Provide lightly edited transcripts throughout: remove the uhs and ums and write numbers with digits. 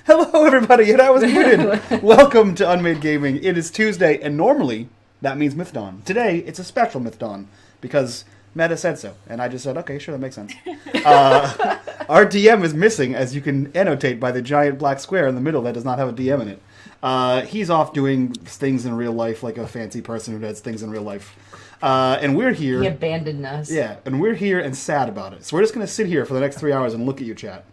Hello, everybody, and I was muted. Welcome to unMadeGaming. It is Tuesday, and normally that means Myth Dawn. Today, it's a special Myth Dawn because Meta said so, and I just said, okay, sure, that makes sense. Our DM is missing, as you can annotate by the giant black square in the middle that does not have a DM in it. He's off doing things in real life like a fancy person who does things in real life. And we're here. He abandoned us. Yeah, and we're here and sad about it. So we're just going to sit here for the next 3 hours and look at you, chat,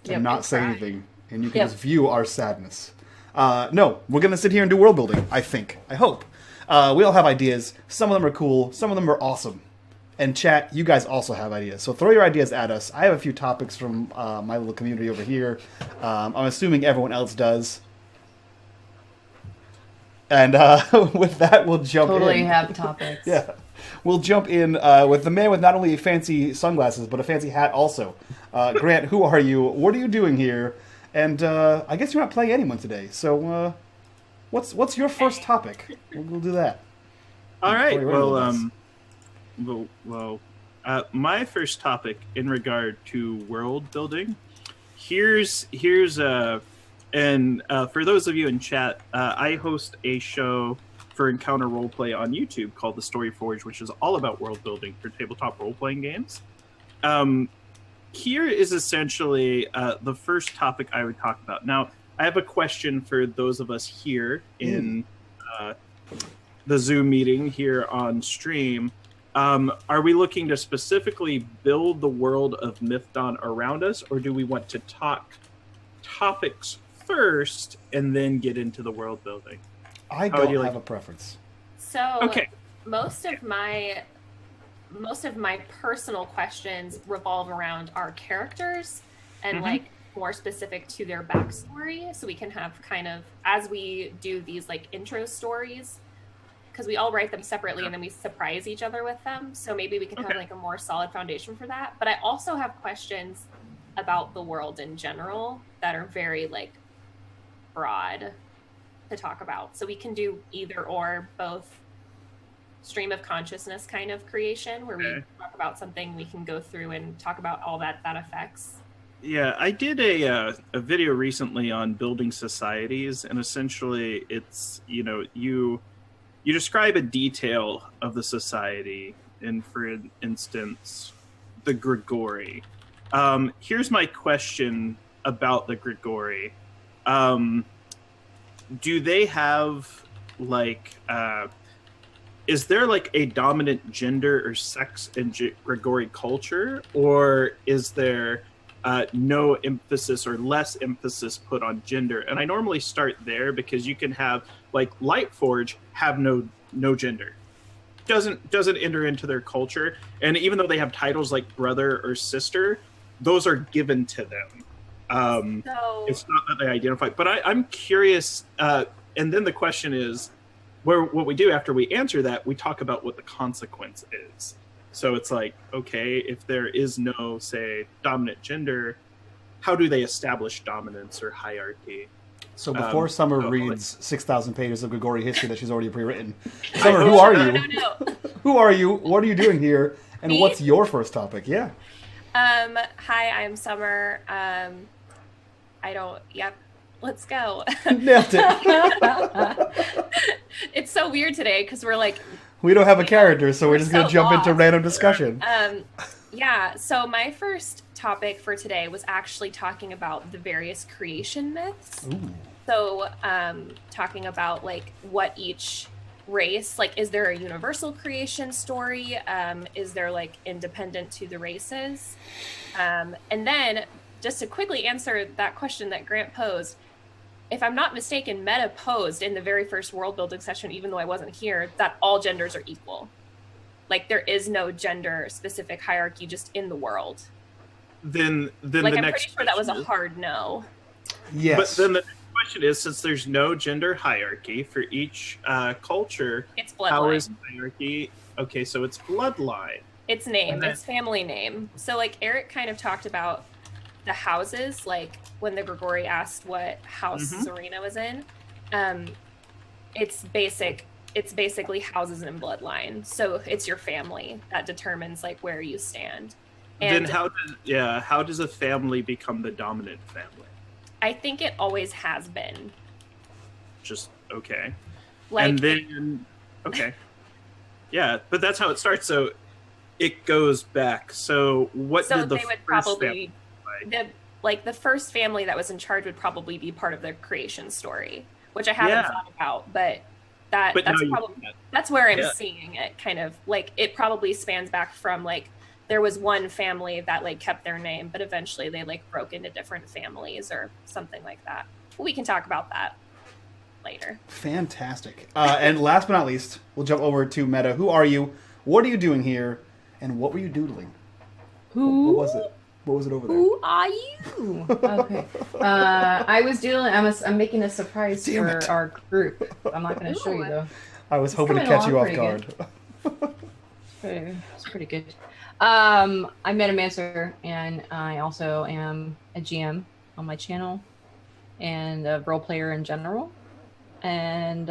and not say anything. And you can just view our sadness. No, we're going to sit here and do world building, I think. I hope. We all have ideas. Some of them are cool. Some of them are awesome. And chat, you guys also have ideas. So throw your ideas at us. I have a few topics from my little community over here. I'm assuming everyone else does. And with that, we'll jump in. Totally have topics. Yeah. We'll jump in with the man with not only fancy sunglasses, but a fancy hat also. Grant, who are you? What are you doing here? And I guess you're not playing anyone today. So what's your first topic? We'll do that. All right. Well, my first topic in regard to world building. Here's and for those of you in chat, I host a show for Encounter Roleplay on YouTube called The Story Forge, which is all about world building for tabletop role-playing games. Here is essentially the first topic I would talk about. Now, I have a question for those of us here in the Zoom meeting here on stream. Are we looking to specifically build the world of Myth Dawn around us, or do we want to talk topics first and then get into the world building? I don't have a preference. So okay. Most of my personal questions revolve around our characters and like more specific to their backstory, so we can have kind of, as we do these like intro stories, because we all write them separately and then we surprise each other with them, so maybe we can have like a more solid foundation for that. But I also have questions about the world in general that are very like broad to talk about, so we can do either or, both stream of consciousness kind of creation where we talk about something, we can go through and talk about all that affects. Yeah, I did a video recently on building societies, and essentially it's, you describe a detail of the society, and for instance, the Grigori. Here's my question about the Grigori. Do they have like is there like a dominant gender or sex in Grigori culture, or is there no emphasis or less emphasis put on gender? And I normally start there because you can have like Lightforged have no gender, doesn't enter into their culture, and even though they have titles like brother or sister, those are given to them. It's not that they identify. But I'm curious, and then the question is, what we do after we answer that, we talk about what the consequence is. So it's like, okay, if there is no, say, dominant gender, how do they establish dominance or hierarchy? So before Summer reads 6,000 pages of Grigori history that she's already pre-written, Summer, who are you? No. Who are you? What are you doing here? And what's your first topic? Yeah. Hi, I'm Summer. Let's go. Nailed it. It's so weird today because we're like... We don't have a character, so we're just going to jump into random discussion. Yeah, so my first topic for today was actually talking about the various creation myths. Ooh. So talking about like what each race, like is there a universal creation story? Is there like independent to the races? And then just to quickly answer that question that Grant posed, if I'm not mistaken, Meta posed in the very first world building session, even though I wasn't here, that all genders are equal. Like there is no gender specific hierarchy just in the world. Then like the I'm next pretty sure that was a hard no. Yes. But then the next question is, since there's no gender hierarchy for each culture, It's bloodline. how is hierarchy? Okay, so it's bloodline. It's name, it's family name. So like Eric kind of talked about the houses, like when the Grigori asked what house Serena was in, it's basically houses and bloodline. So it's your family that determines like where you stand. And then how does a family become the dominant family? I think it always has been. Just okay. Like, and then okay. Yeah, but that's how it starts. So it goes back. So what so did the they would first probably family the first family that was in charge would probably be part of their creation story, which I haven't thought about, but that's probably that's where I'm seeing it kind of like it probably spans back from like there was one family that like kept their name, but eventually they like broke into different families or something like that. We can talk about that later. Fantastic. And last but not least, we'll jump over to Meta. Who are you? What are you doing here? And what were you doodling? What was it? What was it over there? Who are you? Okay. I was doodling. I'm making a surprise for our group. I'm not going to show you though. I was hoping to catch you off guard. It's pretty good. I'm Metamancer, and I also am a GM on my channel and a role player in general. And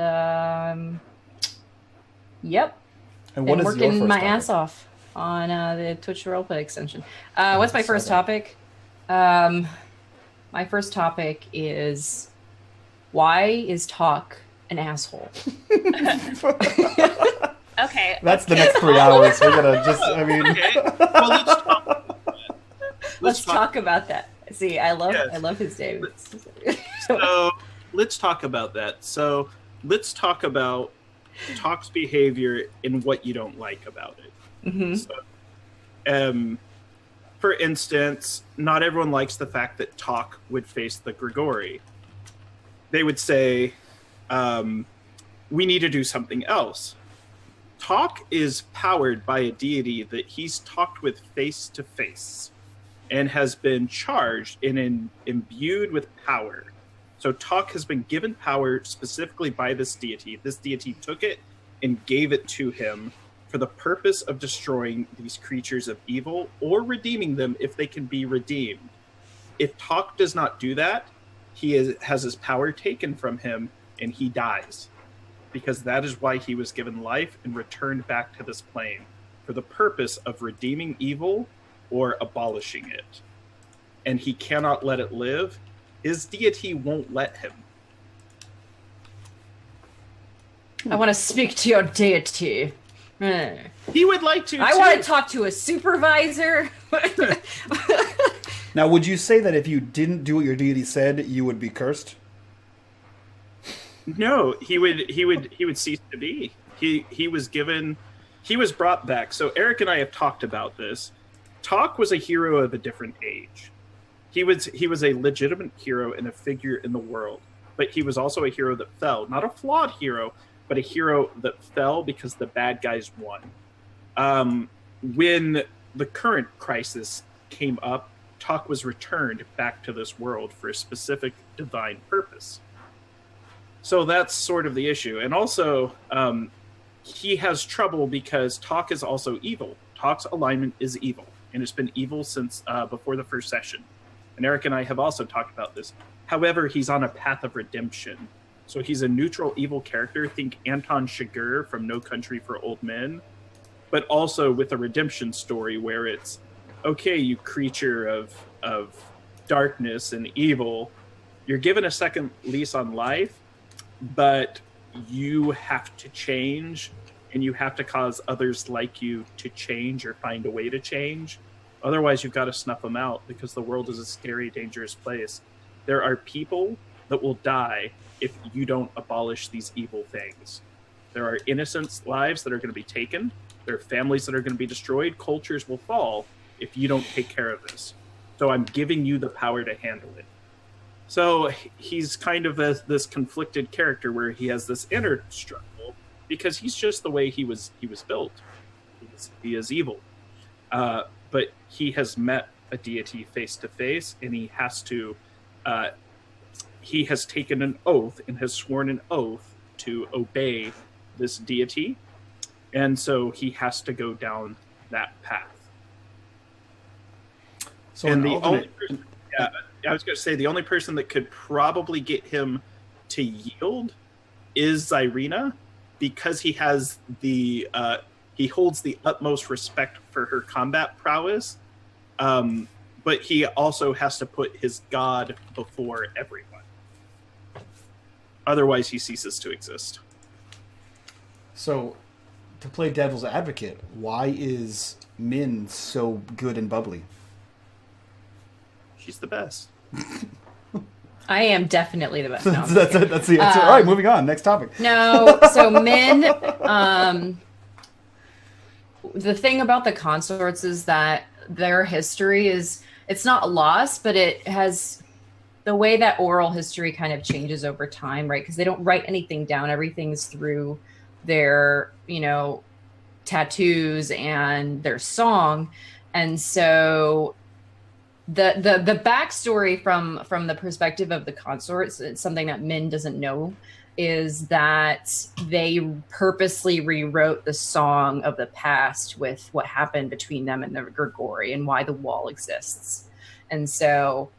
yep. And what is working your first my topic? ass off on the Twitch roleplay extension. What's my first topic? My first topic is why is Talk an asshole? Okay. That's the next 3 hours. We're gonna just. I mean. Okay. Well, let's talk about that. See, I love his name. So let's talk about that. So let's talk about Talk's behavior and what you don't like about it. Mm-hmm. So, for instance, not everyone likes the fact that Talk would face the Grigori. They would say, we need to do something else. Talk is powered by a deity that he's talked with face to face and has been charged and imbued with power. So Talk has been given power specifically by this deity. This deity took it and gave it to him for the purpose of destroying these creatures of evil or redeeming them if they can be redeemed. If Talk does not do that, he has his power taken from him and he dies. Because that is why he was given life and returned back to this plane, for the purpose of redeeming evil or abolishing it. And he cannot let it live. His deity won't let him. I want to speak to your deity. He would like to, I want to talk to a supervisor. Now, would you say that if you didn't do what your deity said, you would be cursed? No, he would cease to be. He was brought back. So Eric and I have talked about this. Talk was a hero of a different age. He was a legitimate hero and a figure in the world, but he was also a hero that fell. Not a flawed hero, but a hero that fell because the bad guys won. When the current crisis came up, Talk was returned back to this world for a specific divine purpose. So that's sort of the issue. And also, he has trouble because Talk is also evil. Talk's alignment is evil, and it's been evil since before the first session. And Eric and I have also talked about this. However, he's on a path of redemption. So he's a neutral evil character. Think Anton Chigurh from No Country for Old Men, but also with a redemption story where it's, okay, you creature of darkness and evil, you're given a second lease on life, but you have to change, and you have to cause others like you to change or find a way to change. Otherwise, you've got to snuff them out because the world is a scary, dangerous place. There are people that will die if you don't abolish these evil things. There are innocent lives that are going to be taken. There are families that are going to be destroyed. Cultures will fall if you don't take care of this. So I'm giving you the power to handle it. So he's kind of this conflicted character where he has this inner struggle because he's just the way he was built. He is evil. But he has met a deity face to face, and he has taken an oath and has sworn an oath to obey this deity. And so he has to go down that path. So and the only person, I was going to say the only person that could probably get him to yield is Irina, because he has he holds the utmost respect for her combat prowess, but but he also has to put his god before everyone. Otherwise, he ceases to exist. So, to play devil's advocate, why is Min so good and bubbly? She's the best. I am definitely the best. No, that's the answer. All right, moving on. Next topic. No, so Min, the thing about the consorts is that their history is, it's not lost, but it has the way that oral history kind of changes over time, right? Because they don't write anything down. Everything's through their, tattoos and their song. And so the backstory from the perspective of the consorts, it's something that Min doesn't know, is that they purposely rewrote the song of the past with what happened between them and the Grigori and why the wall exists. And so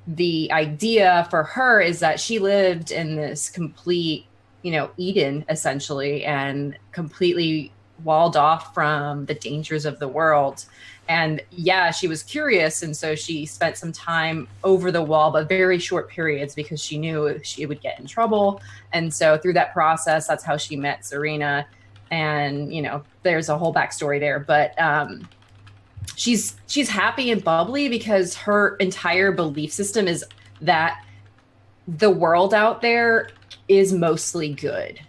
the idea for her is that she lived in this complete, Eden, essentially, and completely walled off from the dangers of the world. And yeah, she was curious, and so she spent some time over the wall, but very short periods, because she knew she would get in trouble. And so through that process, that's how she met Zarina. And there's a whole backstory there. But she's happy and bubbly because her entire belief system is that the world out there is mostly good,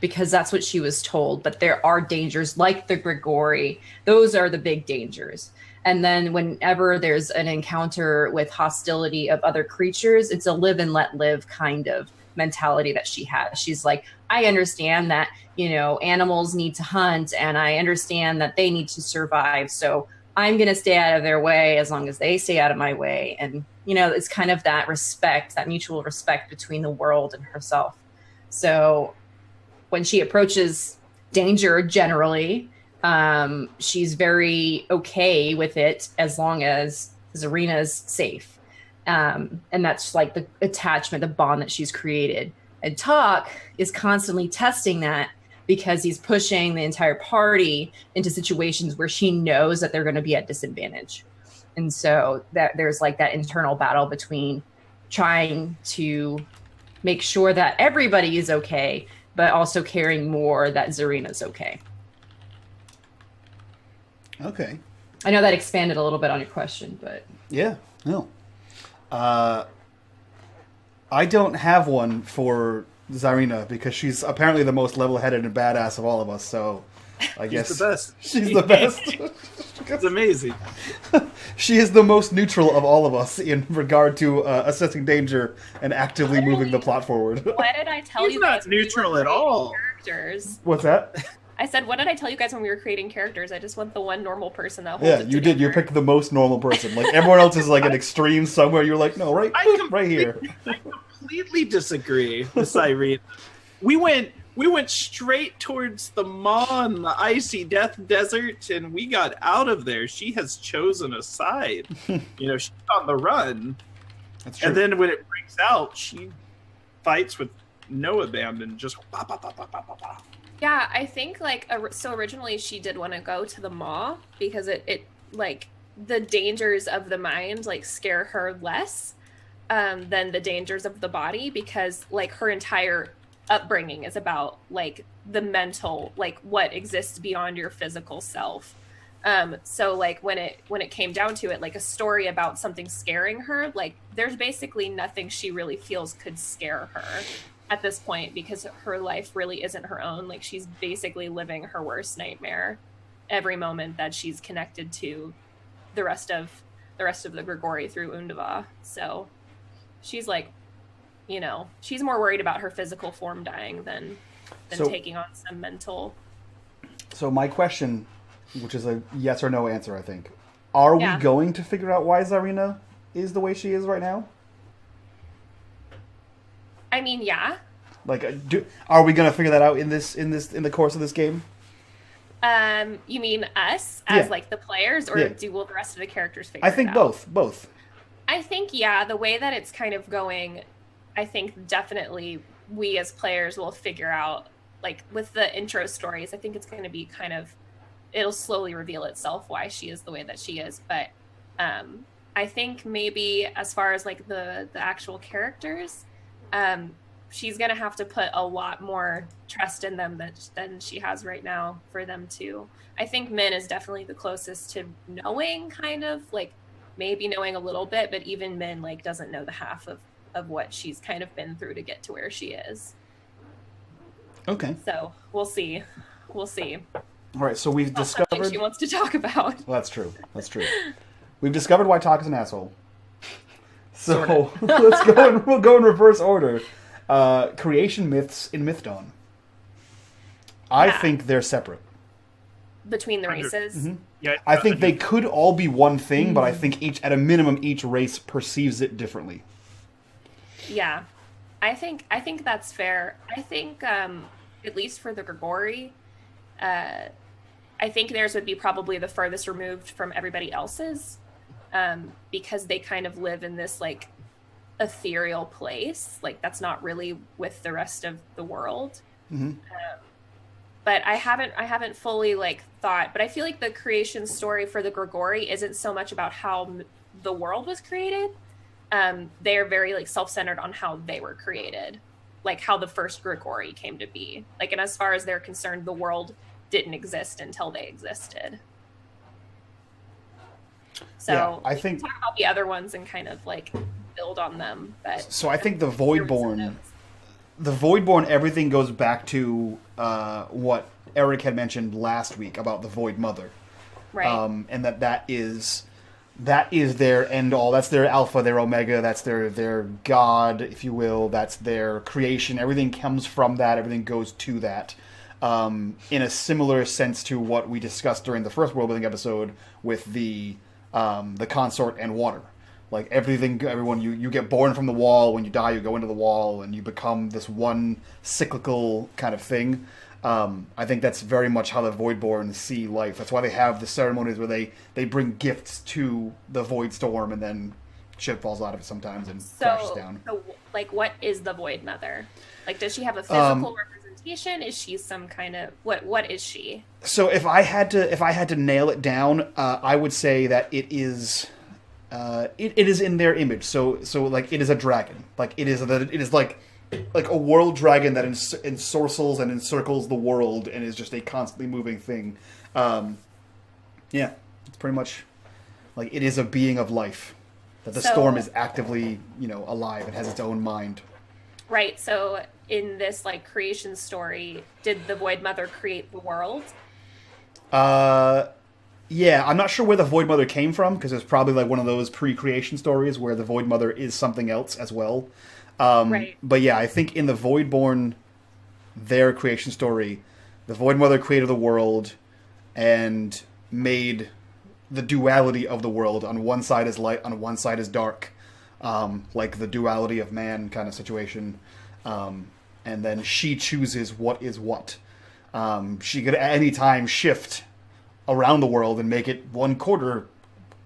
because that's what she was told. But there are dangers like the Grigori. Those are the big dangers. And then whenever there's an encounter with hostility of other creatures, it's a live and let live kind of mentality that she has. She's like, I understand that, animals need to hunt, and I understand that they need to survive. So I'm going to stay out of their way as long as they stay out of my way. And, it's kind of that respect, that mutual respect between the world and herself. So when she approaches danger, generally, she's very okay with it as long as Zarina's safe. And that's like the attachment, the bond that she's created. And Talk is constantly testing that, because he's pushing the entire party into situations where she knows that they're going to be at disadvantage. And so that there's like that internal battle between trying to make sure that everybody is okay, but also caring more that Zarina's okay. Okay. I know that expanded a little bit on your question, but... Yeah, no. I don't have one for Zarina, because she's apparently the most level-headed and badass of all of us, so I guess... She's the best. She's the best. It's amazing. She is the most neutral of all of us in regard to assessing danger and actively moving the plot forward. What did I tell She's you not guys when we were neutral at creating all. Characters? What's that? I said, what did I tell you guys when we were creating characters? I just want the one normal person that holds it You did. You together. picked the most normal person. Like, everyone else is like an extreme somewhere. You're like, no, right here. I completely disagree with Cyrene. We went straight towards the Maw and the icy death desert, and we got out of there. She has chosen a side. She's on the run. That's true. And then when it breaks out, she fights with no abandon. Just bah, bah, bah, bah, bah, bah, bah. Yeah, I think so originally she did want to go to the Maw because it like the dangers of the mind scare her less than the dangers of the body, because her entire upbringing is about the mental, what exists beyond your physical self. So when it came down to it, a story about something scaring her, there's basically nothing she really feels could scare her at this point, because her life really isn't her own. She's basically living her worst nightmare every moment that she's connected to the rest of the Grigori through Undava. So she's she's more worried about her physical form dying than taking on some mental. So my question, which is a yes or no answer, I think, are we going to figure out why Zarina is the way she is right now? I mean, yeah. Are we going to figure that out in the course of this game? You mean us as the players, or will the rest of the characters figure it out? I think both. I think, the way that it's kind of going, I think definitely we as players will figure out, with the intro stories, I think it's going to be it'll slowly reveal itself why she is the way that she is. But I think maybe as far as like the actual characters, she's gonna have to put a lot more trust in them than she has right now for them to. I think Min is definitely the closest to knowing, kind of like maybe knowing a little bit, but even Min like doesn't know the half of what she's kind of been through to get to where she is. Okay. So we'll see. We'll see. All right, so we've discovered... Something she wants to talk about. Well, that's true. That's true. We've discovered why Talk is an asshole. So we'll go in reverse order. Creation myths in Mythdon. I think they're separate. Between the races? Mm-hmm. Yeah, I think they could all be one thing, but I think at a minimum, each race perceives it differently. Yeah. I think that's fair. I think, at least for the Grigori, I think theirs would be probably the furthest removed from everybody else's, because they kind of live in this like ethereal place, like that's not really with the rest of the world. Mm-hmm. But I haven't fully like thought. But I feel like the creation story for the Grigori isn't so much about how the world was created. They are very like self-centered on how they were created, like how the first Grigori came to be. Like, and as far as they're concerned, the world didn't exist until they existed. So yeah, I think talk about the other ones and kind of like build on them. But so I think the Voidborn, everything goes back to what Eric had mentioned last week about the Void Mother, right? And that is their end all. That's their alpha, their omega. That's their god, if you will. That's their creation. Everything comes from that. Everything goes to that. In a similar sense to what we discussed during the first world building episode with the consort and water. Like everyone, you get born from the wall. When you die, you go into the wall, and you become this one cyclical kind of thing. I think that's very much how the Voidborn see life. That's why they have the ceremonies where they bring gifts to the Void Storm, and then shit falls out of it sometimes and crashes down. So, like, what is the Void Mother? Like, does she have a physical representation? Is she some kind of what is she? So if I had to nail it down, I would say that it is. It is in their image. So like it is a dragon. Like it is like a world dragon that ensorcels and encircles the world and is just a constantly moving thing. Yeah, it's pretty much like it is a being of life. That the storm is actively, alive. It has its own mind. Right. So in this like creation story, did the Void Mother create the world? Yeah, I'm not sure where the Void Mother came from, because it's probably like one of those pre-creation stories where the Void Mother is something else as well. Right. But yeah, I think in the Voidborn, their creation story, the Void Mother created the world and made the duality of the world. On one side is light, on one side is dark. Like the duality of man kind of situation. And then she chooses what is what. She could at any time shift around the world and make it 1/4,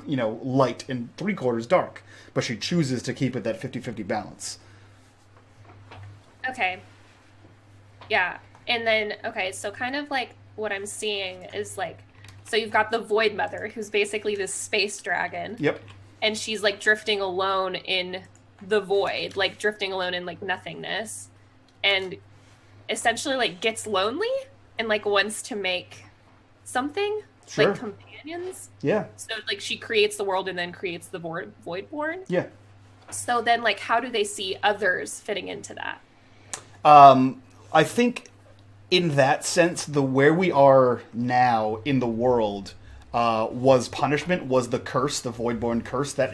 light and 3/4 dark. But she chooses to keep it that 50-50 balance. Okay. Yeah. And then, so kind of like what I'm seeing is like, so you've got the Void Mother, who's basically this space dragon. Yep. And she's like drifting alone in the void, like drifting alone in like nothingness. And essentially like gets lonely and like wants to make something. Sure. Like companions. Yeah. So like she creates the world and then creates the Voidborn. Yeah. So then like how do they see others fitting into that? I think in that sense, where we are now in the world was punishment, was the curse, the Voidborn curse that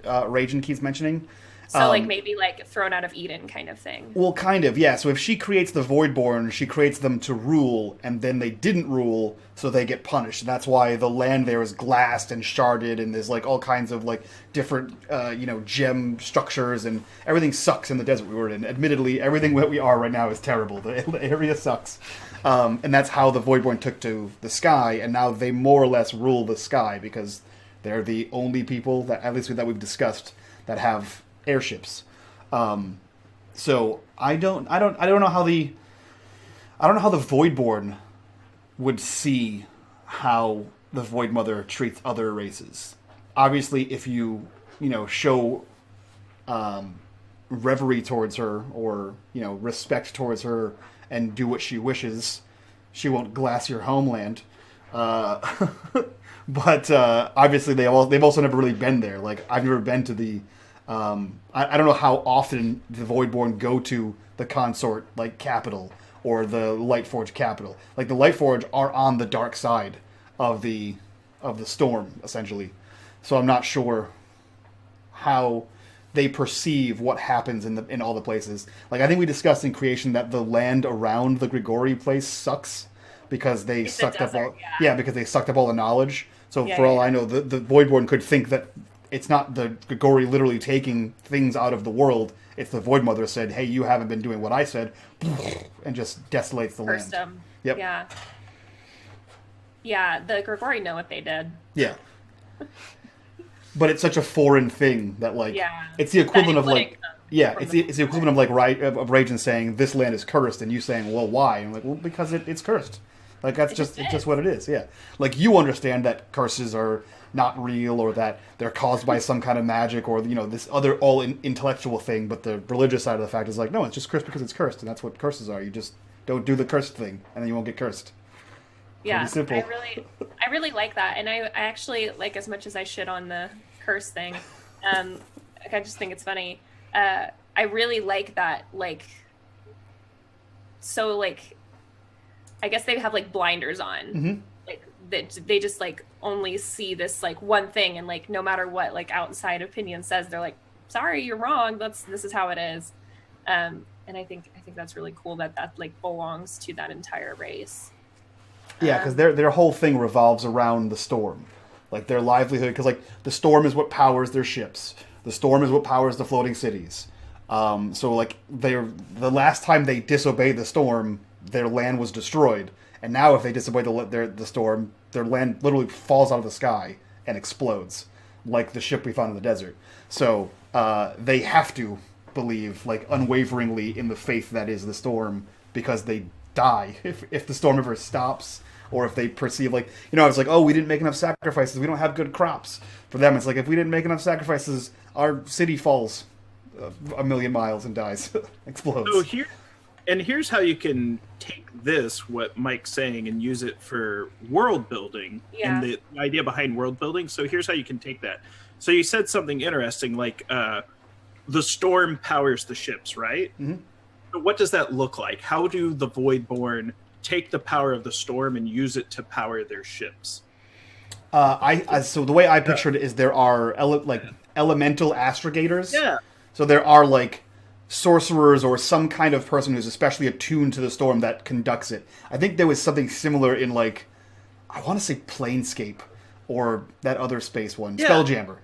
Rajan keeps mentioning. So like maybe like thrown out of Eden kind of thing. Well, kind of, yeah. So if she creates the Voidborn, she creates them to rule, and then they didn't rule, so they get punished. And that's why the land there is glassed and sharded, and there's like all kinds of like different, gem structures, and everything sucks in the desert we were in. Admittedly, everything that we are right now is terrible. The area sucks. And that's how the Voidborn took to the sky, and now they more or less rule the sky, because they're the only people that, at least that we've discussed, that have airships. So I don't know how the Voidborn would see how the Void Mother treats other races. obviously, if you show reverie towards her or respect towards her and do what she wishes, she won't glass your homeland. But obviously they've also never really been there. Like, I've never been to the I don't know how often the Voidborn go to the Consort, like, capital or the Lightforged capital. Like, the Lightforged are on the dark side of the storm, essentially. So I'm not sure how they perceive what happens in all the places. Like, I think we discussed in creation that the land around the Grigori place sucks because they sucked up all because they sucked up all the knowledge. So for all I know, the Voidborn could think that it's not the Grigori literally taking things out of the world. It's the Void Mother said, "Hey, you haven't been doing what I said," and just desolates the land. Yep. Yeah. Yeah, the Grigori know what they did. Yeah. But it's such a foreign thing that, like, it's the equivalent of, like, it's the equivalent of, like, of Rajan saying this land is cursed, and you saying, well, why? And I'm like, well, because it's cursed. Like, that's it's just what it is. Yeah. Like, you understand that curses are not real, or that they're caused by some kind of magic, or this other all intellectual thing. But the religious side of the fact is like, no, it's just cursed because it's cursed, and that's what curses are. You just don't do the cursed thing, and then you won't get cursed. Yeah, I really like that, and I actually, like, as much as I shit on the curse thing, I just think it's funny. I really like that, like, so, like, I guess they have, like, blinders on. Mm-hmm. Like, they just, like, only see this, like, one thing, and, like, no matter what, like, outside opinion says, they're like, sorry, you're wrong. This is how it is. And I think that's really cool that like belongs to that entire race. Yeah, because their whole thing revolves around the storm, like their livelihood. Because, like, the storm is what powers their ships. The storm is what powers the floating cities. So, like, the last time they disobeyed the storm, their land was destroyed. And now, if they disobey the storm, their land literally falls out of the sky and explodes, like the ship we found in the desert. So they have to believe, like, unwaveringly in the faith that is the storm, because they die if the storm ever stops, or if they perceive, like, it's like, oh, we didn't make enough sacrifices, we don't have good crops. For them, it's like, if we didn't make enough sacrifices, our city falls a million miles and dies, explodes. So here's how you can take this, what Mike's saying, and use it for world building, and the idea behind world building. So here's how you can take that. So you said something interesting, like the storm powers the ships, right? Mm-hmm. So what does that look like? How do the Voidborn take the power of the storm and use it to power their ships? So the way I pictured it is there are elemental astrogators. Yeah. So there are, like, sorcerers or some kind of person who's especially attuned to the storm that conducts it. I think there was something similar in, like, I want to say Planescape or that other space one, Spelljammer.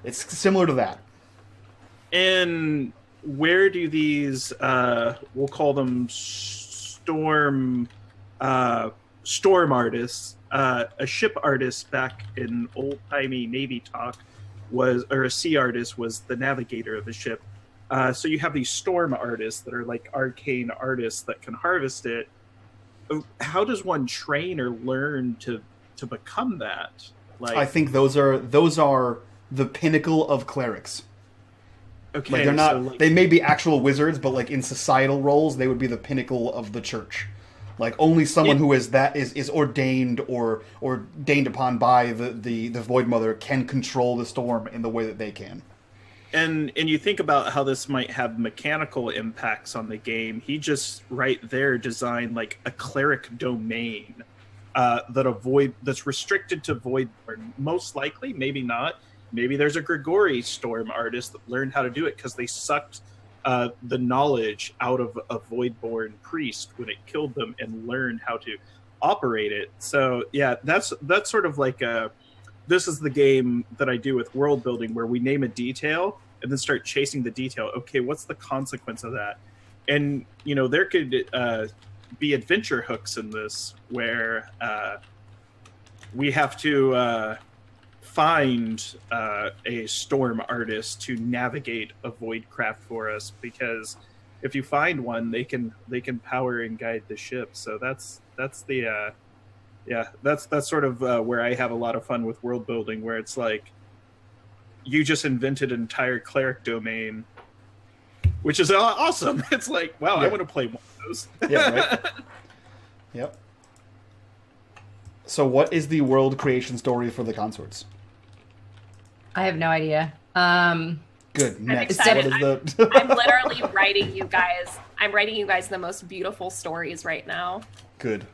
It's similar to that. And where do these we'll call them storm artists, a ship artist back in old-timey Navy talk or a sea artist was the navigator of the ship. So you have these storm artists that are like arcane artists that can harvest it. How does one train or learn to become that? Like, I think those are the pinnacle of clerics. Okay, like, they're not. So, like, they may be actual wizards, but, like, in societal roles, they would be the pinnacle of the church. Like, only someone who is ordained or deigned upon by the Void Mother can control the storm in the way that they can. And you think about how this might have mechanical impacts on the game. He just right there designed, like, a cleric domain that's restricted to Voidborn. Most likely, maybe not. Maybe there's a Grigori storm artist that learned how to do it because they sucked the knowledge out of a Voidborn priest when it killed them and learned how to operate it. So yeah, that's sort of like this is the game that I do with world building, where we name a detail and then start chasing the detail. Okay, what's the consequence of that? And there could be adventure hooks in this where we have to find a storm artist to navigate a void craft for us, because if you find one, they can power and guide the ship. So that's Yeah, that's sort of where I have a lot of fun with world building, where it's like you just invented an entire cleric domain, which is awesome. It's like, wow, I want to play one of those. Yeah, right. Yep. So what is the world creation story for the consorts? I have no idea. Good. Next. What excited. is the... I'm literally writing you guys. I'm writing you guys the most beautiful stories right now. Good.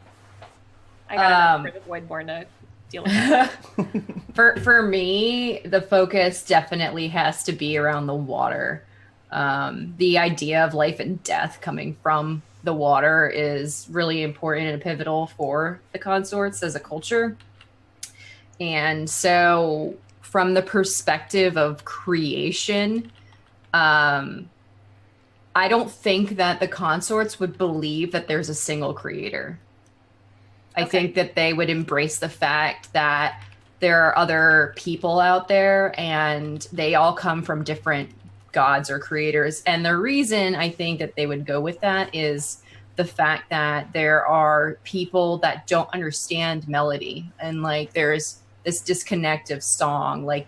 I got enough for the Voidborn to deal with that. For me, the focus definitely has to be around the water. The idea of life and death coming from the water is really important and pivotal for the consorts as a culture. And so from the perspective of creation, I don't think that the consorts would believe that there's a single creator. I think that they would embrace the fact that there are other people out there and they all come from different gods or creators. And the reason I think that they would go with that is the fact that there are people that don't understand melody. And like there's this disconnect of song. Like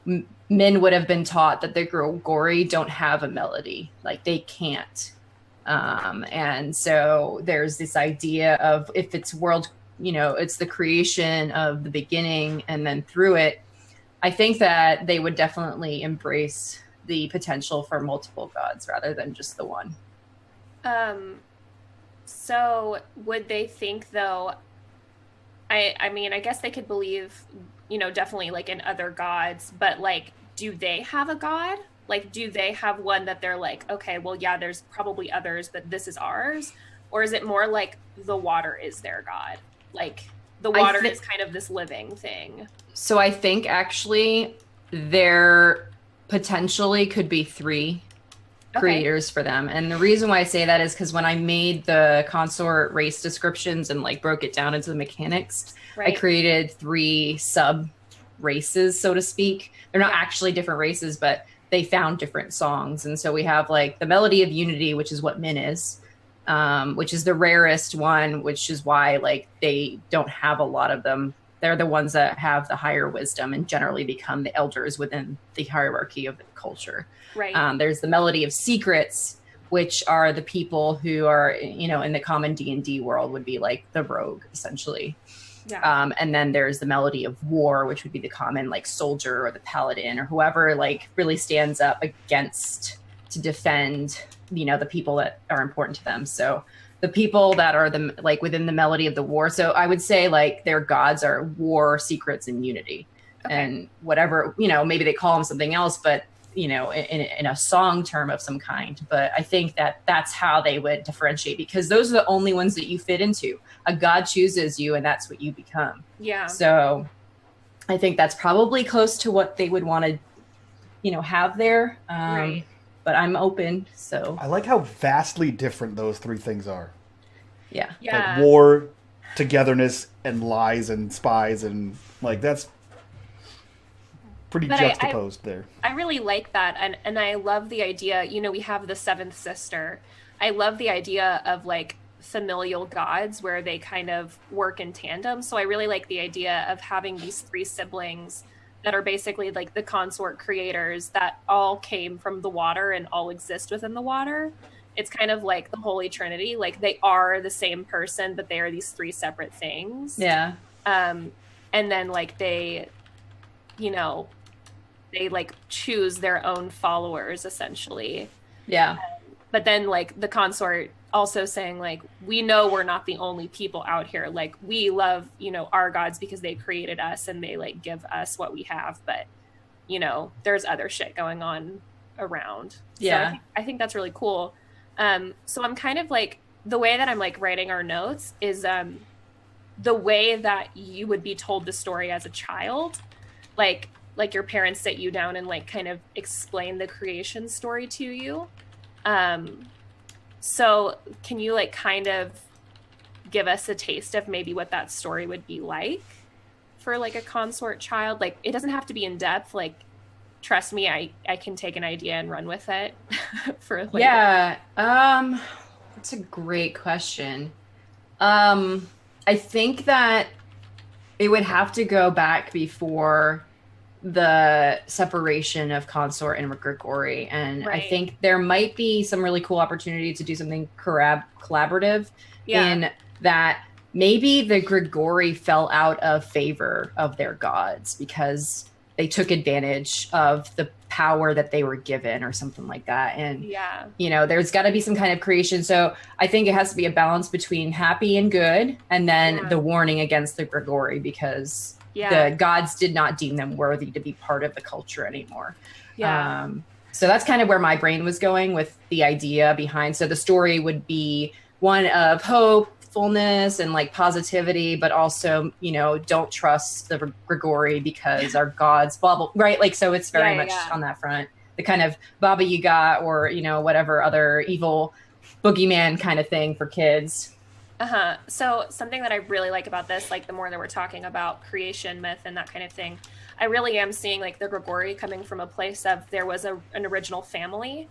men would have been taught that the Grigori don't have a melody. Like they can't. And so there's this idea of if it's world, it's the creation of the beginning and then through it, I think that they would definitely embrace the potential for multiple gods rather than just the one. So would they think though, I mean, I guess they could believe, definitely like in other gods, but like, do they have a god? Like, do they have one that they're like, okay, well, yeah, there's probably others, but this is ours? Or is it more like the water is their god? Like the water is kind of this living thing. So I think actually there potentially could be 3 creators for them. And the reason why I say that is because when I made the consort race descriptions and like broke it down into the mechanics, I created 3 sub races, so to speak. They're not actually different races, but they found different songs. And so we have like the Melody of Unity, which is what Min is, which is the rarest one, which is why like they don't have a lot of them. They're the ones that have the higher wisdom and generally become the elders within the hierarchy of the culture. Right. There's the Melody of Secrets, which are the people who are, in the common D&D world would be like the rogue, essentially. Yeah. And then there's the Melody of War, which would be the common like soldier or the paladin or whoever like really stands up against to defend, the people that are important to them. So the people that are the like within the Melody of the War. So I would say like their gods are war, secrets, and unity, and whatever, maybe they call them something else, but in a song term of some kind. But I think that that's how they would differentiate because those are the only ones that you fit into. A god chooses you and that's what you become. Yeah. So I think that's probably close to what they would want to, have there. Right. But I'm open. So I like how vastly different those 3 things are. yeah. Yeah. Like war, togetherness, and lies and spies, and like that's pretty juxtaposed there. I really like that. And I love the idea, we have the 7th sister. I love the idea of like familial gods where they kind of work in tandem. So I really like the idea of having these 3 siblings that are basically like the consort creators that all came from the water and all exist within the water. It's kind of like the Holy Trinity. Like they are the same person, but they are these 3 separate things. Yeah. And then like they like choose their own followers essentially. Yeah. But then like the consort also saying like, we know we're not the only people out here. Like we love, our gods because they created us and they like give us what we have. But, there's other shit going on around. Yeah. So I think that's really cool. So I'm kind of like, the way that I'm like writing our notes is the way that you would be told the story as a child. Like your parents sit you down and like kind of explain the creation story to you. So can you like kind of give us a taste of maybe what that story would be like for like a consort child? Like it doesn't have to be in depth. Like trust me, I can take an idea and run with it for like that's a great question. I think that it would have to go back before the separation of Consort and Grigori, and I think there might be some really cool opportunity to do something collaborative in that maybe the Grigori fell out of favor of their gods because they took advantage of the power that they were given or something like that. And, you know, there's got to be some kind of creation. So I think it has to be a balance between happy and good, and then the warning against the Grigori because the gods did not deem them worthy to be part of the culture anymore. So that's kind of where my brain was going with the idea behind. So the story would be one of hopefulness and like positivity, but also, you know, don't trust the Grigori because our gods, blah, blah, right? Like, so it's very much on that front, the kind of Baba Yaga or, you know, whatever other evil boogeyman kind of thing for kids. So something that I really like about this, like the more that we're talking about creation myth and that kind of thing, I really am seeing like the Grigori coming from a place of there was an original family,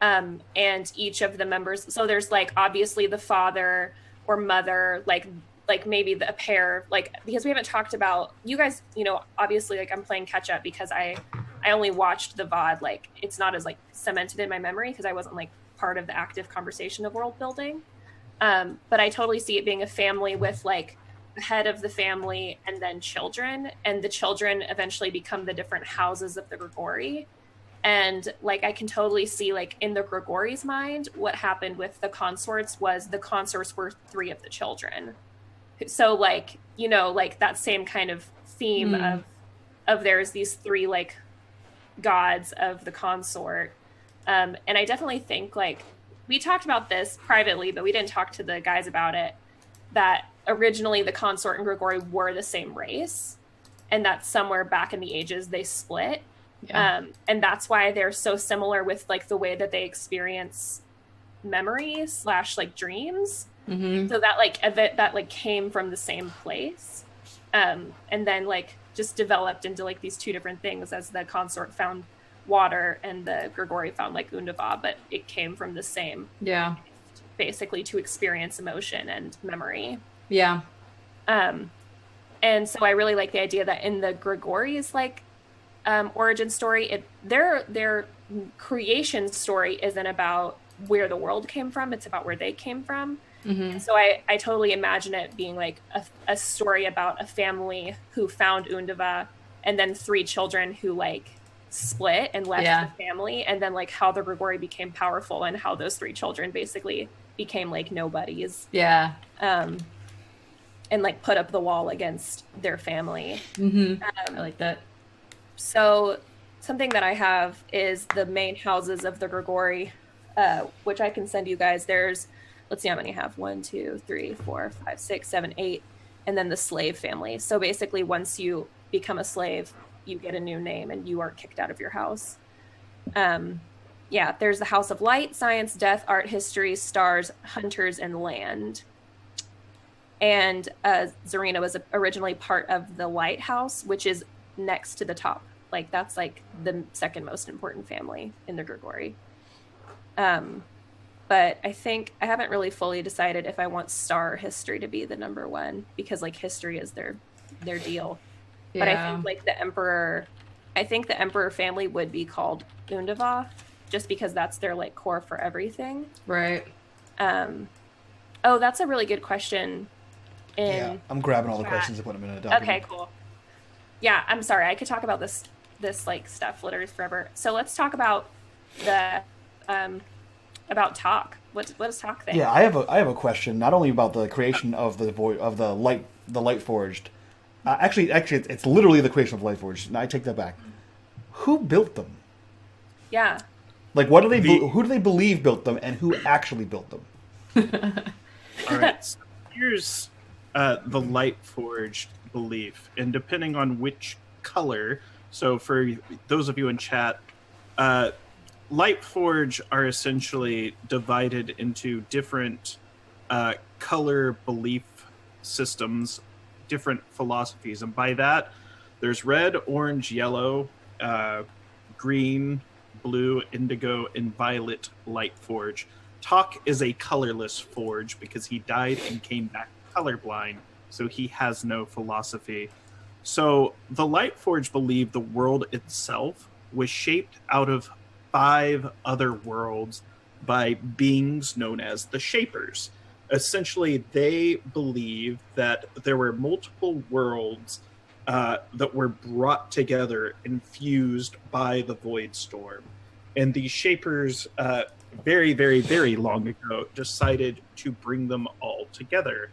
and each of the members. So there's like obviously the father or mother, like maybe a pair, like because we haven't talked about you guys. You know, obviously like I'm playing catch up because I only watched the VOD. Like it's not as like cemented in my memory because I wasn't like part of the active conversation of world building. But I totally see it being a family with like the head of the family and then children, and the children eventually become the different houses of the Grigori. And like I can totally see like in the Grigori's mind what happened with the consorts was the consorts were 3 of the children. So like, you know, like that same kind of theme of there's these 3 like gods of the consort. And I definitely think like we talked about this privately, but we didn't talk to the guys about it, that originally the consort and Grigori were the same race, and that somewhere back in the ages they split. And that's why they're so similar with like the way that they experience memories / like dreams. So that like event that like came from the same place, and then like just developed into like these 2 different things as the consort found water and the Grigori found like Undava, but it came from the same basically to experience emotion and memory. And so I really like the idea that in the Grigori's like origin story, their creation story isn't about where the world came from, it's about where they came from. So I totally imagine it being like a story about a family who found Undava and then 3 children who like split and left the family, and then like how the Grigori became powerful and how those 3 children basically became like nobodies. And like put up the wall against their family. I like that. So something that I have is the main houses of the Grigori, which I can send you guys. There's, let's see how many I have. 1, 2, 3, 4, 5, 6, 7, 8, and then the slave family. So basically once you become a slave, you get a new name and you are kicked out of your house. There's the House of Light, Science, Death, Art, History, Stars, Hunters, and Land. And Zarina was originally part of the Lighthouse, which is next to the top. Like that's like the second most important family in the Grigori. But I think I haven't really fully decided if I want Star History to be the number 1 because like history is their deal. But I think like the Emperor family would be called Undava just because that's their like core for everything. Right. Oh, that's a really good question. I'm grabbing all the questions and putting them in a document. Okay, cool. Yeah, I'm sorry. I could talk about this like stuff literally forever. So let's talk about the about Talk. What does Talk think? Yeah, I have a question not only about the creation of the Lightforged. Actually, it's literally the creation of Lightforged. And I take that back. Who built them? Yeah. Like, what do they? Who do they believe built them, and who actually built them? All right. So here's the Lightforged belief, and depending on which color. So for those of you in chat, Lightforged are essentially divided into different color belief systems, different philosophies, and by that there's red, orange, yellow, green, blue, indigo, and violet Lightforged. Talk is a colorless forge because he died and came back colorblind so he has no philosophy. So the Lightforged believe the world itself was shaped out of 5 other worlds by beings known as the Shapers. Essentially, they believe that there were multiple worlds that were brought together and fused by the Void Storm. And the Shapers, very, very, very long ago, decided to bring them all together.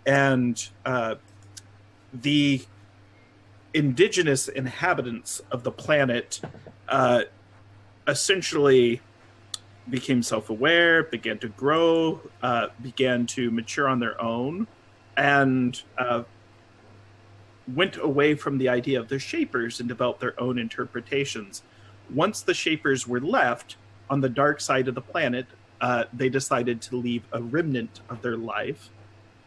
And the indigenous inhabitants of the planet essentially became self-aware, began to grow, began to mature on their own, and went away from the idea of the Shapers and developed their own interpretations. Once the Shapers were left on the dark side of the planet, they decided to leave a remnant of their life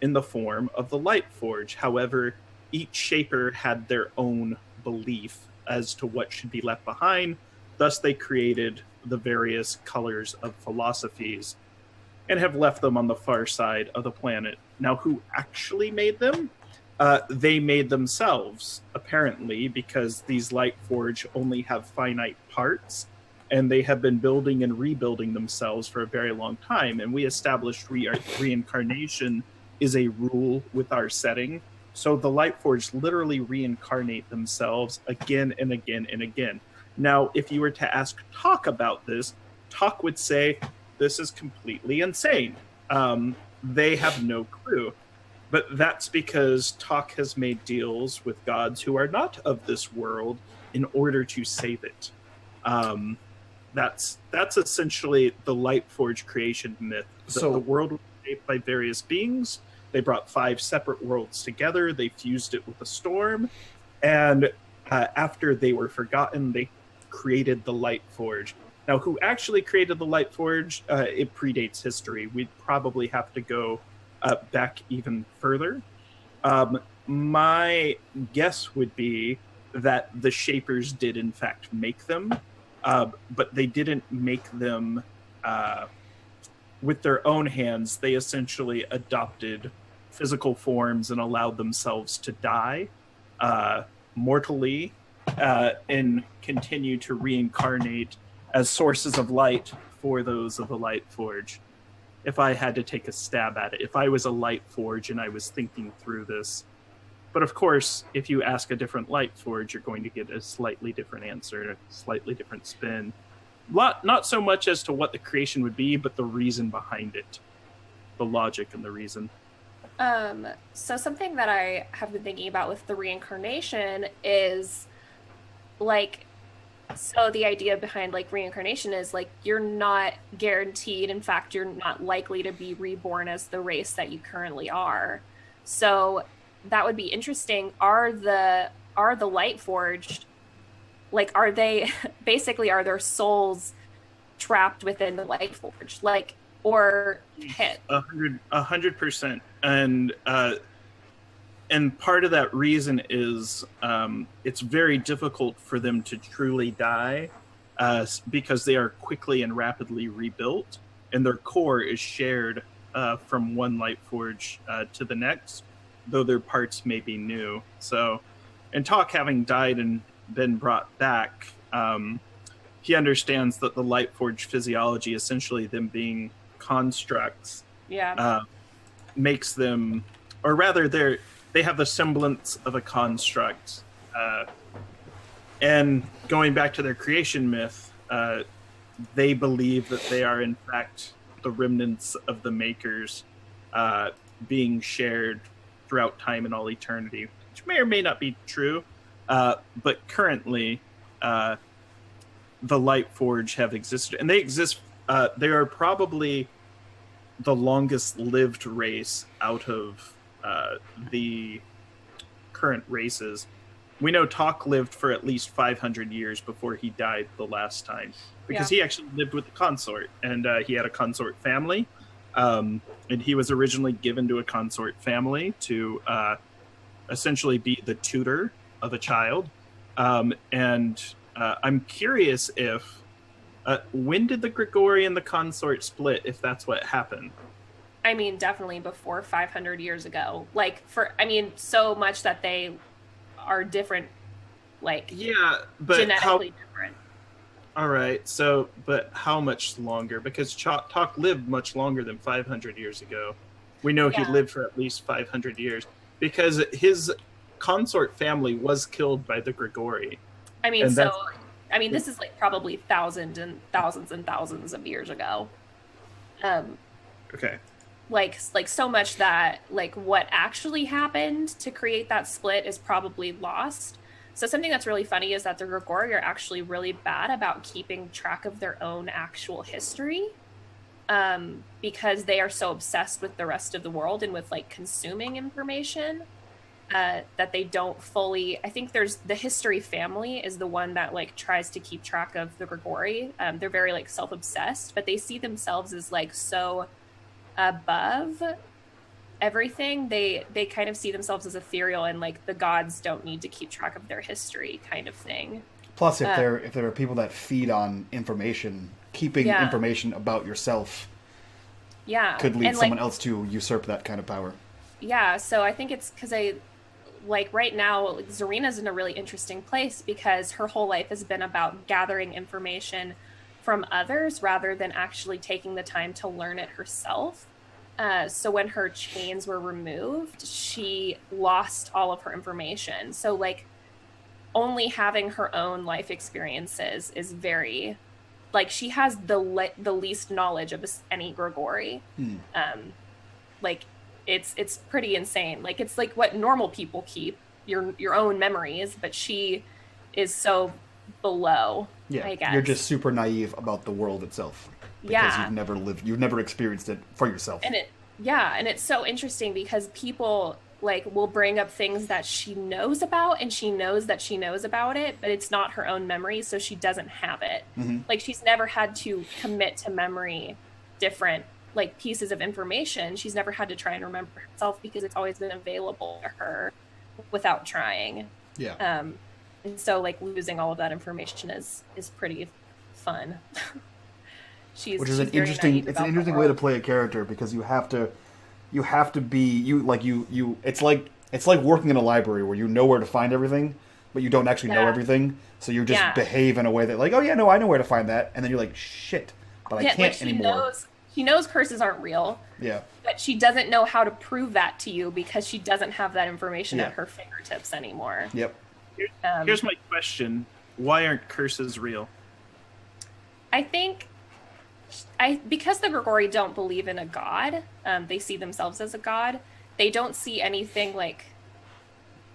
in the form of the Lightforged. However, each Shaper had their own belief as to what should be left behind. Thus, they created the various colors of philosophies and have left them on the far side of the planet. Now, who actually made them? They made themselves, apparently, because these Lightforged only have finite parts, and they have been building and rebuilding themselves for a very long time. And we established reincarnation is a rule with our setting. So the Lightforged literally reincarnate themselves again and again and again. Now, if you were to ask Talk about this, Talk would say, this is completely insane. They have no clue. But that's because Talk has made deals with gods who are not of this world in order to save it. That's essentially the Lightforged creation myth. So the world was shaped by various beings. They brought 5 separate worlds together. They fused it with a storm. And after they were forgotten, they created the Lightforged. Now, who actually created the Lightforged? It predates history. We'd probably have to go back even further. My guess would be that the Shapers did, in fact, make them, but they didn't make them with their own hands. They essentially adopted physical forms and allowed themselves to die mortally and continue to reincarnate as sources of light for those of the Lightforged. If I had to take a stab at it, if I was a Lightforged and I was thinking through this. But of course, if you ask a different Lightforged, you're going to get a slightly different answer, a slightly different spin. Not so much as to what the creation would be, but the reason behind it. The logic and the reason. So something that I have been thinking about with the reincarnation is, like, so the idea behind, like, reincarnation is, like, you're not guaranteed. In fact, you're not likely to be reborn as the race that you currently are. So that would be interesting. Are the Lightforged, like, are they basically, are their souls trapped within the Lightforged, like, or hit 100%? And part of that reason is it's very difficult for them to truly die because they are quickly and rapidly rebuilt, and their core is shared from one Lightforged to the next, though their parts may be new. So, and Talk having died and been brought back, he understands that the Lightforged physiology, essentially them being constructs, makes them, or rather they have the semblance of a construct. And going back to their creation myth, they believe that they are in fact the remnants of the Makers being shared throughout time and all eternity, which may or may not be true. But currently, the Lightforged have existed, and they exist. They are probably the longest lived race out of the current races. We know Talk lived for at least 500 years before he died the last time, because he actually lived with the consort, and he had a consort family, and he was originally given to a consort family to essentially be the tutor of a child. And I'm curious if when did the Grigori and the consort split, if that's what happened? I mean, definitely before 500 years ago. Like, so much that they are different, like, Yeah, but genetically different. All right, so, but how much longer? Because Tok lived much longer than 500 years ago. We know he lived for at least 500 years because his consort family was killed by the Grigori. I mean, this is like probably thousands and thousands of years ago. Okay. Like so much that like what actually happened to create that split is probably lost. So something that's really funny is that the Grigori are actually really bad about keeping track of their own actual history, because they are so obsessed with the rest of the world and with like consuming information, that they don't fully. I think there's the history family is the one that like tries to keep track of the Grigori. They're very like self-obsessed, but they see themselves as like so above everything. They kind of see themselves as ethereal, and like the gods don't need to keep track of their history, kind of thing. Plus, if there are people that feed on information, keeping information about yourself, could lead someone else to usurp that kind of power. Yeah, so I think it's because right now, Zarina's in a really interesting place because her whole life has been about gathering information from others rather than actually taking the time to learn it herself. So when her chains were removed, she lost all of her information. So like only having her own life experiences is very, like she has the least knowledge of any Grigori. Like it's pretty insane. Like it's like what normal people keep, your own memories, but she is so below. Yeah, I guess. You're just super naive about the world itself. Because you've never experienced it for yourself. And it's so interesting because people like will bring up things that she knows about and she knows that she knows about it, but it's not her own memory, so she doesn't have it. Like she's never had to commit to memory different like pieces of information. She's never had to try and remember herself because it's always been available to her without trying. Yeah. And so like losing all of that information is pretty fun. Which is an interesting way to play a character because you have to be it's like working in a library where you know where to find everything, but you don't actually know everything. So you just behave in a way that like, oh yeah, no, I know where to find that, and then you're like, shit, but I can't anymore. She knows curses aren't real. Yeah. But she doesn't know how to prove that to you because she doesn't have that information at her fingertips anymore. Yep. Here's my question: why aren't curses real? I think because the Grigori don't believe in a god, they see themselves as a god. They don't see anything like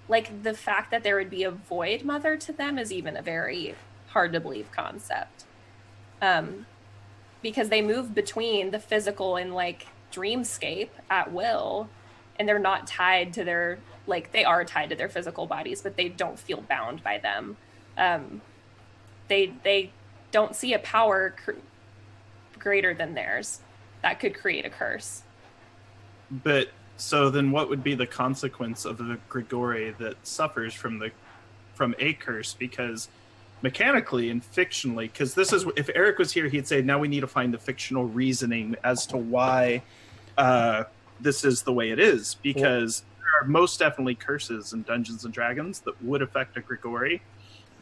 the fact that there would be a void mother to them is even a very hard to believe concept. Because they move between the physical and like dreamscape at will, and they're not tied to their they are tied to their physical bodies, but they don't feel bound by them. They don't see a power greater than theirs that could create a curse. But so then what would be the consequence of a Grigori that suffers from a curse? Because mechanically and fictionally, because this is, if Eric was here, he'd say, now we need to find the fictional reasoning as to why this is the way it is. Because there are most definitely curses in Dungeons and Dragons that would affect a Grigori.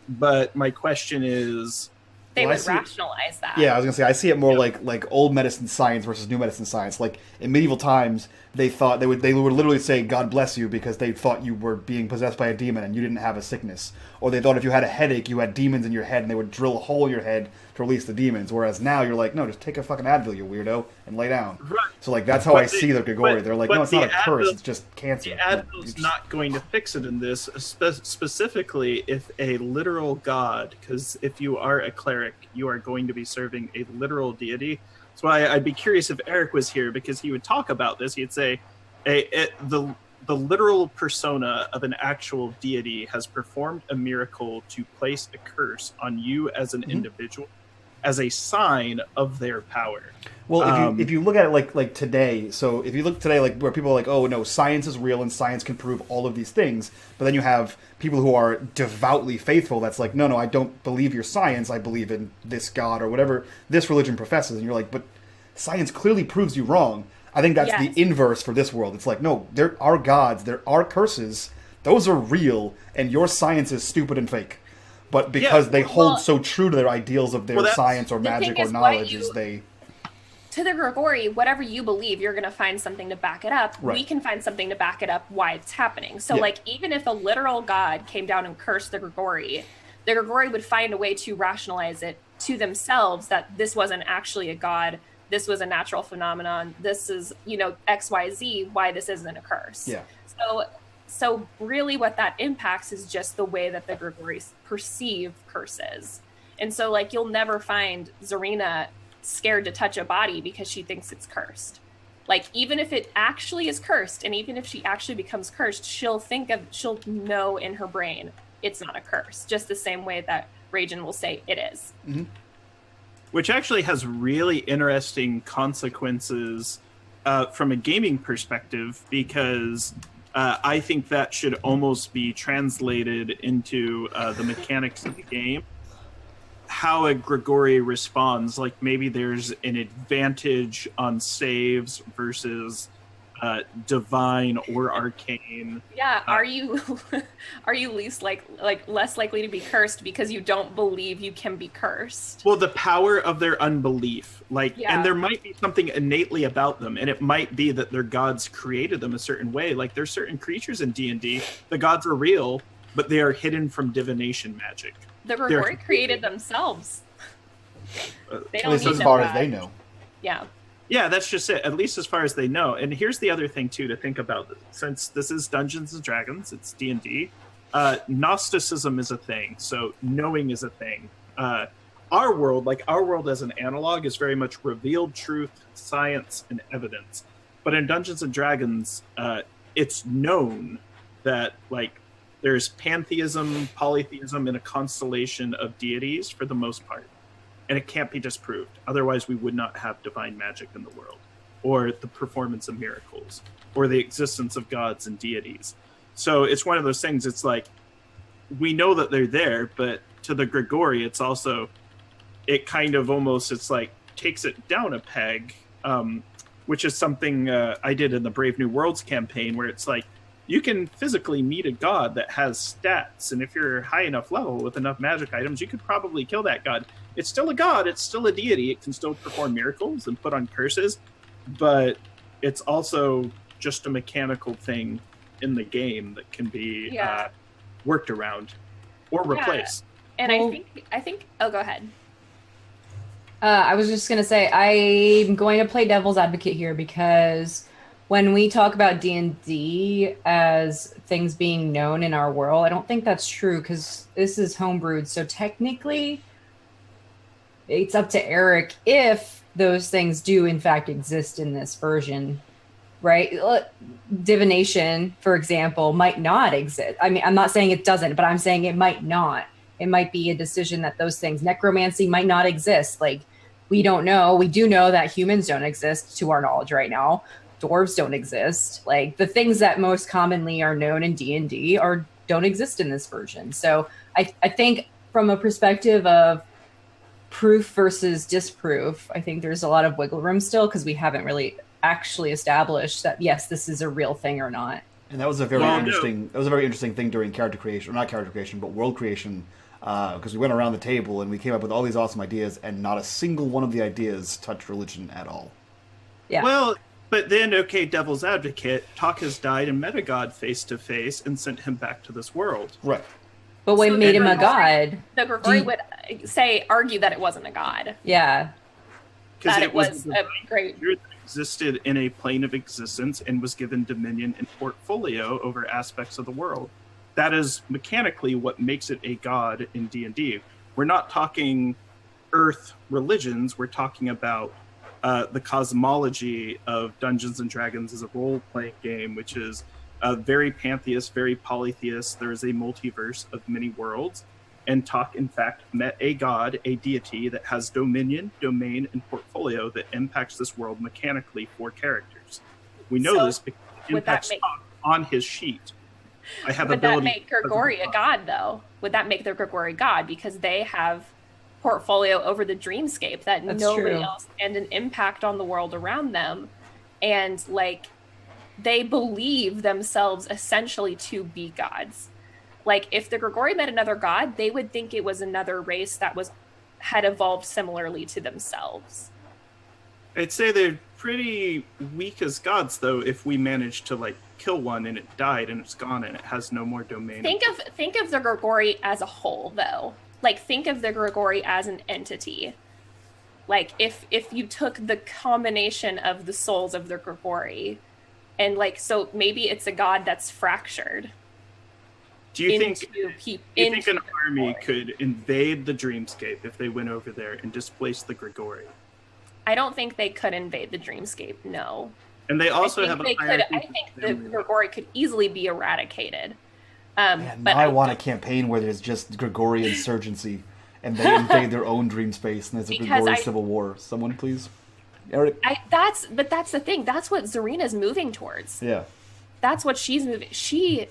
But my question is, they would rationalize that. Yeah, I was gonna say I see it more like old medicine science versus new medicine science. Like in medieval times, they thought they would literally say "God bless you" because they thought you were being possessed by a demon and you didn't have a sickness, or they thought if you had a headache, you had demons in your head and they would drill a hole in your head to release the demons. Whereas now you're like, no, just take a fucking Advil, you weirdo, and lay down. Right. So like that's how I see the Grigori. They're like, no, it's not a curse; it's just cancer. The Advil's not going to fix it in this, specifically if a literal god, because if you are a cleric, you are going to be serving a literal deity. That's why I'd be curious if Eric was here, because he would talk about this. He'd say the literal persona of an actual deity has performed a miracle to place a curse on you as an individual, as a sign of their power. Well, if you look at it like today, so if you look today, like where people are like, oh no, science is real and science can prove all of these things, but then you have people who are devoutly faithful that's like, no, I don't believe your science, I believe in this god or whatever this religion professes, and you're like, but science clearly proves you wrong. I think that's Yes. the inverse for this world. It's like, no, there are gods, there are curses, those are real, and your science is stupid and fake. But because they hold so true to their ideals of their science or the magic thing or is, knowledge, is they... To the Grigori, whatever you believe, you're going to find something to back it up. Right. We can find something to back it up why it's happening. So, Yeah. like, even if a literal god came down and cursed the Grigori would find a way to rationalize it to themselves that this wasn't actually a god, this was a natural phenomenon, this is, XYZ, why this isn't a curse. Yeah. So really what that impacts is just the way that the Grigori perceive curses. And so, like, you'll never find Zarina scared to touch a body because she thinks it's cursed. Like, even if it actually is cursed, and even if she actually becomes cursed, she'll know in her brain it's not a curse, just the same way that Rajan will say it is. Mm-hmm. Which actually has really interesting consequences from a gaming perspective, because I think that should almost be translated into the mechanics of the game. How a Grigori responds, like maybe there's an advantage on saves versus divine or arcane. Yeah, are you less likely to be cursed because you don't believe you can be cursed? Well, the power of their unbelief, and there might be something innately about them, and it might be that their gods created them a certain way. Like, there's certain creatures in D&D, the gods are real, but they are hidden from divination magic. The Grigori created themselves. They At don't least need as no far as god. they know. Yeah. Yeah, that's just it, at least as far as they know. And here's the other thing, too, to think about. Since this is Dungeons & Dragons, it's D&D, Gnosticism is a thing, so knowing is a thing. Our world as an analog, is very much revealed truth, science, and evidence. But in Dungeons & Dragons, it's known that, there's pantheism, polytheism, and a constellation of deities for the most part. And it can't be disproved. Otherwise, we would not have divine magic in the world, or the performance of miracles, or the existence of gods and deities. So it's one of those things, it's like, we know that they're there, but to the Grigori, it's also, it kind of almost, it's like, takes it down a peg, which is something I did in the Brave New Worlds campaign, where it's like, you can physically meet a god that has stats, and if you're high enough level with enough magic items, you could probably kill that god. It's still a god, it's still a deity, it can still perform miracles and put on curses, but it's also just a mechanical thing in the game that can be worked around or replaced. And I think oh, go ahead. I was just going to say, I'm going to play devil's advocate here, because when we talk about D&D as things being known in our world, I don't think that's true, because this is homebrewed. So technically, it's up to Eric if those things do in fact exist in this version, right? Divination, for example, might not exist. I mean, I'm not saying it doesn't, but I'm saying it might not. It might be a decision that those things, necromancy might not exist. Like, we don't know. We do know that humans don't exist to our knowledge right now. Dwarves don't exist. Like, the things that most commonly are known in D&D don't exist in this version. So I think from a perspective of proof versus disproof, I think there's a lot of wiggle room still, because we haven't really actually established that, yes, this is a real thing or not. And that was a very interesting thing during character creation, or not character creation, but world creation, because we went around the table and we came up with all these awesome ideas, and not a single one of the ideas touched religion at all. Yeah. Well, but then, okay, devil's advocate, Talk has died and met a god face to face and sent him back to this world. Right. But what made him a god? The Grigori would argue that it wasn't a god. Yeah. That it was a great that existed in a plane of existence and was given dominion and portfolio over aspects of the world. That is mechanically what makes it a god in D&D. We're not talking earth religions, we're talking about the cosmology of Dungeons & Dragons as a role-playing game, which is very pantheist, very polytheist. There is a multiverse of many worlds. And Talk, in fact, met a god, a deity that has dominion, domain, and portfolio that impacts this world mechanically for characters. We know this because it impacts Talk on his sheet. Would that make Grigori a god, though? Would that make the Grigori god? Because they have portfolio over the dreamscape that nobody else, and an impact on the world around them and like they believe themselves essentially to be gods. Like if the Grigori met another god, they would think it was another race that had evolved similarly to themselves. I'd say they're pretty weak as gods, though, if we manage to like kill one and it died and it's gone and it has no more domain. Think of the Grigori as a whole, though. Like think of the Grigori as an entity. Like if you took the combination of the souls of the Grigori, and like so maybe it's a god that's fractured. Do you think an army could invade the dreamscape if they went over there and displaced the Grigori? I don't think they could invade the dreamscape, no. And they also I think the Grigori could easily be eradicated. Man, now I want a campaign where there's just Grigori insurgency and they invade their own dream space and there's a Grigori civil war. Someone please? Eric? That's the thing. That's what Zarina's moving towards. Yeah. That's what she's moving. She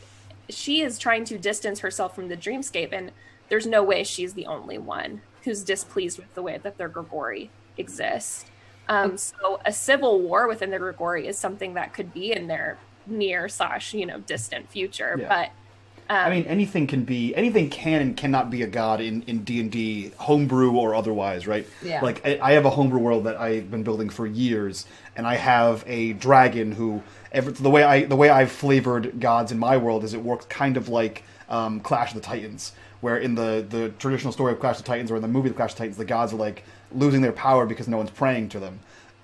is trying to distance herself from the dreamscape, and there's no way she's the only one who's displeased with the way that their Grigori exist. So a civil war within the Grigori is something that could be in their near / distant future. Yeah. But I mean, anything can and cannot be a god in D&D, homebrew or otherwise, right? Yeah. Like I have a homebrew world that I've been building for years, and I have a dragon who the way I've flavored gods in my world is it works kind of like Clash of the Titans, where in the traditional story of Clash of the Titans or in the movie of Clash of the Titans, the gods are like losing their power because no one's praying to them.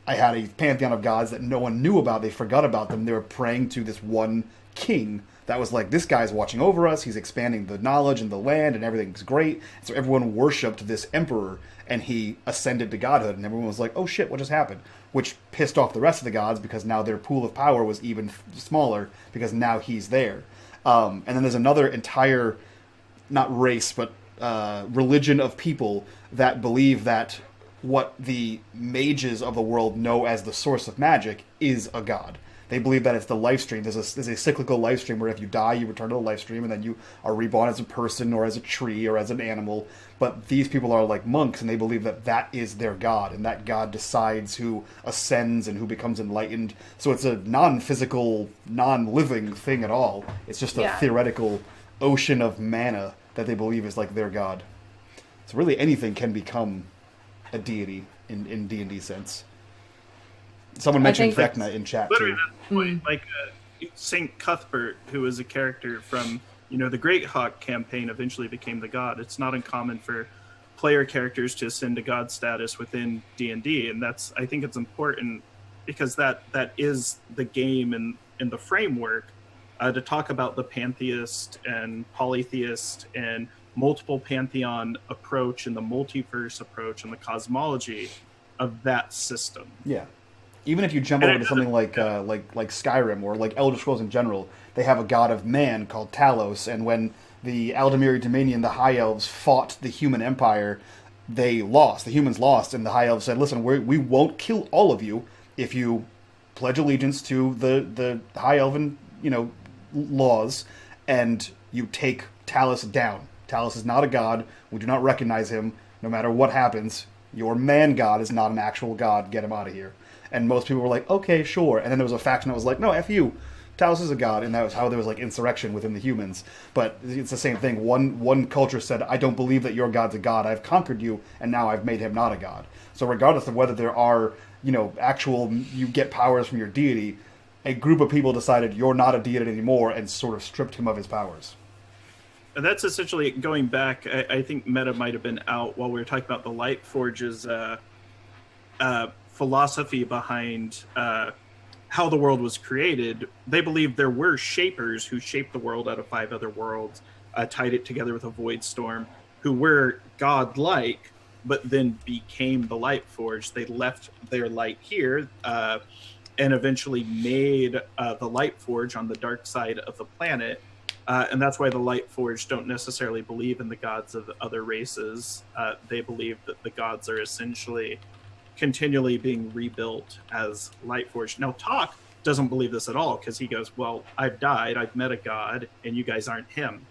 I had a pantheon of gods that no one knew about. They forgot about them. They were praying to this one king that was like, this guy's watching over us. He's expanding the knowledge and the land and everything's great. So everyone worshipped this emperor and he ascended to godhood. And everyone was like, oh shit, what just happened? Which pissed off the rest of the gods because now their pool of power was even smaller because now he's there. And then there's another entire, not race, but religion of people that believe that what the mages of the world know as the source of magic is a god. They believe that it's the life stream. There's a cyclical life stream where if you die, you return to the life stream, and then you are reborn as a person or as a tree or as an animal. But these people are like monks, and they believe that that is their god, and that god decides who ascends and who becomes enlightened. So it's a non-physical, non-living thing at all. It's just a theoretical ocean of mana that they believe is like their god. So really anything can become a deity in D&D sense. Someone mentioned Vecna in chat literally too. That's the point. Like Saint Cuthbert, who was a character from the Great Hawk campaign, eventually became the god. It's not uncommon for player characters to ascend to god status within D&D, and I think it's important because that is the game and the framework to talk about the pantheist and polytheist and multiple pantheon approach and the multiverse approach and the cosmology of that system. Yeah. Even if you jump over to something like Skyrim or like Elder Scrolls in general, they have a god of man called Talos, and when the Aldemiri Dominion, the High Elves, fought the human empire, they lost. The humans lost, and the High Elves said, listen, we won't kill all of you if you pledge allegiance to the High Elven, laws, and you take Talos down. Talos is not a god. We do not recognize him. No matter what happens, your man god is not an actual god. Get him out of here. And most people were like, okay, sure. And then there was a faction that was like, no, F you. Talos is a god. And that was how there was like insurrection within the humans. But it's the same thing. One culture said, I don't believe that your god's a god. I've conquered you, and now I've made him not a god. So regardless of whether there are, you get powers from your deity, a group of people decided you're not a deity anymore and sort of stripped him of his powers. And that's essentially going back. I think Meta might have been out while we were talking about the Lightforge's philosophy behind how the world was created. They believed there were shapers who shaped the world out of 5 other worlds, tied it together with a void storm, who were godlike, but then became the Lightforged. They left their light here and eventually made the Lightforge on the dark side of the planet. And that's why the Lightforged don't necessarily believe in the gods of other races. They believe that the gods are essentially continually being rebuilt as Lightforged. Now, Talk doesn't believe this at all because he goes, well, I've died, I've met a god, and you guys aren't him.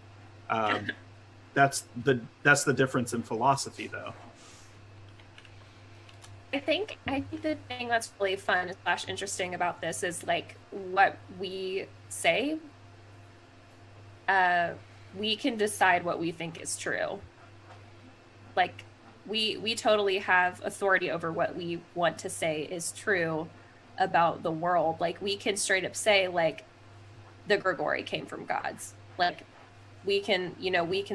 That's the difference in philosophy, though. think the thing that's really fun / interesting about this is like what we say. We can decide what we think is true. Like we totally have authority over what we want to say is true about the world. Like we can straight up say like the Grigori came from gods. Like we can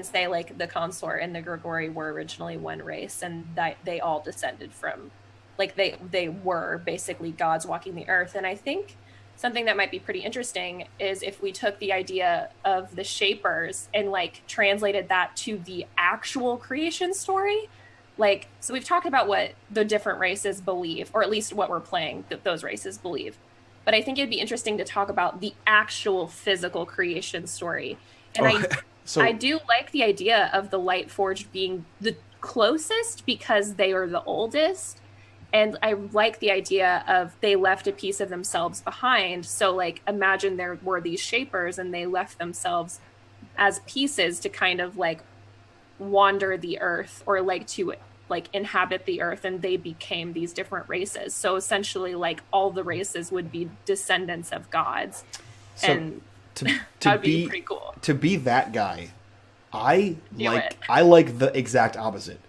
say like the Consort and the Grigori were originally one race, and that they all descended from, like they were basically gods walking the earth. And I think something that might be pretty interesting is if we took the idea of the Shapers and like translated that to the actual creation story. Like, so we've talked about what the different races believe, or at least what we're playing that those races believe. But I think it'd be interesting to talk about the actual physical creation story. And I do like the idea of the Lightforged being the closest because they are the oldest. And I like the idea of they left a piece of themselves behind. So like imagine there were these Shapers and they left themselves as pieces to kind of like wander the earth, or like to like inhabit the earth, and they became these different races. So essentially like all the races would be descendants of gods. So and to that'd be pretty cool. To be that guy, I like the exact opposite.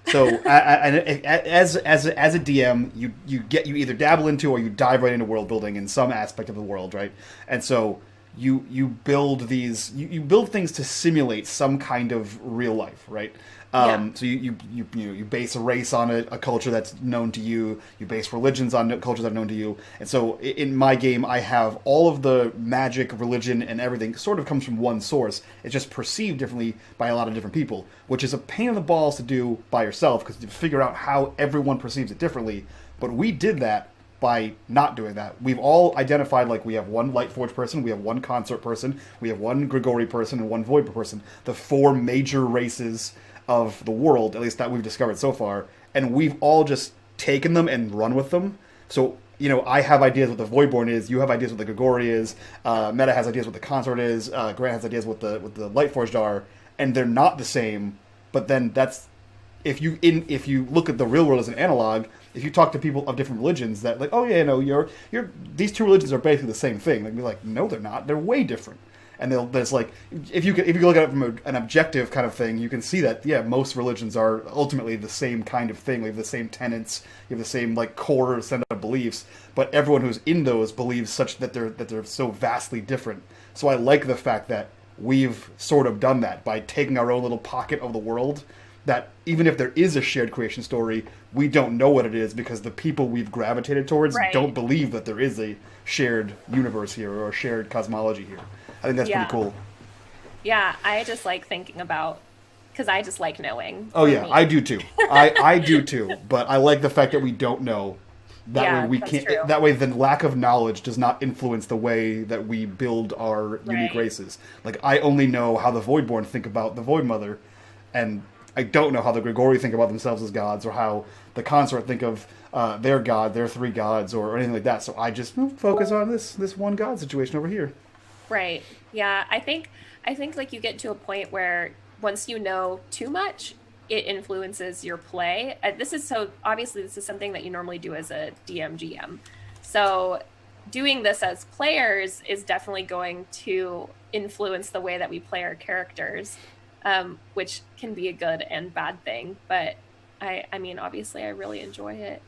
So as a DM, you either dabble into or you dive right into world building in some aspect of the world, right? And so you build these you build things to simulate some kind of real life, right? So you base a race on a culture that's known to you. You base religions on cultures that are known to you. And so in my game, I have all of the magic, religion, and everything sort of comes from one source. It's just perceived differently by a lot of different people, which is a pain in the balls to do by yourself because you figure out how everyone perceives it differently. But we did that by not doing that. We've all identified, like, we have one Lightforged person, we have one Consort person, we have one Grigori person, and one Voidborn person. The 4 major races of the world, at least that we've discovered so far, and we've all just taken them and run with them. So, I have ideas what the Voidborn is, you have ideas what the Grigori is, Meta has ideas what the Consort is, Grant has ideas what the Lightforged are, and they're not the same. But then that's if you look at the real world as an analog. If you talk to people of different religions, that like, oh yeah, no, you're these 2 religions are basically the same thing. They'd be like, no, they're not. They're way different. And there's like, if you look at it from an objective kind of thing, you can see that most religions are ultimately the same kind of thing. We have the same tenets, you have the same like core set of beliefs, but everyone who's in those believes such that they're so vastly different. So I like the fact that we've sort of done that by taking our own little pocket of the world. That even if there is a shared creation story, we don't know what it is because the people we've gravitated towards don't believe that there is a shared universe here or a shared cosmology here. I think that's pretty cool. Yeah, I just like thinking about, because I just like knowing. Oh yeah, I do too. I do too. But I like the fact that we don't know. That way we can't. True. That way, the lack of knowledge does not influence the way that we build our unique races. Like I only know how the Voidborn think about the Void Mother, and I don't know how the Grigori think about themselves as gods, or how the Consort think of their god, their 3 gods, or anything like that. So I just focus on this one god situation over here. Right. Yeah. I think like you get to a point where once you know too much, it influences your play. This is something that you normally do as a GM. So doing this as players is definitely going to influence the way that we play our characters. Which can be a good and bad thing, but I mean, obviously, I really enjoy it.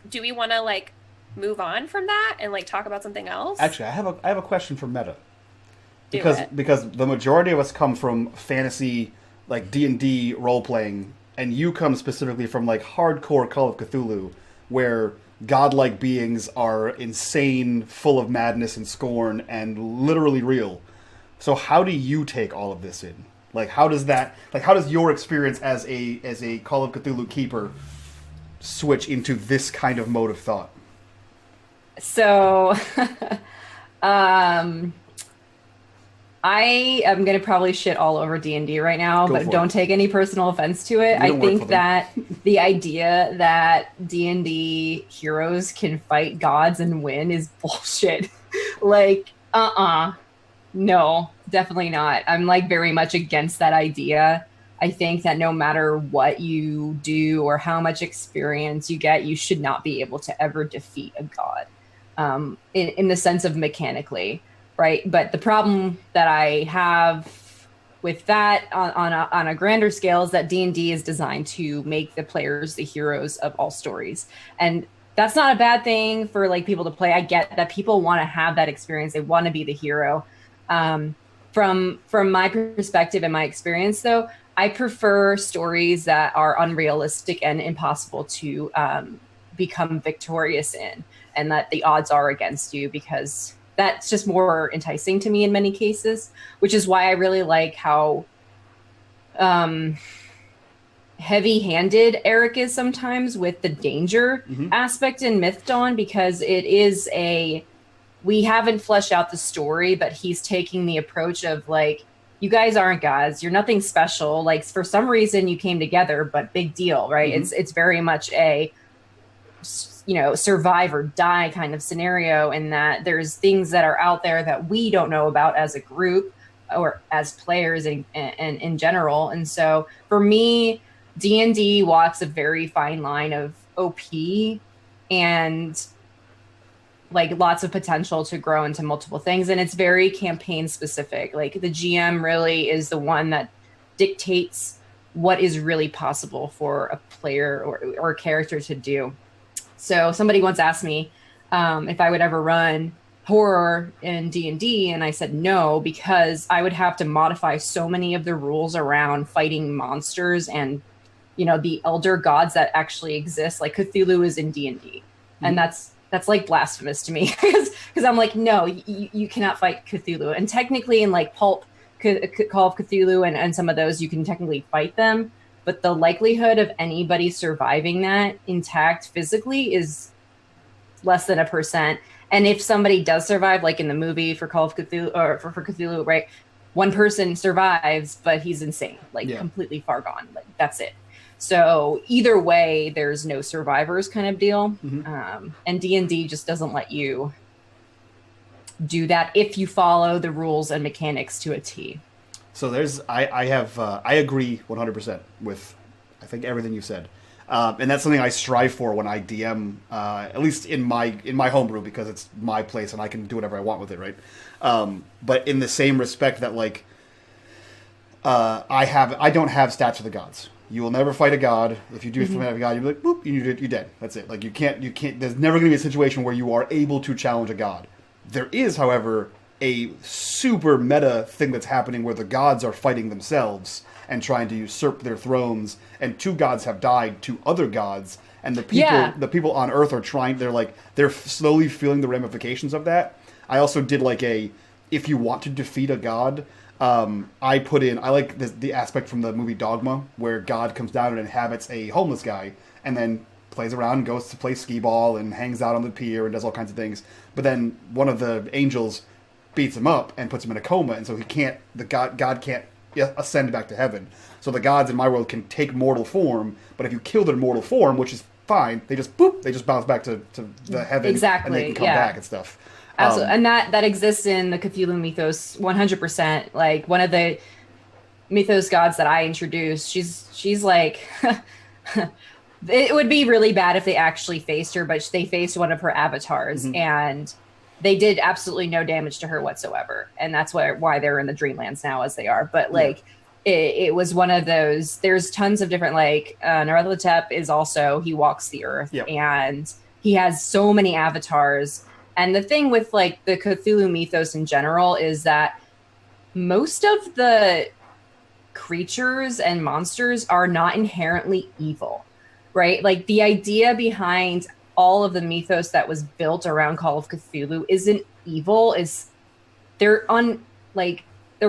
Do we want to like move on from that and like talk about something else? Actually, I have a question for Meta, because the majority of us come from fantasy, like D&D role playing, and you come specifically from like hardcore Call of Cthulhu, where godlike beings are insane, full of madness and scorn, and literally real. So how do you take all of this in? Like, how does your experience as a Call of Cthulhu keeper switch into this kind of mode of thought? So, I am going to probably shit all over D&D right now, but don't take any personal offense to it. I think that the idea that D&D heroes can fight gods and win is bullshit. Like, no, definitely not. I'm like very much against that idea. I think that no matter what you do or how much experience you get, you should not be able to ever defeat a god, in the sense of mechanically, right? But the problem that I have with that on a grander scale is that D&D is designed to make the players the heroes of all stories. And that's not a bad thing for like people to play. I get that people want to have that experience. They want to be the hero. From my perspective and my experience, though, I prefer stories that are unrealistic and impossible to become victorious in, and that the odds are against you, because that's just more enticing to me in many cases, which is why I really like how heavy-handed Eric is sometimes with the danger aspect in Myth Dawn, because it is we haven't fleshed out the story, but he's taking the approach of like, you guys aren't gods, you're nothing special, like for some reason you came together, but big deal, right? It's very much a, you know, survive or die kind of scenario, in that there's things that are out there that we don't know about as a group or as players and in general. And so for me, D&D walks a very fine line of OP and like lots of potential to grow into multiple things. And it's very campaign specific. Like the GM really is the one that dictates what is really possible for a player or a character to do. So somebody once asked me if I would ever run horror in D&D, and I said no, because I would have to modify so many of the rules around fighting monsters and, you know, the elder gods that actually exist. Like Cthulhu is in D&D, and that's like blasphemous to me, because I'm like, no, you cannot fight Cthulhu. And technically in like Pulp, Call of Cthulhu and some of those, you can technically fight them, but the likelihood of anybody surviving that intact physically is less than 1%. And if somebody does survive, like in the movie for Call of Cthulhu, or for Cthulhu, right, one person survives, but he's insane, like completely far gone. Like that's it. So either way, there's no survivors kind of deal. And D&D just doesn't let you do that if you follow the rules and mechanics to a T. So I agree 100% with, I think, everything you said. And that's something I strive for when I DM, at least in my homebrew, because it's my place and I can do whatever I want with it, right? But in the same respect that, like, I don't have stats for the gods. You will never fight a god. If you do fight a god, you're like, boop, you're dead. That's it. Like, you can't, there's never going to be a situation where you are able to challenge a god. There is, however, a super meta thing that's happening where the gods are fighting themselves and trying to usurp their thrones, and two gods have died to other gods, and the people on Earth are trying, they're slowly feeling the ramifications of that. I also did like if you want to defeat a god, I like the aspect from the movie Dogma, where God comes down and inhabits a homeless guy, and then plays around and goes to play skee ball and hangs out on the pier and does all kinds of things. But then one of the angels beats him up and puts him in a coma, and so God can't ascend back to heaven. So the gods in my world can take mortal form, but if you kill their mortal form, which is fine, they just bounce back to the heaven, exactly, and they can come back and stuff. Absolutely. And that exists in the Cthulhu mythos 100%. Like, one of the mythos gods that I introduced, she's like it would be really bad if they actually faced her, but they faced one of her avatars, and they did absolutely no damage to her whatsoever. And that's why they're in the Dreamlands now as they are. But like, it was one of those, there's tons of different, like, Nyarlathotep is also, he walks the earth, and he has so many avatars. And the thing with like the Cthulhu mythos in general is that most of the creatures and monsters are not inherently evil, right? Like, the idea behind all of the mythos that was built around Call of Cthulhu isn't evil. They're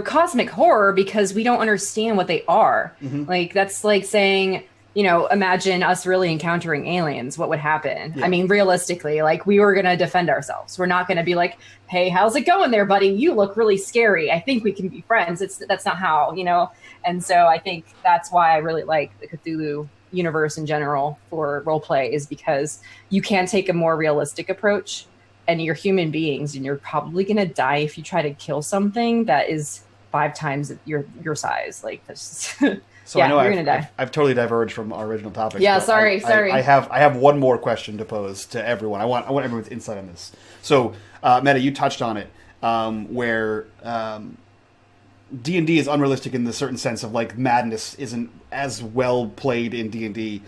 cosmic horror because we don't understand what they are. Like, that's like saying, you know, imagine us really encountering aliens. What would happen? I mean, realistically, like, we were going to defend ourselves. We're not going to be like, hey, how's it going there, buddy? You look really scary. I think we can be friends. That's not how, you know? And so I think that's why I really like the Cthulhu universe in general for roleplay, is because you can take a more realistic approach, and you're human beings, and you're probably going to die if you try to kill something that is 5 times your size. Like this. So yeah, I know you're gonna die. I've totally diverged from our original topic. Yeah, sorry. I have one more question to pose to everyone. I want everyone's insight on this. So, Meta, you touched on it, where D&D is unrealistic in the certain sense of like madness isn't as well played in D&D.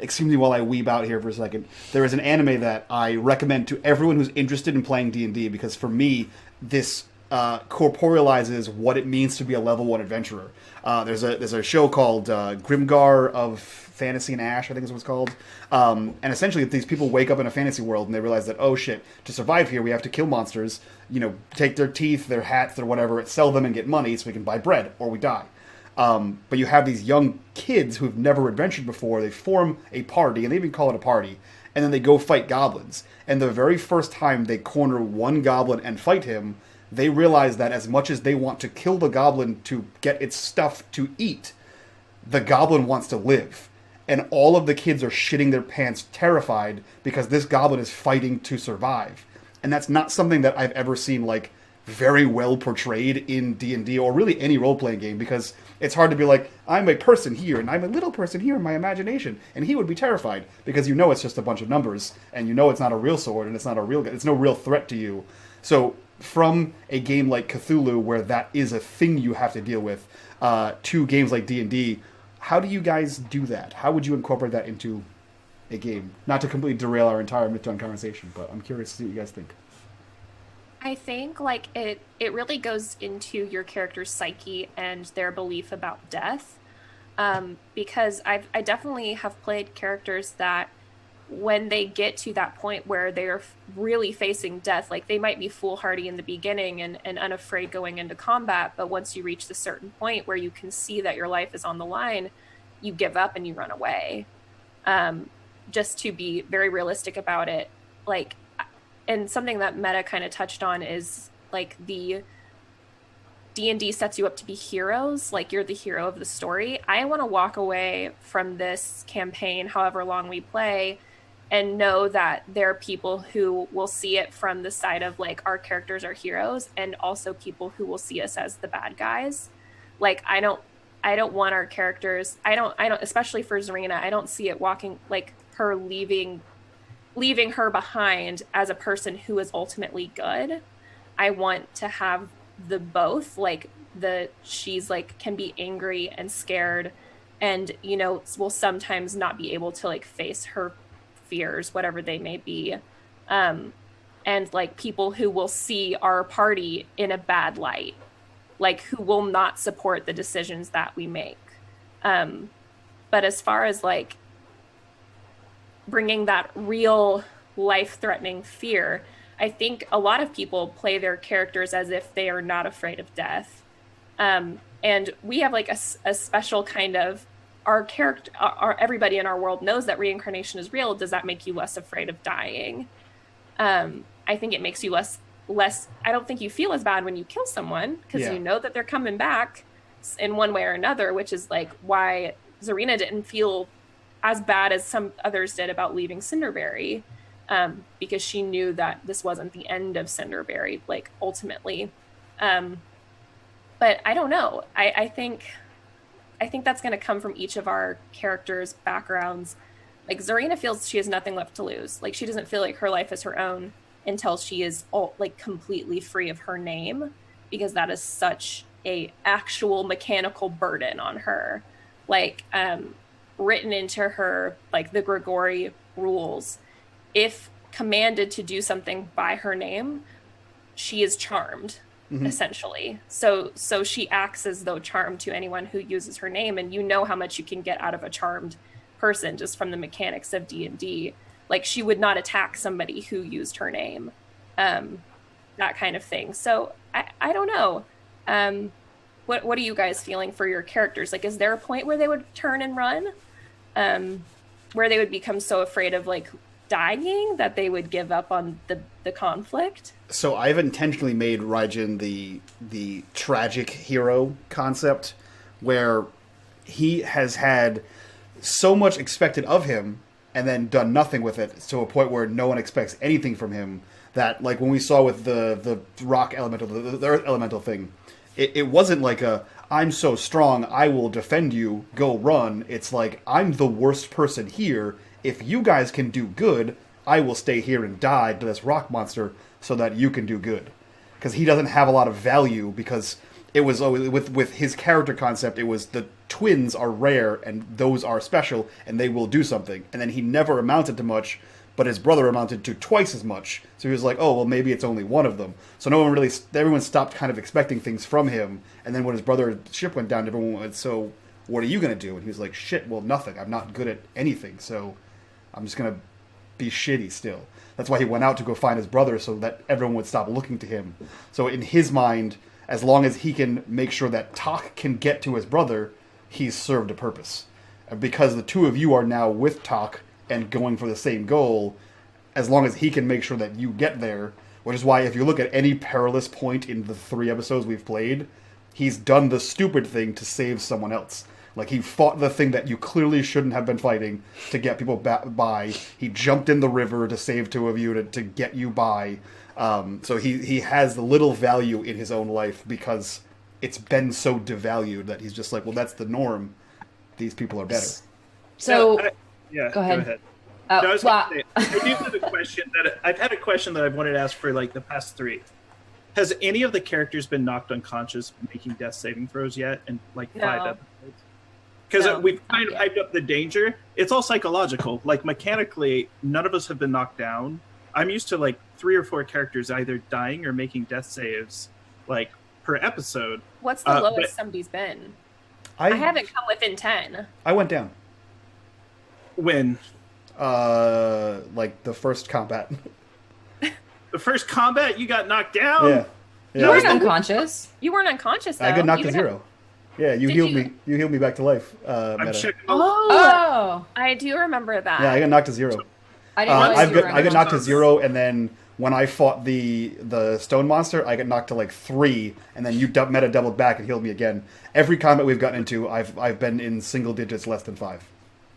Excuse me while I weeb out here for a second. There is an anime that I recommend to everyone who's interested in playing D&D because for me, this corporealizes what it means to be a level 1 adventurer. There's a show called Grimgar of Fantasy and Ash, I think is what it's called. And essentially, these people wake up in a fantasy world and they realize that, oh shit, to survive here, we have to kill monsters, take their teeth, their hats, their whatever, sell them and get money so we can buy bread, or we die. But you have these young kids who've never adventured before. They form a party, and they even call it a party, and then they go fight goblins. And the very first time they corner one goblin and fight him, they realize that as much as they want to kill the goblin to get its stuff to eat, the goblin wants to live. And all of the kids are shitting their pants terrified because this goblin is fighting to survive. And that's not something that I've ever seen like very well portrayed in D&D or really any role-playing game, because it's hard to be like, I'm a person here and I'm a little person here in my imagination, and he would be terrified because it's just a bunch of numbers and it's not a real sword and it's no real threat to you. So from a game like Cthulhu, where that is a thing you have to deal with, to games like D&D, how do you guys do that? How would you incorporate that into a game? Not to completely derail our entire Mython conversation, but I'm curious to see what you guys think. I think like it really goes into your character's psyche and their belief about death, because I definitely have played characters that when they get to that point where they're really facing death, like they might be foolhardy in the beginning and unafraid going into combat, but once you reach the certain point where you can see that your life is on the line, you give up and you run away. Just to be very realistic about it, like, and something that Meta kind of touched on is like the D&D sets you up to be heroes, like you're the hero of the story. I want to walk away from this campaign, however long we play, and know that there are people who will see it from the side of like our characters are heroes, and also people who will see us as the bad guys. Like I don't want our characters, I don't especially for Zarina, I don't see it walking like her leaving her behind as a person who is ultimately good. I want to have the both, like she's like can be angry and scared and will sometimes not be able to like face her fears, whatever they may be, and like people who will see our party in a bad light, like who will not support the decisions that we make. But as far as like bringing that real life-threatening fear, I think a lot of people play their characters as if they are not afraid of death, and we have like a special kind of, our character, everybody in our world knows that reincarnation is real. Does that make you less afraid of dying? I think it makes you less. I don't think you feel as bad when you kill someone because you know that they're coming back in one way or another, which is like why Zarina didn't feel as bad as some others did about leaving Cinderberry, because she knew that this wasn't the end of Cinderberry, like ultimately. But I don't know. I think that's going to come from each of our characters' backgrounds. Like Zarina feels she has nothing left to lose. Like she doesn't feel like her life is her own until she is like completely free of her name, because that is such a actual mechanical burden on her. Like written into her, like the Grigori rules, if commanded to do something by her name, she is charmed. Essentially. So she acts as though charmed to anyone who uses her name, and how much you can get out of a charmed person just from the mechanics of D&D. Like she would not attack somebody who used her name, that kind of thing. So I don't know. What are you guys feeling for your characters? Like, is there a point where they would turn and run, where they would become so afraid of like dying that they would give up on the conflict? So I've intentionally made Raijin the tragic hero concept, where he has had so much expected of him and then done nothing with it, to a point where no one expects anything from him. That, like when we saw with the rock elemental, the earth elemental thing, it wasn't like I'm so strong, I will defend you, go run. It's like, I'm the worst person here. If you guys can do good, I will stay here and die to this rock monster so that you can do good. Because he doesn't have a lot of value, because it was always, with his character concept, it was the twins are rare and those are special and they will do something. And then he never amounted to much, but his brother amounted to twice as much. So he was like, oh, well, maybe it's only one of them. So everyone stopped kind of expecting things from him. And then when his brother's ship went down, everyone went, so what are you going to do? And he was like, shit, well, nothing. I'm not good at anything, so I'm just going to be shitty still. That's why he went out to go find his brother, so that everyone would stop looking to him. So in his mind, as long as he can make sure that Tak can get to his brother, he's served a purpose. And because the two of you are now with Tak and going for the same goal, as long as he can make sure that you get there, which is why if you look at any perilous point in the 3 episodes we've played, he's done the stupid thing to save someone else. Like, he fought the thing that you clearly shouldn't have been fighting to get people by. He jumped in the river to save 2 of you to get you by. So he has little value in his own life because it's been so devalued that he's just like, well, that's the norm. These people are better. So, go ahead. I was gonna say, I do have a question I've had a question that I've wanted to ask for like the past 3. Has any of the characters been knocked unconscious making death saving throws yet in like 5 episodes? Because we've kind of hyped up the danger. It's all psychological. Like, mechanically, none of us have been knocked down. I'm used to like 3 or 4 characters either dying or making death saves, like, per episode. What's the lowest somebody's been? I haven't come within 10. I went down. When? Like the first combat. The first combat, you got knocked down? Yeah. You weren't unconscious. You weren't unconscious, though. I got knocked to 0. Yeah, you healed me. You healed me back to life. I'm checking. I do remember that. Yeah, I got knocked to 0. I didn't I got knocked to 0, and then when I fought the stone monster, I got knocked to like 3, and then you meta doubled back and healed me again. Every combat we've gotten into, I've been in single digits, less than 5.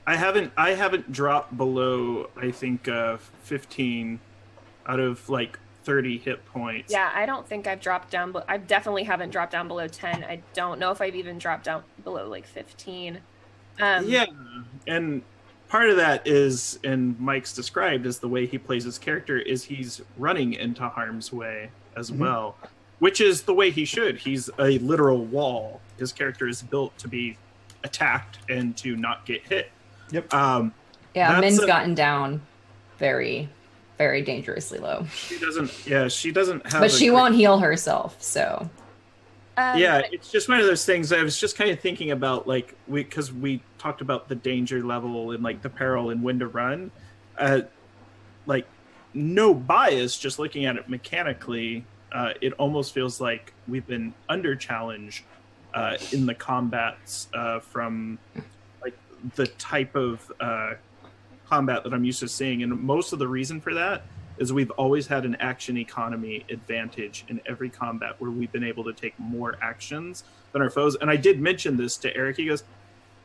I haven't dropped below, I think, 15 out of like 30 hit points. Yeah, I don't think I've dropped down. I definitely haven't dropped down below 10. I don't know if I've even dropped down below like 15. Yeah, and part of that is, and Mike's described as the way he plays his character, is he's running into harm's way as well, which is the way he should. He's a literal wall. His character is built to be attacked and to not get hit. Yep. Min's gotten down very, very dangerously low. She doesn't. Yeah, she doesn't have. But she won't heal herself, so. Yeah, it's just one of those things. I was just kind of thinking about, like, because we talked about the danger level and like the peril and when to run. Like, no bias, just looking at it mechanically, it almost feels like we've been under challenged in the combats from like the type of combat that I'm used to seeing, and most of the reason for that is we've always had an action economy advantage in every combat where we've been able to take more actions than our foes. And I did mention this to Eric. He goes,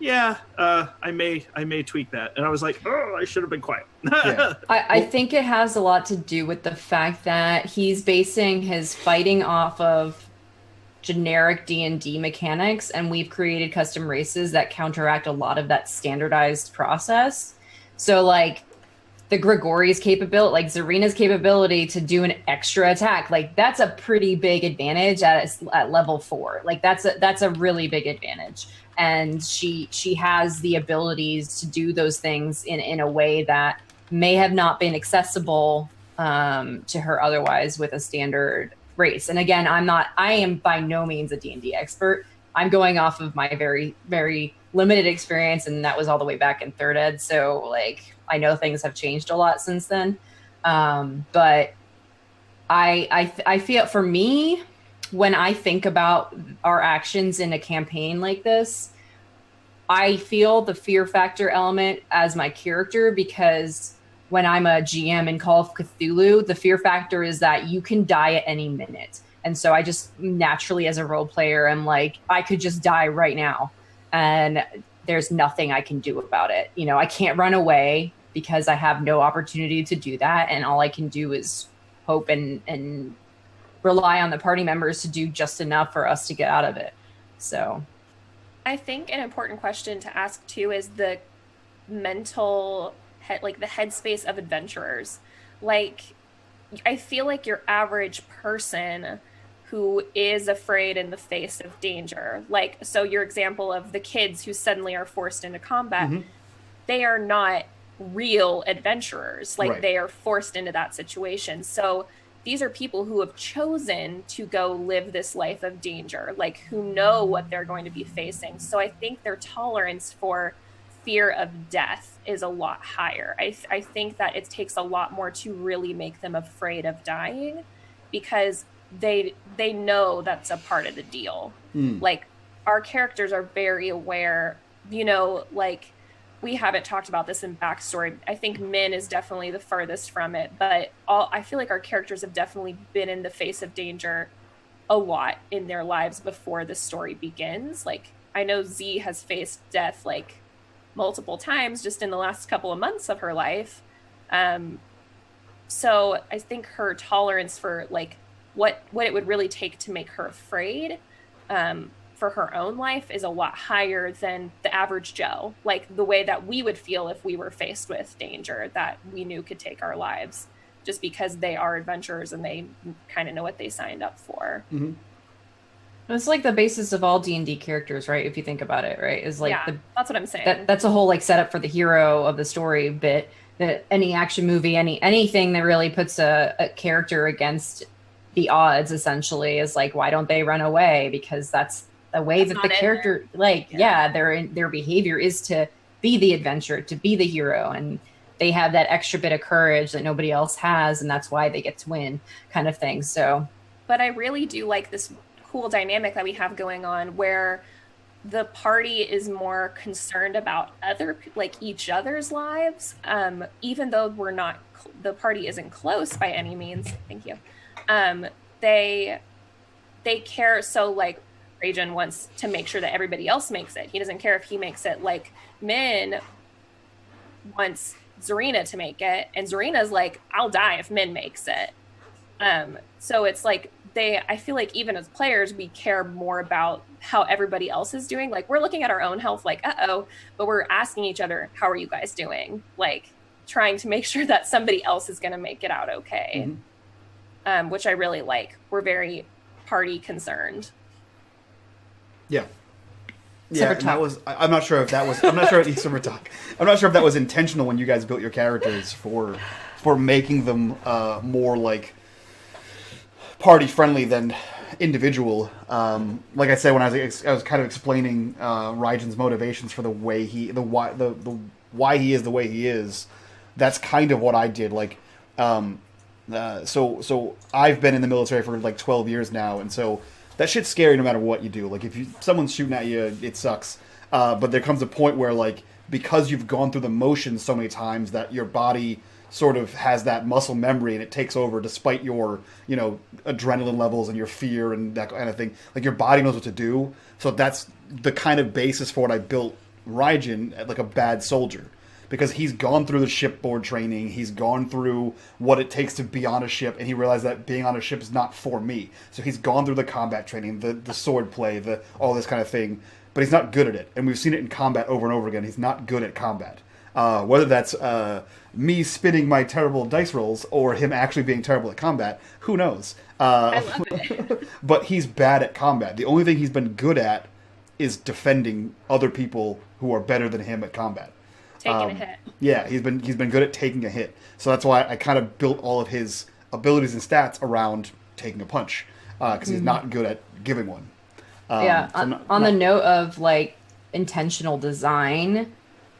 yeah, I may tweak that. And I was like, oh, I should have been quiet. Yeah. I think it has a lot to do with the fact that he's basing his fighting off of generic D&D mechanics, and we've created custom races that counteract a lot of that standardized process. So like the Grigori's capability, like Zarina's capability to do an extra attack, like that's a pretty big advantage at level 4. Like that's a really big advantage. And she has the abilities to do those things in a way that may have not been accessible to her otherwise with a standard race. And again, I am by no means a D&D expert. I'm going off of my very, very limited experience, and that was all the way back in 3rd ed. So like, I know things have changed a lot since then. But I feel, for me, when I think about our actions in a campaign like this, I feel the fear factor element as my character, because when I'm a GM in Call of Cthulhu, the fear factor is that you can die at any minute. And so I just naturally, as a role player, I'm like, I could just die right now, and there's nothing I can do about it. You know, I can't run away because I have no opportunity to do that. And all I can do is hope and rely on the party members to do just enough for us to get out of it. So I think an important question to ask too is the mental like the headspace of adventurers. Like, I feel like your average person who is afraid in the face of danger, like, so your example of the kids who suddenly are forced into combat, they are not real adventurers. Like, they are forced into that situation. So these are people who have chosen to go live this life of danger, like, who know what they're going to be facing. So I think their tolerance for fear of death is a lot higher. I think that it takes a lot more to really make them afraid of dying, because they know that's a part of the deal. Like, our characters are very aware, you know, like, we haven't talked about this in backstory. I think Min is definitely the furthest from it, but I feel like our characters have definitely been in the face of danger a lot in their lives before the story begins. Like, I know Z has faced death like multiple times just in the last couple of months of her life. So I think her tolerance for like what it would really take to make her afraid for her own life is a lot higher than the average Joe. Like, the way that we would feel if we were faced with danger that we knew could take our lives, just because they are adventurers and they kind of know what they signed up for. It's like the basis of all D&D characters, right? If you think about it, right? Is like that's what I'm saying. That's a whole like setup for the hero of the story bit. That any action movie, anything that really puts a character against the odds, essentially, is like, why don't they run away? Because that's the way that the character, like, their behavior is to be the adventurer, to be the hero, and they have that extra bit of courage that nobody else has, and that's why they get to win, kind of thing. So, but I really do like this cool dynamic that we have going on, where the party is more concerned about each other's lives, even though the party isn't close by any means. Thank you. They care. So, like, Rajan wants to make sure that everybody else makes it. He doesn't care if he makes it. Like, Min wants Zarina to make it, and Zarina's like, I'll die if Min makes it. So it's like, I feel like even as players, we care more about how everybody else is doing. Like, we're looking at our own health, like, but we're asking each other, how are you guys doing? Like, trying to make sure that somebody else is going to make it out okay. Which I really like. We're very party concerned. Yeah. And that was, I'm not sure if that was, I'm not sure if that was intentional when you guys built your characters for making them more like party friendly than individual. Like I said, when I was kind of explaining Rajan's motivations for why he is the way he is. That's kind of what I did. Like, so I've been in the military for like 12 years now, and so that shit's scary no matter what you do. Like, if someone's shooting at you, it sucks. But there comes a point where, like, because you've gone through the motions so many times that your body sort of has that muscle memory and it takes over despite your, adrenaline levels and your fear and that kind of thing. Like, your body knows what to do. So that's the kind of basis for what I built Rajan, like a bad soldier. Because he's gone through the shipboard training, he's gone through what it takes to be on a ship, and he realized that being on a ship is not for me. So he's gone through the combat training, the sword play, all this kind of thing, but he's not good at it. And we've seen it in combat over and over again. He's not good at combat. Whether that's me spinning my terrible dice rolls or him actually being terrible at combat, who knows? I love it. But he's bad at combat. The only thing he's been good at is defending other people who are better than him at combat. Taking a hit. Yeah, he's been good at taking a hit. So that's why I kind of built all of his abilities and stats around taking a punch, because he's not good at giving one. On the note of like intentional design,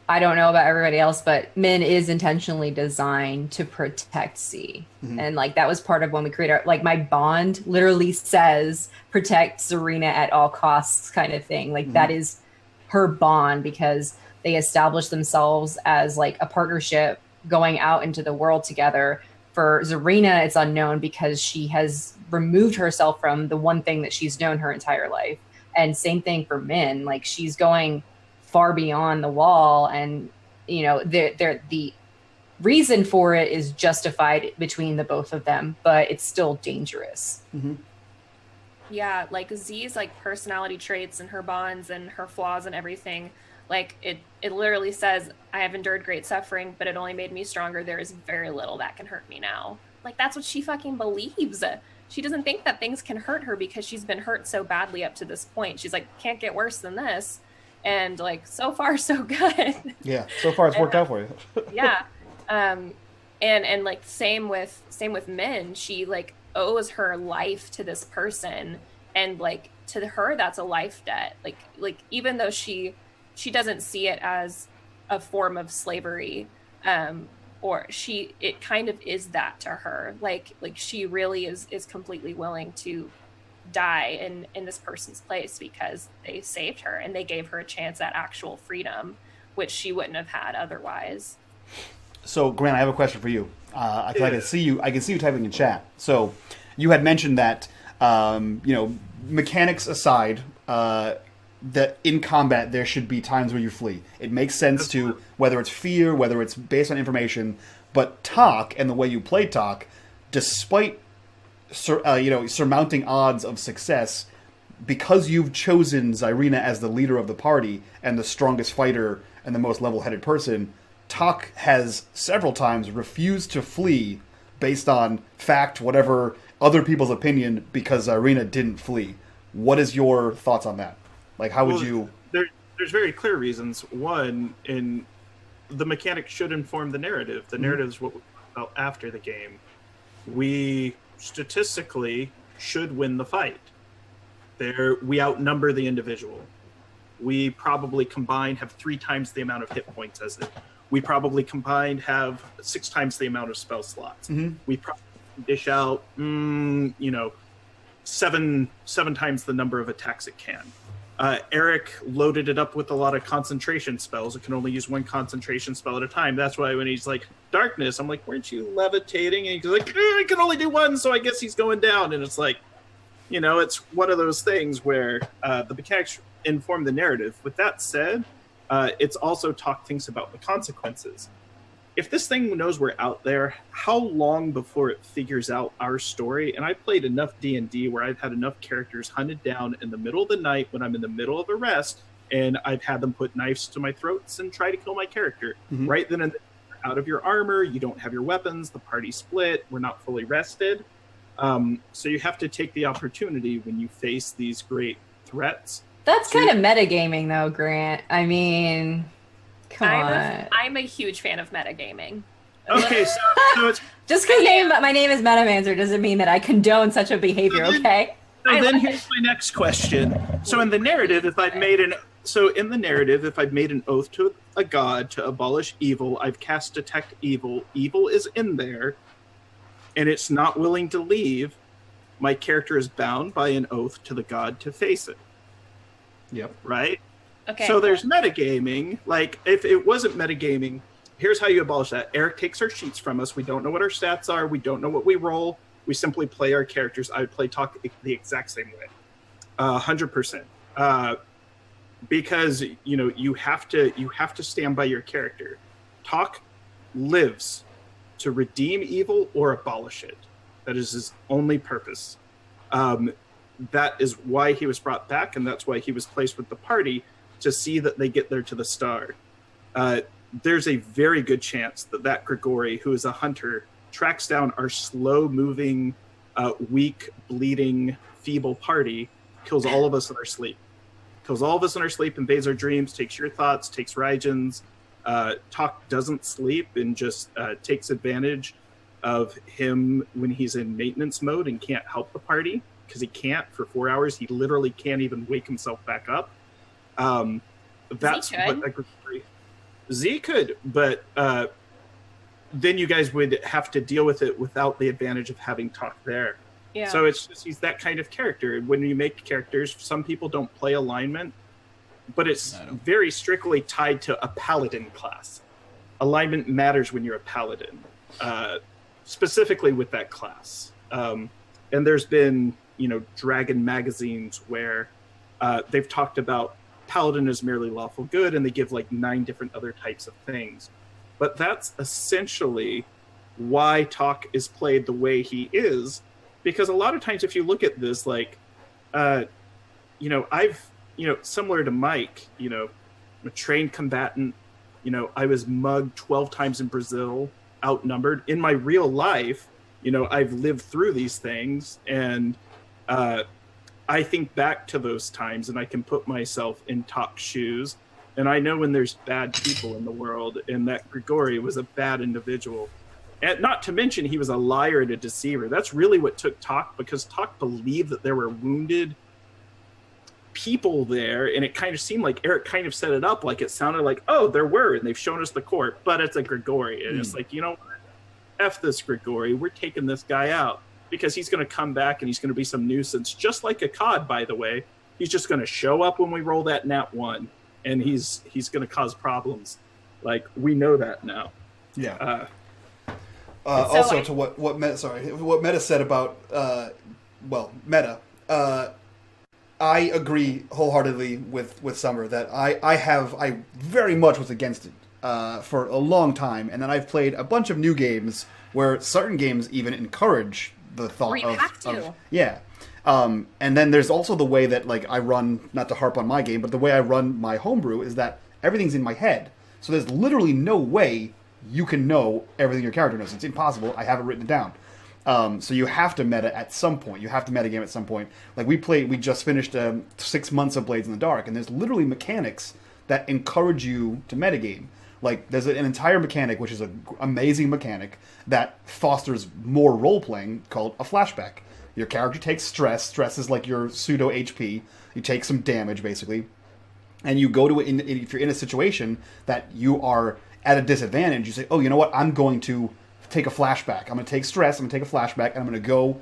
I don't know about everybody else, but Min is intentionally designed to protect C. And like that was part of when we created like my bond literally says protect Zarina at all costs kind of thing. Like that is her bond, because they established themselves as like a partnership going out into the world together. For Zarina, it's unknown because she has removed herself from the one thing that she's known her entire life. And same thing for Min, like she's going far beyond the wall, and the reason for it is justified between the both of them, but it's still dangerous. Mm-hmm. Yeah, like Z's like personality traits and her bonds and her flaws and everything, like it literally says, I have endured great suffering, but it only made me stronger. There is very little that can hurt me now. Like, that's what she fucking believes. She doesn't think that things can hurt her because she's been hurt so badly up to this point. She's like, can't get worse than this. And like, so far so good. Yeah, so far it's worked out for you. Yeah. And like same with Min, she like owes her life to this person, and like to her that's a life debt. Like even though she doesn't see it as a form of slavery, or it kind of is that to her. Like she really is completely willing to die in this person's place because they saved her and they gave her a chance at actual freedom, which she wouldn't have had otherwise. So, Grant, I have a question for you. I can see you typing in chat. So, you had mentioned that, mechanics aside, that in combat there should be times where you flee. It makes sense to, whether it's fear, whether it's based on information, but talk and the way you play talk, despite surmounting odds of success, because you've chosen Zyrina as the leader of the party and the strongest fighter and the most level-headed person, Talk has several times refused to flee based on fact, whatever, other people's opinion, because Zyrina didn't flee. What is your thoughts on that? Like, how would you... There's very clear reasons. One, in the mechanic should inform the narrative. The narrative is what we talk about after the game. We statistically should win the fight. We outnumber the individual. We probably combined have 3 times the amount of hit points as it. We probably combined have 6 times the amount of spell slots. Mm-hmm. We probably dish out, 7 times the number of attacks it can. Eric loaded it up with a lot of concentration spells. It can only use 1 concentration spell at a time. That's why when he's like, darkness, I'm like, weren't you levitating? And he's like, I can only do 1, so I guess he's going down. And it's like, it's one of those things where the mechanics inform the narrative. With that said, it's also talk things about the consequences. If this thing knows we're out there, how long before it figures out our story? And I've played enough D&D where I've had enough characters hunted down in the middle of the night when I'm in the middle of a rest, and I've had them put knives to my throats and try to kill my character. Mm-hmm. Right then and there, you're out of your armor, you don't have your weapons, the party split, we're not fully rested. So you have to take the opportunity when you face these great threats. That's kind of metagaming, though, Grant. I mean, come on. I'm a huge fan of metagaming. Okay, so it's... Just because my name is Metamancer doesn't mean that I condone such a behavior, okay? So then here's my next question. So in the narrative, if I've made an oath to a god to abolish evil, I've cast Detect Evil. Evil is in there, and it's not willing to leave. My character is bound by an oath to the god to face it. Yep. Right? Okay. So there's metagaming. Like, if it wasn't metagaming, here's how you abolish that. Eric takes our sheets from us. We don't know what our stats are. We don't know what we roll. We simply play our characters. I would play Talk the exact same way. 100%. Because, you have to stand by your character. Talk lives to redeem evil or abolish it. That is his only purpose. That is why he was brought back, and that's why he was placed with the party, to see that they get there to the star. There's a very good chance that Grigori, who is a hunter, tracks down our slow-moving, weak, bleeding, feeble party, kills all of us in our sleep. Invades our dreams, takes your thoughts, takes Raijan's. Talk doesn't sleep and just takes advantage of him when he's in maintenance mode and can't help the party. Because he can't for 4 hours. He literally can't even wake himself back up. That's what Z could, but then you guys would have to deal with it without the advantage of having Talk there. Yeah. So it's just, he's that kind of character. When you make characters, some people don't play alignment, but it's very strictly tied to a paladin class. Alignment matters when you're a paladin, specifically with that class. And there's been Dragon magazines where they've talked about Paladin is merely lawful good, and they give like 9 different other types of things. but that's essentially why Talk is played the way he is, because a lot of times if you look at this, like, I've, similar to Mike, I'm a trained combatant, I was mugged 12 times in Brazil, outnumbered. In my real life, I've lived through these things, and I think back to those times and I can put myself in Talk's shoes, and I know when there's bad people in the world, and that Grigori was a bad individual. And not to mention, he was a liar and a deceiver. That's really what took Talk, because Talk believed that there were wounded people there, and it kind of seemed like Eric kind of set it up like it sounded like, oh, there were, and they've shown us the court, but it's a Grigori. And it's like, what? F this Grigori. We're taking this guy out, because he's going to come back and he's going to be some nuisance, just like a COD, by the way. He's just going to show up when we roll that nat 1, and he's going to cause problems. Like, we know that now. Yeah. Also, to what Meta said about Meta, I agree wholeheartedly with Summer that I very much was against it for a long time, and then I've played a bunch of new games where certain games even encourage the thought of yeah. And then there's also the way that, like, I run, not to harp on my game, but the way I run my homebrew is that everything's in my head. So there's literally no way you can know everything your character knows. It's impossible. I have it written down. So you have to meta at some point. You have to metagame at some point. Like, we just finished 6 months of Blades in the Dark, and there's literally mechanics that encourage you to metagame. Like, there's an entire mechanic, which is an amazing mechanic, that fosters more role-playing, called a flashback. Your character takes stress. Stress is like your pseudo HP. You take some damage, basically. And you go to it, if you're in a situation that you are at a disadvantage, you say, oh, you know what? I'm going to take a flashback. I'm going to take stress. I'm going to take a flashback, and I'm going to go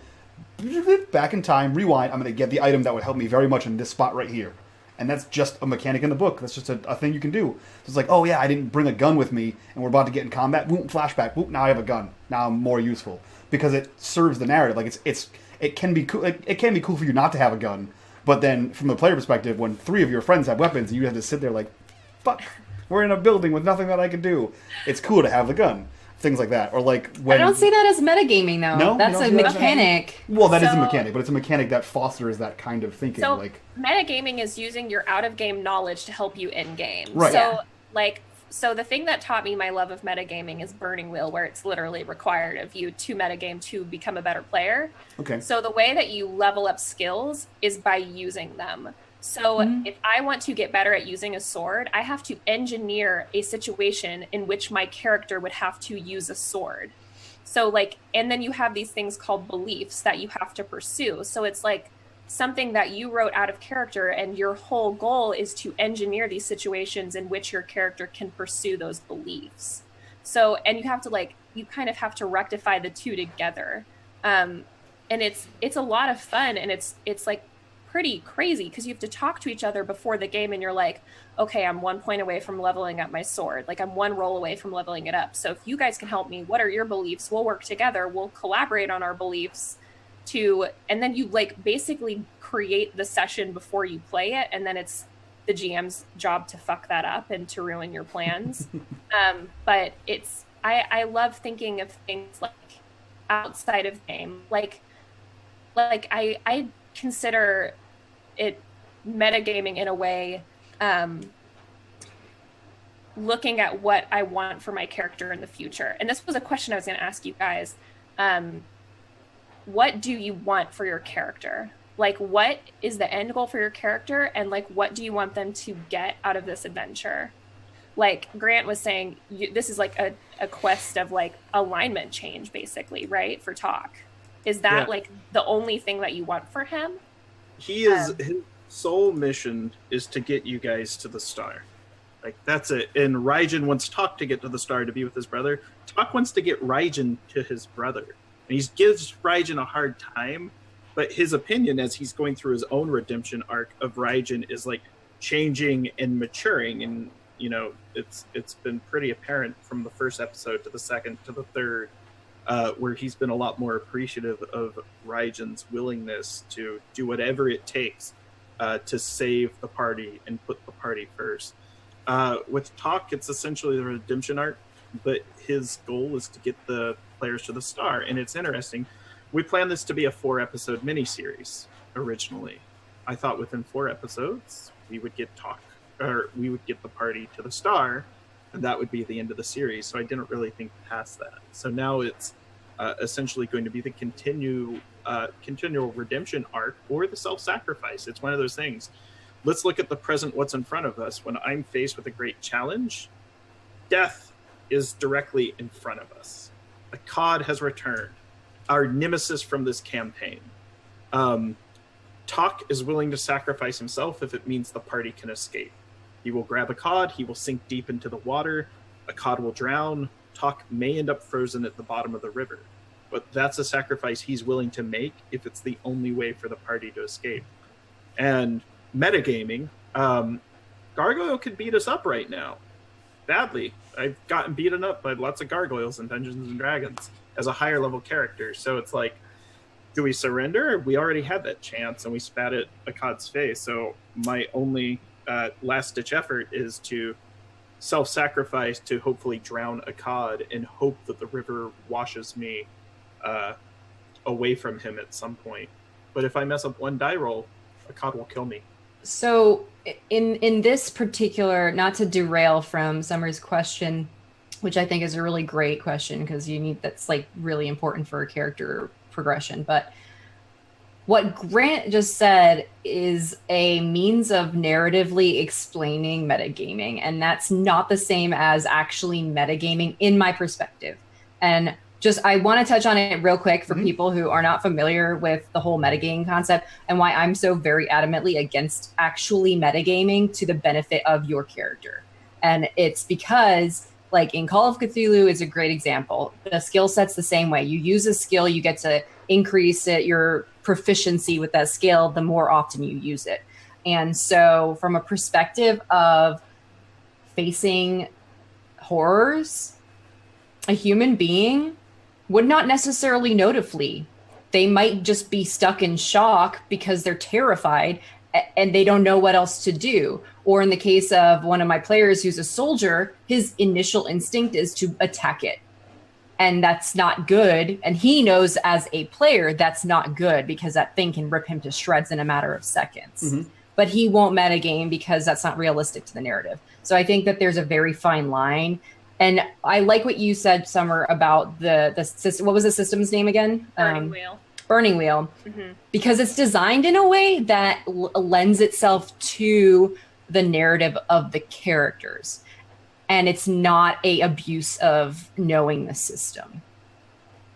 back in time, rewind. I'm going to get the item that would help me very much in this spot right here. And that's just a mechanic in the book. That's just a thing you can do. So it's like, oh yeah, I didn't bring a gun with me, and we're about to get in combat. Boom, flashback. Boom, now I have a gun. Now I'm more useful because it serves the narrative. Like, it can be cool. It can be cool for you not to have a gun, but then from the player perspective, when 3 of your friends have weapons, and you have to sit there like, fuck, we're in a building with nothing that I can do. It's cool to have the gun. Things like that, or like when I don't see that as metagaming though. No, that's a mechanic. Well, that is a mechanic, but it's a mechanic that fosters that kind of thinking. So like, metagaming is using your out-of-game knowledge to help you in-game. Right. So, so the thing that taught me my love of metagaming is Burning Wheel, where it's literally required of you to metagame to become a better player. Okay. So the way that you level up skills is by using them. So if I want to get better at using a sword, I have to engineer a situation in which my character would have to use a sword. So like, and then you have these things called beliefs that you have to pursue. So it's like something that you wrote out of character, and your whole goal is to engineer these situations in which your character can pursue those beliefs. So, and you have to you kind of have to rectify the two together. And it's a lot of fun, and it's like pretty crazy because you have to talk to each other before the game, and you're like, okay, I'm 1 point away from leveling up my sword. Like, I'm 1 roll away from leveling it up. So if you guys can help me, what are your beliefs? We'll work together. We'll collaborate on our beliefs and then you basically create the session before you play it. And then it's the GM's job to fuck that up and to ruin your plans. But I love thinking of things like outside of game. Like I consider it metagaming in a way, looking at what I want for my character in the future. And this was a question I was going to ask you guys. What do you want for your character? Like, what is the end goal for your character? And like, what do you want them to get out of this adventure? Like Grant was saying, this is like a quest of like alignment change, basically, right? For Talk. Is that like the only thing that you want for him? His sole mission is to get you guys to the star. Like, that's it. And Raijin wants Talk to get to the star to be with his brother. Talk wants to get Raijin to his brother. And he gives Raijin a hard time, but his opinion as he's going through his own redemption arc of Raijin is like changing and maturing. And, it's been pretty apparent from the first episode to the second to the third, where he's been a lot more appreciative of Raijin's willingness to do whatever it takes to save the party and put the party first. With Talk, it's essentially the redemption arc. but his goal is to get the players to the star. And it's interesting. We planned this to be a 4-episode miniseries originally. I thought within 4 episodes we would get the party to the star, and that would be the end of the series. So I didn't really think past that. So now it's essentially going to be the continual redemption arc or the self-sacrifice. It's one of those things. Let's look at the present, what's in front of us. When I'm faced with a great challenge, death is directly in front of us. A Akkad has returned, our nemesis from this campaign. Tok is willing to sacrifice himself if it means the party can escape. He will grab a Akkad, he will sink deep into the water, a Akkad will drown, Tok may end up frozen at the bottom of the river. But that's a sacrifice he's willing to make if it's the only way for the party to escape. And metagaming, Gargoyle could beat us up right now. Badly. I've gotten beaten up by lots of gargoyles in Dungeons and Dragons as a higher level character. So it's like, do we surrender? We already had that chance and we spat at Akkad's face. So my only last ditch effort is to self-sacrifice to hopefully drown Akkad and hope that the river washes me away from him at some point. But if I mess up one die roll, Akkad will kill me. So in this particular, not to derail from Summer's question, which I think is a really great question because that's like really important for a character progression. But what Grant just said is a means of narratively explaining metagaming, and that's not the same as actually metagaming in my perspective. And I want to touch on it real quick for people who are not familiar with the whole metagaming concept and why I'm so very adamantly against actually metagaming to the benefit of your character. And it's because, like in Call of Cthulhu is a great example. The skill set's the same way. You use a skill, you get to increase your proficiency with that skill the more often you use it. And so from a perspective of facing horrors, a human being would not necessarily know to flee. They might just be stuck in shock because they're terrified and they don't know what else to do. Or in the case of one of my players who's a soldier, his initial instinct is to attack it. And that's not good. And he knows as a player that's not good because that thing can rip him to shreds in a matter of seconds. Mm-hmm. But he won't metagame because that's not realistic to the narrative. So I think that there's a very fine line. And I like what you said, Summer, about the system. What was the system's name again? Burning Wheel. Burning Wheel. Mm-hmm. Because it's designed in a way that lends itself to the narrative of the characters. And it's not a abuse of knowing the system.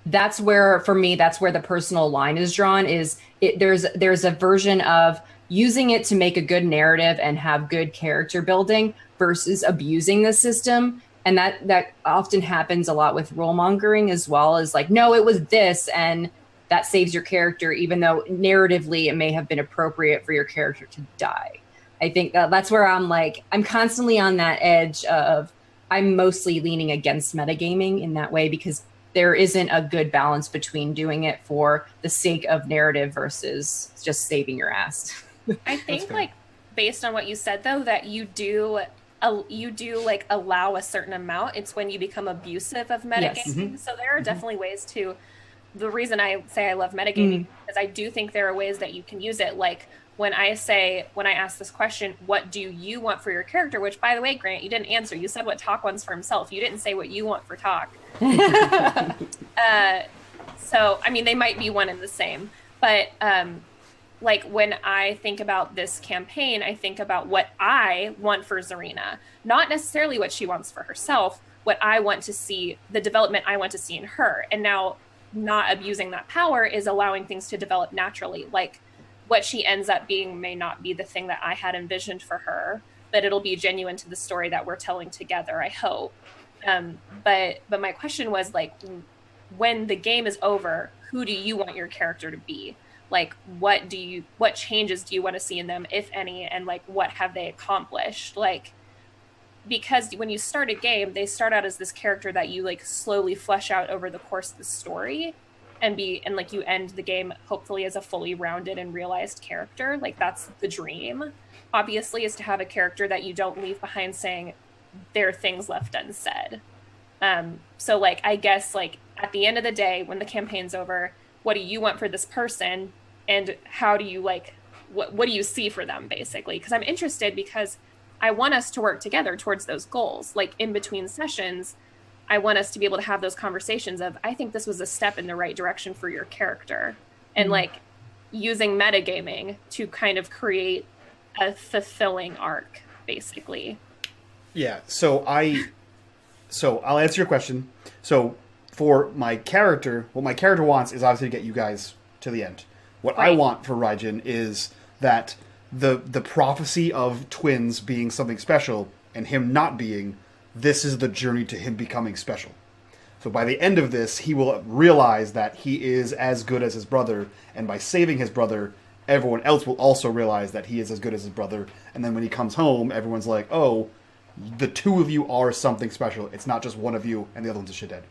That's where, for me, that's where the personal line is drawn. There's a version of using it to make a good narrative and have good character building versus abusing the system. And that often happens a lot with role mongering as well, as like, no, it was this, and that saves your character, even though narratively it may have been appropriate for your character to die. I think that's where I'm constantly on that edge of, I'm mostly leaning against metagaming in that way because there isn't a good balance between doing it for the sake of narrative versus just saving your ass. I think based on what you said though, that you do allow a certain amount. It's when you become abusive of metagaming. Yes. Mm-hmm. So there are definitely ways to, the reason I say I love metagaming is I do think there are ways that you can use it. Like when I ask this question, what do you want for your character? Which, by the way, Grant, you didn't answer. You said what Tok wants for himself. You didn't say what you want for Tok. So, I mean, they might be one and the same. But like when I think about this campaign, I think about what I want for Zarina. Not necessarily what she wants for herself, what I want to see, the development I want to see in her. And now not abusing that power is allowing things to develop naturally. Like, what she ends up being may not be the thing that I had envisioned for her, but it'll be genuine to the story that we're telling together, I hope. But my question was, like, when the game is over, who do you want your character to be? Like, what changes do you want to see in them, if any, and like, what have they accomplished? Like, because when you start a game, they start out as this character that you like slowly flesh out over the course of the story. And like you end the game hopefully as a fully rounded and realized character. Like that's the dream, obviously, is to have a character that you don't leave behind saying there are things left unsaid. So like, I guess like at the end of the day, when the campaign's over, what do you want for this person? And how do you like, what do you see for them basically? Because I'm interested because I want us to work together towards those goals. Like in between sessions, I want us to be able to have those conversations of, I think this was a step in the right direction for your character. And like using metagaming to kind of create a fulfilling arc, basically. Yeah, so I'll answer your question. So for my character, what my character wants is obviously to get you guys to the end. What I want for Raijin is that the prophecy of twins being something special and him not being, this is the journey to him becoming special. So by the end of this, he will realize that he is as good as his brother, and by saving his brother, everyone else will also realize that he is as good as his brother. And then when he comes home, everyone's like, oh, the two of you are something special. It's not just one of you and the other one's a shithead.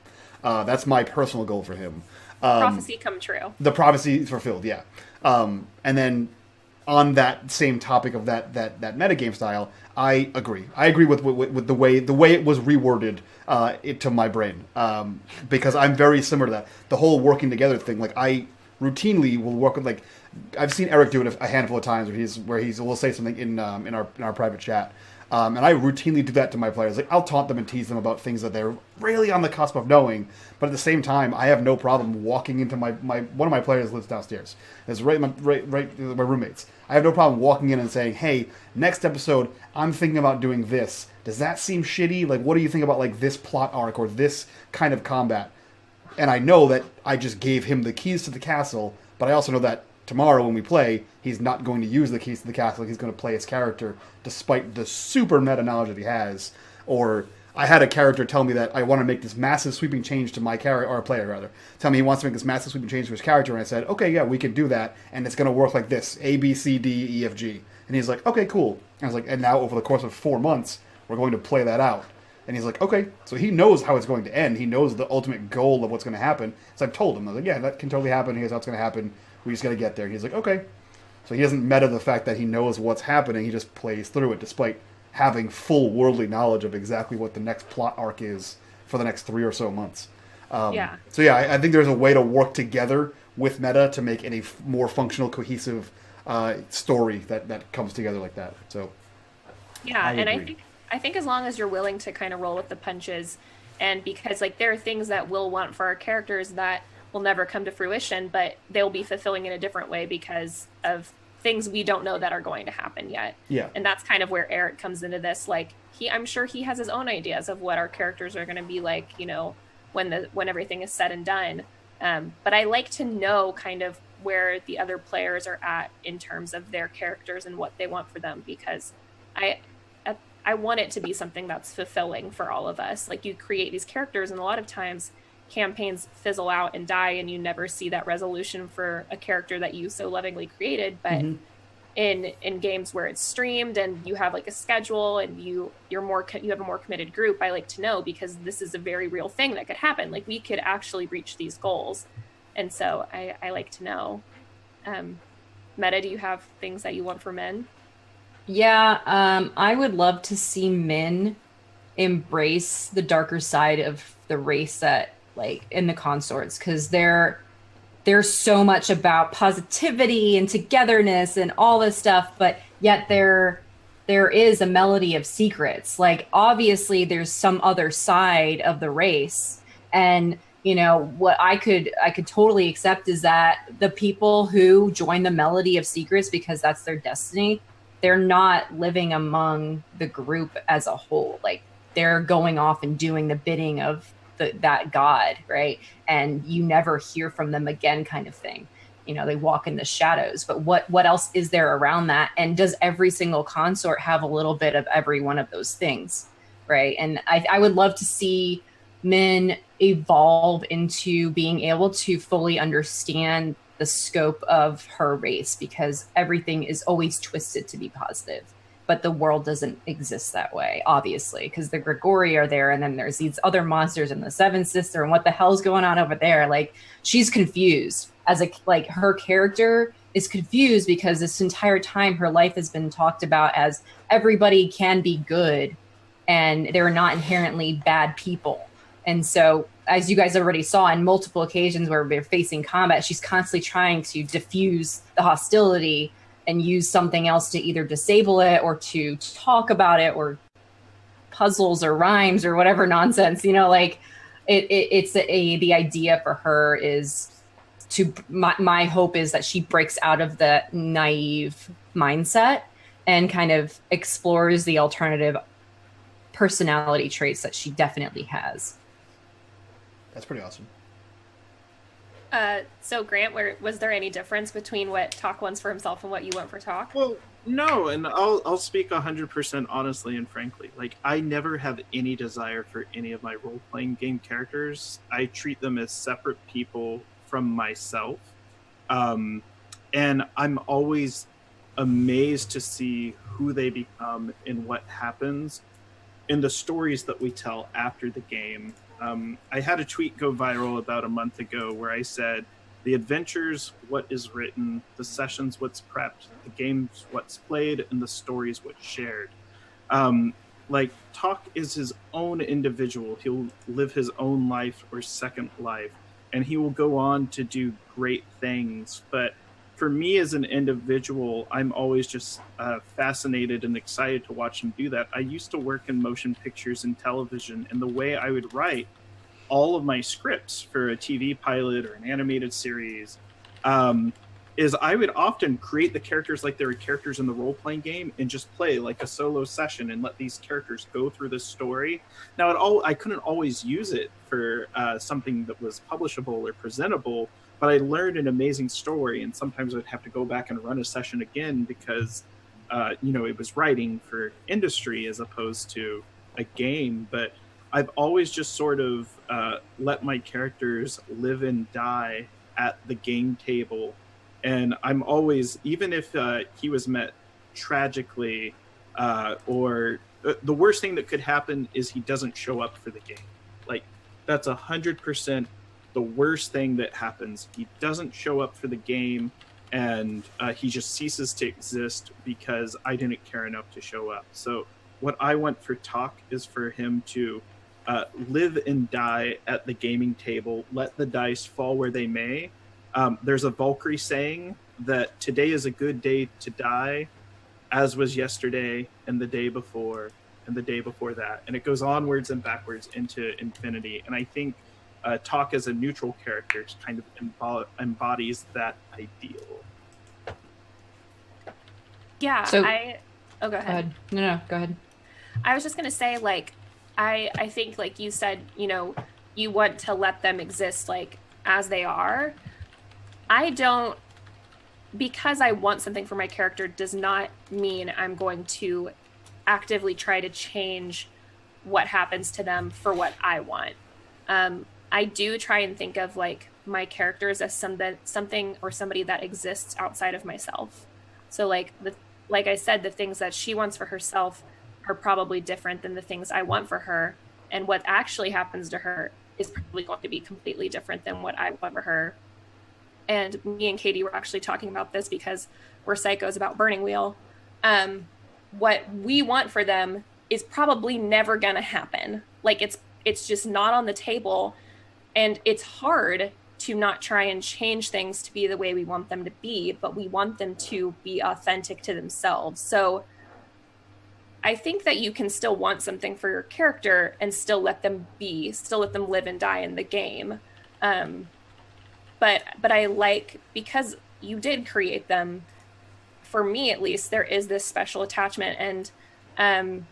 That's my personal goal for him. Prophecy come true. The prophecy is fulfilled, yeah. And then on that same topic of that metagame style, I agree. I agree with the way it was reworded to my brain, because I'm very similar to that. The whole working together thing, like I routinely will work with, like I've seen Eric do it a handful of times where will say something in our private chat. And I routinely do that to my players. Like I'll taunt them and tease them about things that they're really on the cusp of knowing, but at the same time, I have no problem walking into my one of my players lives downstairs. It's right my roommates. I have no problem walking in and saying, "Hey, next episode, I'm thinking about doing this. Does that seem shitty? Like, what do you think about like this plot arc or this kind of combat?" And I know that I just gave him the keys to the castle, but I also know that tomorrow when we play, he's not going to use the keys to the castle. He's going to play his character despite the super meta knowledge that he has. Or I had a character tell me that I want to make this massive sweeping change to my character, or a player rather, tell me he wants to make this massive sweeping change to his character, and I said, okay, yeah, we can do that, and it's going to work like this, A, B, C, D, E, F, G. And he's like, okay, cool. And I was like, and now over the course of 4 months, we're going to play that out. And he's like, okay. So he knows how it's going to end. He knows the ultimate goal of what's going to happen. So I've told him, I was like, yeah, that can totally happen. Here's how it's going to happen. We just got to get there. And he's like, okay. So he doesn't meta the fact that he knows what's happening. He just plays through it despite having full worldly knowledge of exactly what the next plot arc is for the next 3 or so months. So yeah, I think there's a way to work together with meta to make any more functional, cohesive story that comes together like that. So yeah, I think as long as you're willing to kind of roll with the punches, and because like there are things that we'll want for our characters that will never come to fruition, but they'll be fulfilling in a different way because of things we don't know that are going to happen yet. Yeah. And that's kind of where Eric comes into this. Like I'm sure he has his own ideas of what our characters are going to be like, you know, when everything is said and done. But I like to know kind of where the other players are at in terms of their characters and what they want for them, because I want it to be something that's fulfilling for all of us. Like you create these characters, and a lot of times campaigns fizzle out and die, and you never see that resolution for a character that you so lovingly created. But in games where it's streamed and you have like a schedule and you have a more committed group, I like to know, because this is a very real thing that could happen. Like we could actually reach these goals, and so I like to know. Meta, do you have things that you want for men? Yeah, I would love to see Min embrace the darker side of the race that, like, in the consorts, because there's so much about positivity and togetherness and all this stuff, but yet there is a melody of secrets. Like, obviously, there's some other side of the race, and you know what I could totally accept is that the people who join the melody of secrets because that's their destiny, they're not living among the group as a whole. Like they're going off and doing the bidding of that god, right? And you never hear from them again, kind of thing. You know, they walk in the shadows. But what else is there around that? And does every single consort have a little bit of every one of those things, right? And I would love to see Min evolve into being able to fully understand the scope of her race, because everything is always twisted to be positive, but the world doesn't exist that way, obviously, because the Grigori are there, and then there's these other monsters and the Seventh Sister, and what the hell's going on over there? Like, she's confused her character is confused because this entire time her life has been talked about as everybody can be good and they're not inherently bad people. And so, as you guys already saw in multiple occasions where we're facing combat, she's constantly trying to diffuse the hostility and use something else to either disable it or to talk about it, or puzzles or rhymes or whatever nonsense, like the idea for her is to, my hope is that she breaks out of the naive mindset and kind of explores the alternative personality traits that she definitely has. That's pretty awesome. So Grant, was there any difference between what Talk wants for himself and what you want for Talk? Well, no, and I'll speak 100% honestly and frankly. Like, I never have any desire for any of my role-playing game characters. I treat them as separate people from myself. And I'm always amazed to see who they become and what happens in the stories that we tell after the game. I had a tweet go viral about a month ago where I said, the adventures, what is written, the sessions, what's prepped, the games, what's played, and the stories, what's shared. Like, Talk is his own individual. He'll live his own life or second life, and he will go on to do great things. But for me as an individual, I'm always just fascinated and excited to watch him do that. I used to work in motion pictures and television, and the way I would write all of my scripts for a TV pilot or an animated series is I would often create the characters like they were characters in the role-playing game and just play like a solo session and let these characters go through the story. Now, I couldn't always use it for something that was publishable or presentable, but I learned an amazing story, and sometimes I'd have to go back and run a session again because, it was writing for industry as opposed to a game. But I've always just sort of let my characters live and die at the game table. And I'm always, even if he was met tragically, or the worst thing that could happen is he doesn't show up for the game. Like, that's 100% the worst thing that happens. He doesn't show up for the game, and he just ceases to exist because I didn't care enough to show up. So what I want for Talk is for him to live and die at the gaming table, let the dice fall where they may. There's a Valkyrie saying that today is a good day to die, as was yesterday and the day before and the day before that. And it goes onwards and backwards into infinity. And I think Talk as a neutral character kind of embodies that ideal. Yeah, So- go ahead. No, go ahead. I was just going to say, like, I think, like you said, you want to let them exist, like, as they are. I don't, because I want something for my character does not mean I'm going to actively try to change what happens to them for what I want. I do try and think of, like, my characters as something or somebody that exists outside of myself. So, like I said, the things that she wants for herself are probably different than the things I want for her. And what actually happens to her is probably going to be completely different than what I want for her. And me and Katie were actually talking about this because we're psychos about Burning Wheel. What we want for them is probably never going to happen. Like, it's just not on the table. And it's hard to not try and change things to be the way we want them to be, but we want them to be authentic to themselves. So I think that you can still want something for your character and still let them live and die in the game. But I like, because you did create them, for me at least, there is this special attachment. And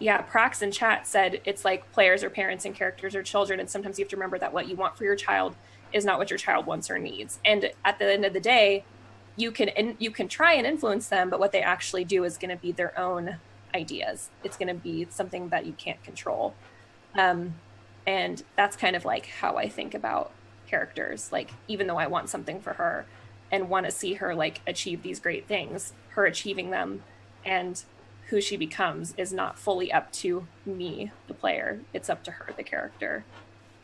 Prax in chat said it's like players are parents and characters are children, and sometimes you have to remember that what you want for your child is not what your child wants or needs. And at the end of the day, you can try and influence them, but what they actually do is going to be their own ideas. It's going to be something that you can't control. And that's kind of like how I think about characters. Like, even though I want something for her and want to see her, like, achieve these great things, her achieving them and who she becomes is not fully up to me, the player. It's up to her, the character.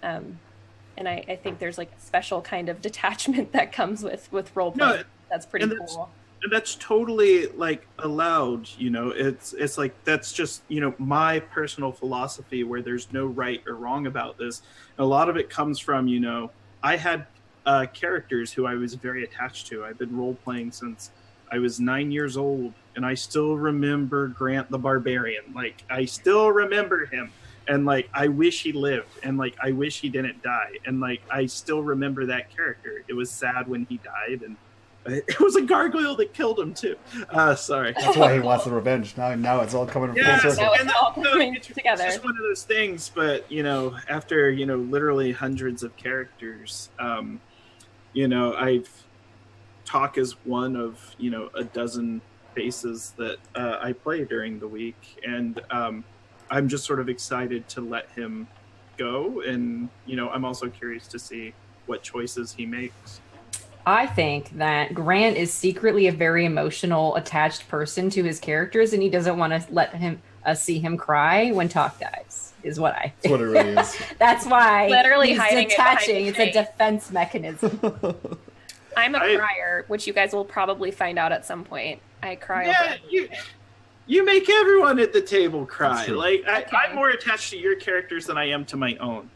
And I think there's, like, a special kind of detachment that comes with role playing. No, that's pretty cool. And that's totally like allowed, it's like that's just my personal philosophy where there's no right or wrong about this. And a lot of it comes from I had characters who I was very attached to. I've been role playing since I was 9 years old, and I still remember Grant the Barbarian. Like, I still remember him, and like I wish he lived, and like I wish he didn't die, and like I still remember that character. It was sad when he died, and it was a gargoyle that killed him too. Sorry. That's why he wants the revenge. Now it's all coming full circle. Now it's all coming together. It's just one of those things, but after literally hundreds of characters, I've Talk is one of a dozen faces that I play during the week, and I'm just sort of excited to let him go, and I'm also curious to see what choices he makes. I think that Grant is secretly a very emotional, attached person to his characters, and he doesn't want to let see him cry when Talk dies. Is what I think. That's what it really is. That's why Literally he's hiding detaching. It's a defense mechanism. I'm a crier, which you guys will probably find out at some point. I cry. Yeah, you make everyone at the table cry. Like Okay. I'm more attached to your characters than I am to my own,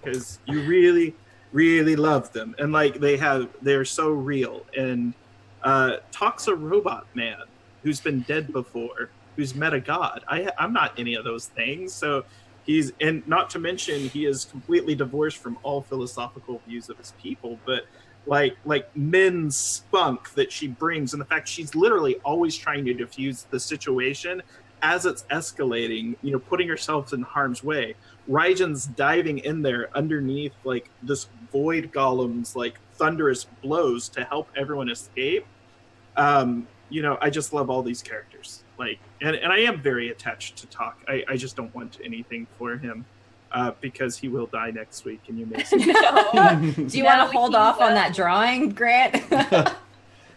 because you really, really love them, and like they're so real. And Talk's a robot man who's been dead before, who's met a god. I'm not any of those things. So and not to mention he is completely divorced from all philosophical views of his people, but like Min's spunk that she brings, and the fact she's literally always trying to diffuse the situation as it's escalating, putting herself in harm's way. Raijin's diving in there underneath like this void golem's like thunderous blows to help everyone escape. I just love all these characters. Like, and I am very attached to Talk. I just don't want anything for him. Because he will die next week, and you may see. Do you want to hold off on that drawing, Grant?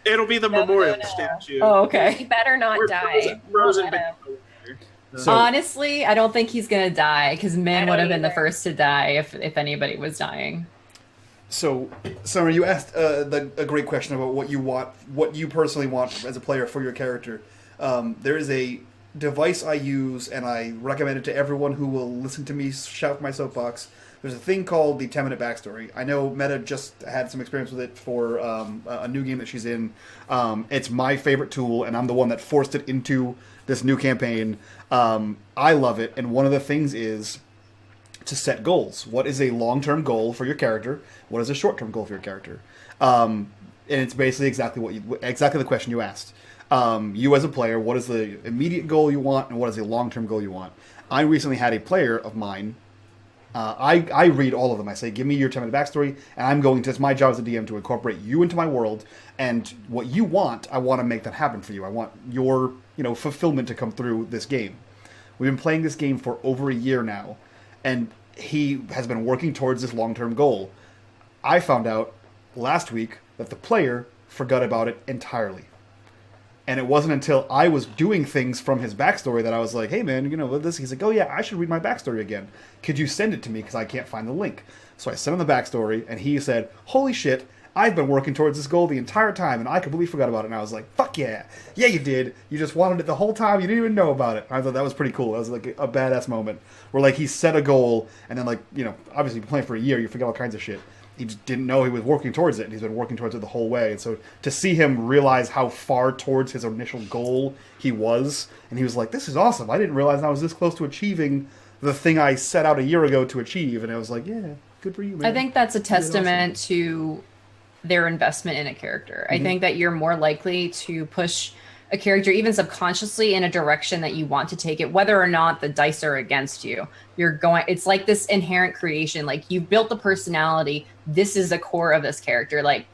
It'll be the memorial statue. Oh, okay. He better not die. Frozen So- Honestly, I don't think he's gonna die, because Min I would don't have been the either. first to die if anybody was dying. So, Summer, you asked a great question about what you personally want as a player for your character. There is a device I use, and I recommend it to everyone who will listen to me shout my soapbox. There's a thing called the 10-minute backstory. I know Meta just had some experience with it for a new game that she's in. It's my favorite tool, and I'm the one that forced it into this new campaign. I love it, and one of the things is to set goals. What is a long-term goal for your character? What is a short-term goal for your character? And it's basically exactly the question you asked. You as a player, what is the immediate goal you want, and what is a long-term goal you want? I recently had a player of mine. I read all of them. I say, give me your 10-minute backstory, and it's my job as a DM to incorporate you into my world, and what you want, I want to make that happen for you. I want your, fulfillment to come through this game. We've been playing this game for over a year now, and he has been working towards this long-term goal. I found out last week that the player forgot about it entirely. And it wasn't until I was doing things from his backstory that I was like, hey man, this. He's like, oh yeah, I should read my backstory again. Could you send it to me? Because I can't find the link. So I sent him the backstory, and he said, holy shit, I've been working towards this goal the entire time, and I completely forgot about it. And I was like, fuck yeah. Yeah, you did. You just wanted it the whole time. You didn't even know about it. I thought that was pretty cool. That was like a badass moment where like he set a goal, and then obviously playing for a year, you forget all kinds of shit. He just didn't know he was working towards it, and he's been working towards it the whole way. And so to see him realize how far towards his initial goal he was, and he was like, this is awesome. I didn't realize I was this close to achieving the thing I set out a year ago to achieve. And I was like, yeah, good for you, man. I think that's a testament to their investment in a character. I think that you're more likely to push a character, even subconsciously, in a direction that you want to take it, whether or not the dice are against you. It's like this inherent creation. Like, you built the personality. This is the core of this character. Like,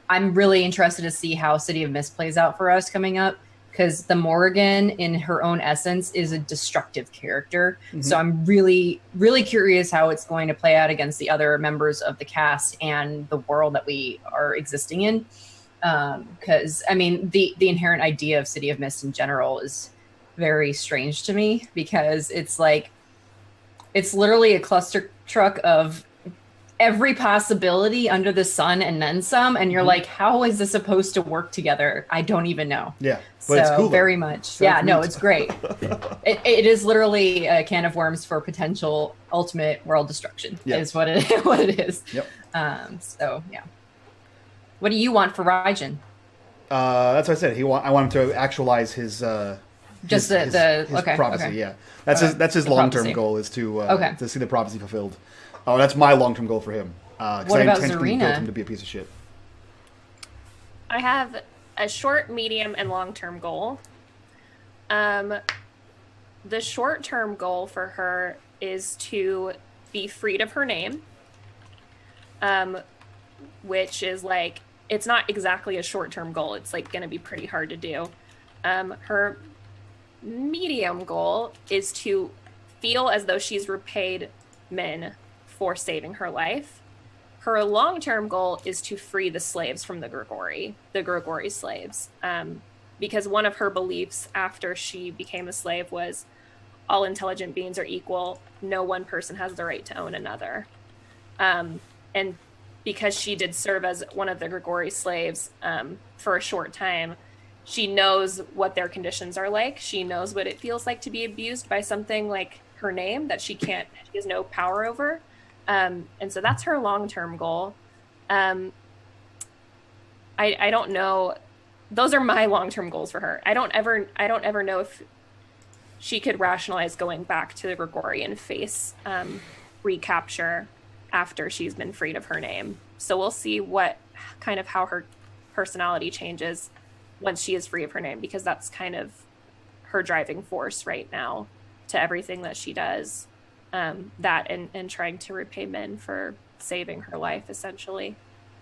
I'm really interested to see how City of Mist plays out for us coming up, because the Morrigan, in her own essence, is a destructive character. So I'm really, really curious how it's going to play out against the other members of the cast and the world that we are existing in. Because the inherent idea of City of Mist in general is very strange to me, because it's literally a cluster truck of every possibility under the sun and then some, and you're like, how is this supposed to work together? I don't even know. Yeah, but so it's cool. Very much. Yeah, no, it's great. It is literally a can of worms for potential ultimate world destruction. Is what it is. Yep. So yeah. What do you want for Raijin? That's what I said. I want him to actualize his prophecy. Okay. Yeah, that's his long-term goal is to see the prophecy fulfilled. Oh, that's my long-term goal for him. What about intentionally built Zarina? him to be a piece of shit. I have a short, medium, and long-term goal. The short-term goal for her is to be freed of her name, which is like, it's not exactly a short-term goal. It's like going to be pretty hard to do. Her medium goal is to feel as though she's repaid Min for saving her life. Her long-term goal is to free the slaves from the Grigori slaves. Because one of her beliefs after she became a slave was all intelligent beings are equal. No one person has the right to own another. And because she did serve as one of the Grigori slaves for a short time, she knows what their conditions are like. She knows what it feels like to be abused by something like her name that she has no power over. And so that's her long-term goal. I don't know. Those are my long-term goals for her. I don't ever know if she could rationalize going back to the Grigori and face recapture after she's been freed of her name. So we'll see how her personality changes once she is free of her name, because that's kind of her driving force right now to everything that she does. That and trying to repay Min for saving her life, essentially.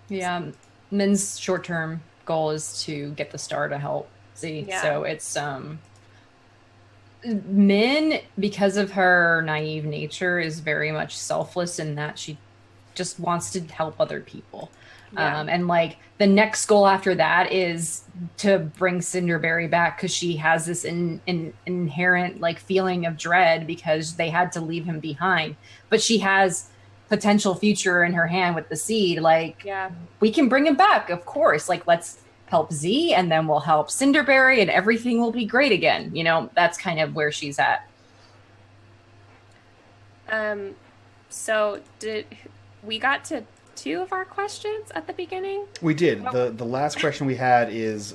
Yeah, Min's short-term goal is to get the star to help Z. Yeah. So it's Min, because of her naive nature, is very much selfless in that she just wants to help other people. Yeah. And like the next goal after that is to bring Cinderberry back, because she has this inherent like feeling of dread because they had to leave him behind. But she has potential future in her hand with the seed. Like, we can bring him back, of course. Like, let's help Z, and then we'll help Cinderberry, and everything will be great again. You know, that's kind of where she's at. So did we got to 2 of our questions at the beginning? We did. The last question we had is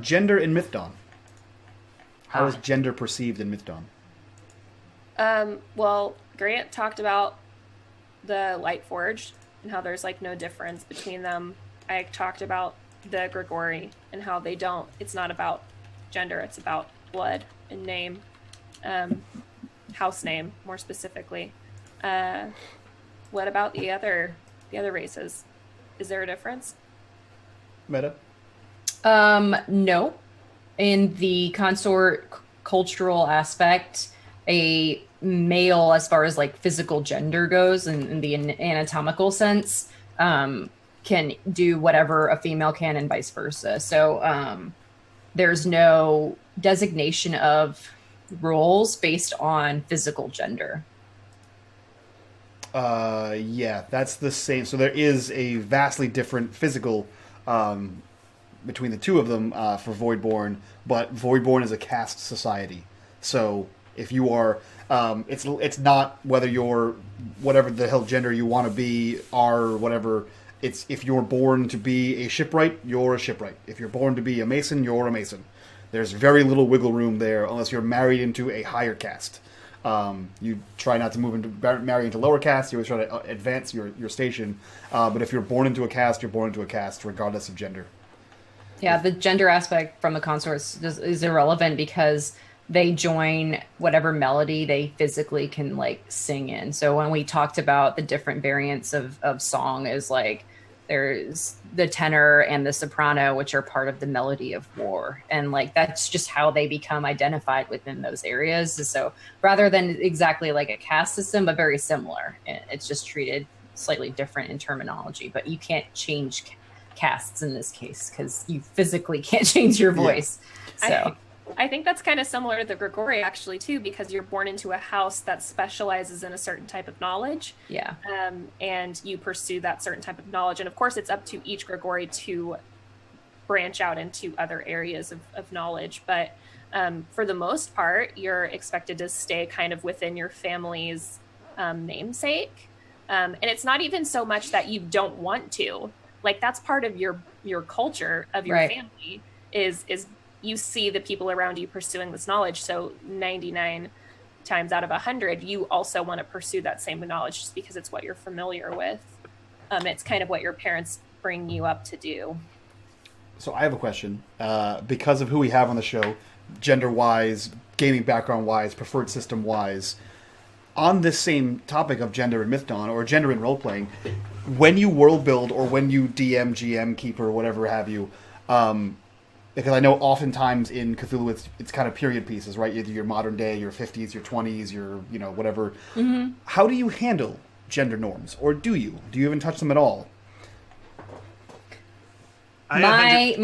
gender in Mythdon. How is gender perceived in Mythdon? Well, Grant talked about the Lightforged and how there's like no difference between them. I talked about the Grigori and how it's not about gender, it's about blood and name, house name more specifically. What about the other races? Is there a difference? Meta? No. In the consort cultural aspect, a male, as far as like physical gender goes, in the anatomical sense, can do whatever a female can, and vice versa. So there's no designation of roles based on physical gender. Yeah, that's the same. So there is a vastly different physical between the two of them for Voidborn, but Voidborn is a caste society. So if you are, it's not whether you're whatever the hell gender you want to be, or whatever. It's if you're born to be a shipwright, you're a shipwright. If you're born to be a mason, you're a mason. There's very little wiggle room there unless you're married into a higher caste. You try not to marry into lower caste. You always try to advance your station. But if you're born into a caste, you're born into a caste, regardless of gender. Yeah, the gender aspect from the consorts is irrelevant because they join whatever melody they physically can like sing in. So when we talked about the different variants of song, is like there's the tenor and the soprano, which are part of the melody of war. And like, that's just how they become identified within those areas. So rather than exactly like a caste system, but very similar, it's just treated slightly different in terminology, but you can't change castes in this case because you physically can't change your voice. Yeah. I think that's kind of similar to the Grigori, actually, too, because you're born into a house that specializes in a certain type of knowledge. Yeah. And you pursue that certain type of knowledge. And of course, it's up to each Grigori to branch out into other areas of knowledge. But for the most part, you're expected to stay kind of within your family's namesake. And it's not even so much that you don't want to. Like, that's part of your culture of your family is you see the people around you pursuing this knowledge. So 99 times out of 100, you also want to pursue that same knowledge just because it's what you're familiar with. It's kind of what your parents bring you up to do. So I have a question. Because of who we have on the show, gender-wise, gaming background-wise, preferred system-wise, on this same topic of gender in Mythdon, or gender in role-playing, when you world build or when you DM, GM, keeper, whatever have you, because I know oftentimes in Cthulhu it's kind of period pieces, right? Either your modern day, your 50s, your 20s, your, whatever. Mm-hmm. How do you handle gender norms? Or do you? Do you even touch them at all? My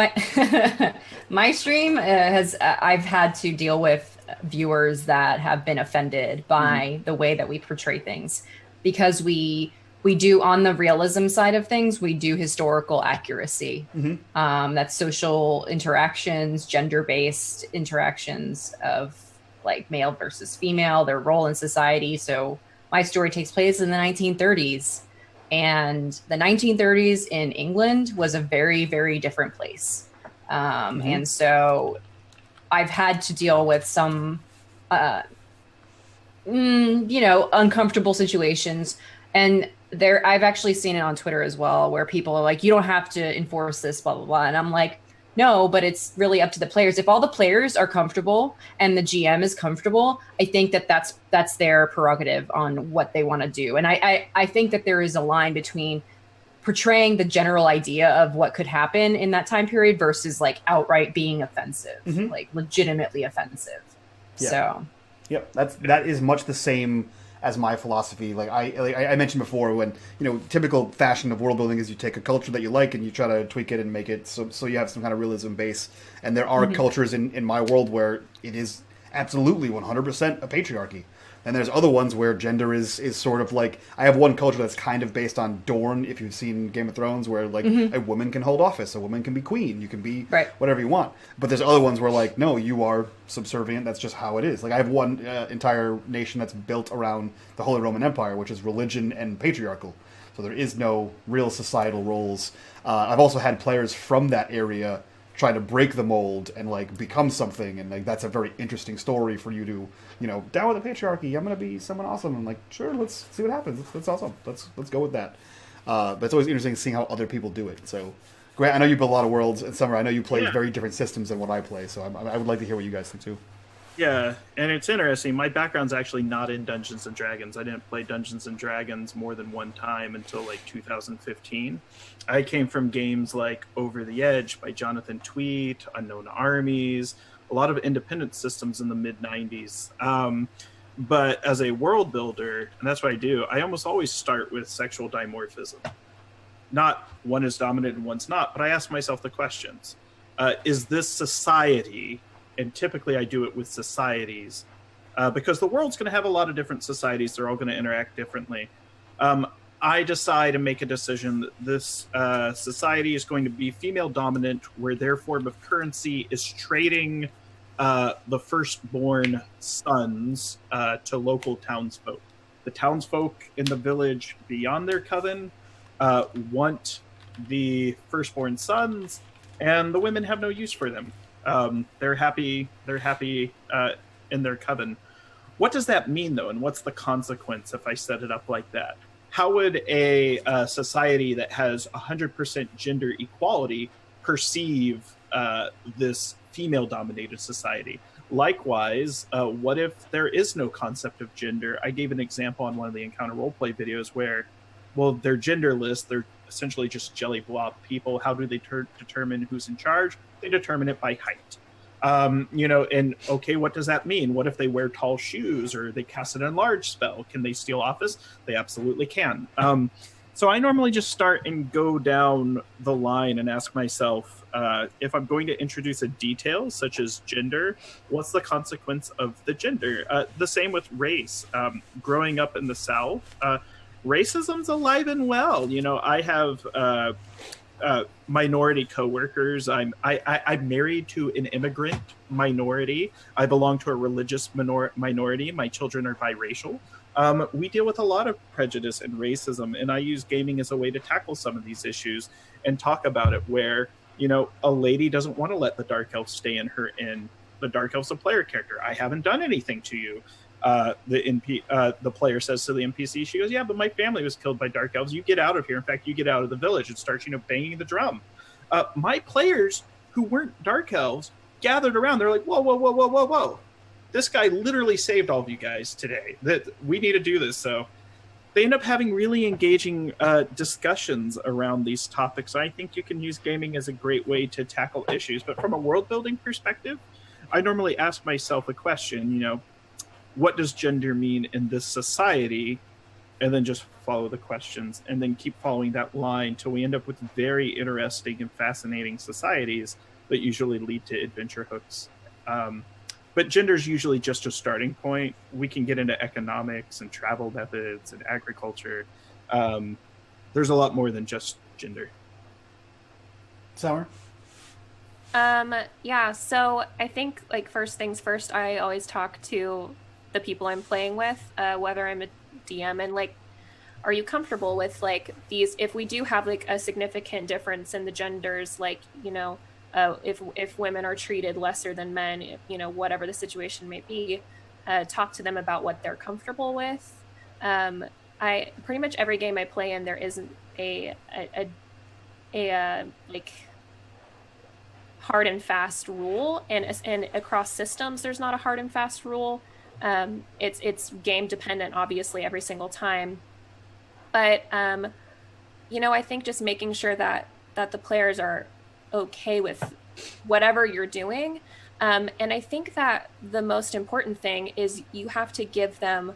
stream has I've had to deal with viewers that have been offended by the way that we portray things, because we do, on the realism side of things, we do historical accuracy. Mm-hmm. That's social interactions, gender-based interactions of like male versus female, their role in society. So my story takes place in the 1930s. And the 1930s in England was a very, very different place. And so I've had to deal with some, uncomfortable situations. And I've actually seen it on Twitter as well, where people are like, you don't have to enforce this, blah, blah, blah. And I'm like, no, but it's really up to the players. If all the players are comfortable and the GM is comfortable, I think that's their prerogative on what they want to do. And I think that there is a line between portraying the general idea of what could happen in that time period versus like outright being offensive, like legitimately offensive. Yeah. So, yep, that is much the same as my philosophy. Like I mentioned before, when typical fashion of world building is you take a culture that you like and you try to tweak it and make it so you have some kind of realism base. And there are cultures in my world where it is absolutely 100% a patriarchy. And there's other ones where gender is sort of like, I have one culture that's kind of based on Dorne, if you've seen Game of Thrones, where like a woman can hold office, a woman can be queen, you can be whatever you want. But there's other ones where like, no, you are subservient, that's just how it is. Like I have one entire nation that's built around the Holy Roman Empire, which is religion and patriarchal. So there is no real societal roles. I've also had players from that area try to break the mold and like become something, and like that's a very interesting story for you to down with the patriarchy, I'm gonna be someone awesome. I'm like, sure, let's see what happens. That's awesome. Let's go with that. But it's always interesting seeing how other people do it. So Grant, I know you build a lot of worlds, and Summer, I know you play very different systems than what I play, so I would like to hear what you guys think too. Yeah, and it's interesting. My background's actually not in Dungeons and Dragons. I didn't play Dungeons and Dragons more than one time until like 2015. I came from games like Over the Edge by Jonathan Tweet, Unknown Armies, a lot of independent systems in the mid-90s. But as a world builder, and that's what I do, I almost always start with sexual dimorphism. Not one is dominant and one's not, but I ask myself the questions. Is this society... And typically I do it with societies because the world's going to have a lot of different societies. They're all going to interact differently. I decide and make a decision that this society is going to be female dominant, where their form of currency is trading the firstborn sons to local townsfolk. The townsfolk in the village beyond their coven want the firstborn sons, and the women have no use for them. They're happy in their coven. What does that mean, though, and what's the consequence if I set it up like that? How would a society that has 100% gender equality perceive this female-dominated society? Likewise, what if there is no concept of gender? I gave an example on one of the Encounter Roleplay videos where, well, they're genderless. They're essentially just jelly blob people. How do they determine who's in charge? They determine it by height. And okay, what does that mean? What if they wear tall shoes or they cast an enlarge spell? Can they steal office? They absolutely can. So I normally just start and go down the line and ask myself, if I'm going to introduce a detail such as gender, what's the consequence of the gender? The same with race. Growing up in the South, racism's alive and well. You know, I have minority coworkers. I'm married to an immigrant minority. I belong to a religious minority. My children are biracial. We deal with a lot of prejudice and racism, and I use gaming as a way to tackle some of these issues and talk about it. Where, you know, a lady doesn't want to let the dark elf stay in her inn. The dark elf's a player character. I haven't done anything to you. The player says to the NPC, she goes, "Yeah, but my family was killed by dark elves. You get out of here. In fact, you get out of the village," and starts, you know, banging the drum. My players who weren't dark elves gathered around. They're like, "Whoa, whoa, whoa, whoa, whoa, whoa! This guy literally saved all of you guys today. That we need to do this." So they end up having really engaging discussions around these topics. I think you can use gaming as a great way to tackle issues. But from a world building perspective, I normally ask myself a question, you know, what does gender mean in this society? And then just follow the questions and then keep following that line till we end up with very interesting and fascinating societies that usually lead to adventure hooks. But gender is usually just a starting point. We can get into economics and travel methods and agriculture. There's a lot more than just gender. Sour? Yeah, so I think, like, first things first, I always talk to the people I'm playing with, whether I'm a DM, and, like, are you comfortable with, like, these, if we do have, like, a significant difference in the genders, like, you know, if women are treated lesser than men, you know, whatever the situation may be, talk to them about what they're comfortable with. I pretty much every game I play in, there isn't a like hard and fast rule, and across systems there's not a hard and fast rule. It's game dependent, obviously, every single time, but you know, I think just making sure that the players are okay with whatever you're doing, and I think that the most important thing is you have to give them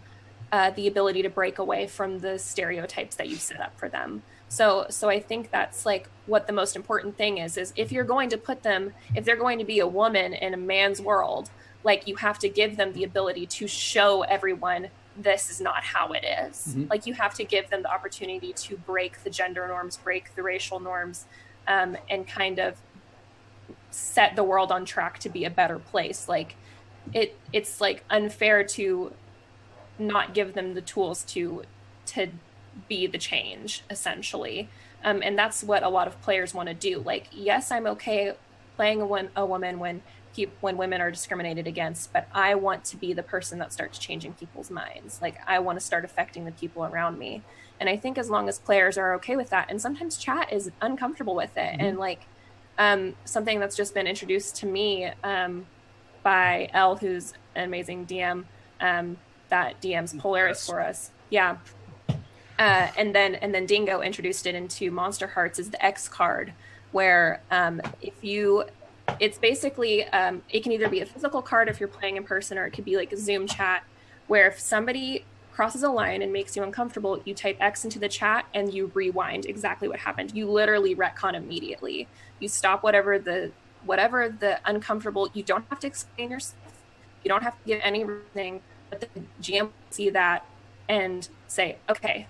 the ability to break away from the stereotypes that you set up for them. So I think that's, like, what the most important thing is if you're going to put them, if they're going to be a woman in a man's world, like, you have to give them the ability to show everyone this is not how it is. Mm-hmm. Like, you have to give them the opportunity to break the gender norms, break the racial norms, and kind of set the world on track to be a better place. Like, it's like unfair to not give them the tools to be the change, essentially. And that's what a lot of players want to do. Like, yes, I'm okay playing a woman when women are discriminated against, but I want to be the person that starts changing people's minds. Like, I want to start affecting the people around me. And I think as long as players are okay with that, and sometimes chat is uncomfortable with it. Mm-hmm. And, like, something that's just been introduced to me by Elle, who's an amazing DM, that DMs Polaris for us. Yeah. And then Dingo introduced it into Monster Hearts, is the X card, where it's basically, it can either be a physical card if you're playing in person, or it could be like a Zoom chat, where if somebody crosses a line and makes you uncomfortable, you type X into the chat and you rewind exactly what happened. You literally retcon immediately. You stop whatever the uncomfortable, you don't have to explain yourself. You don't have to give any reasoning, but the GM will see that and say, okay,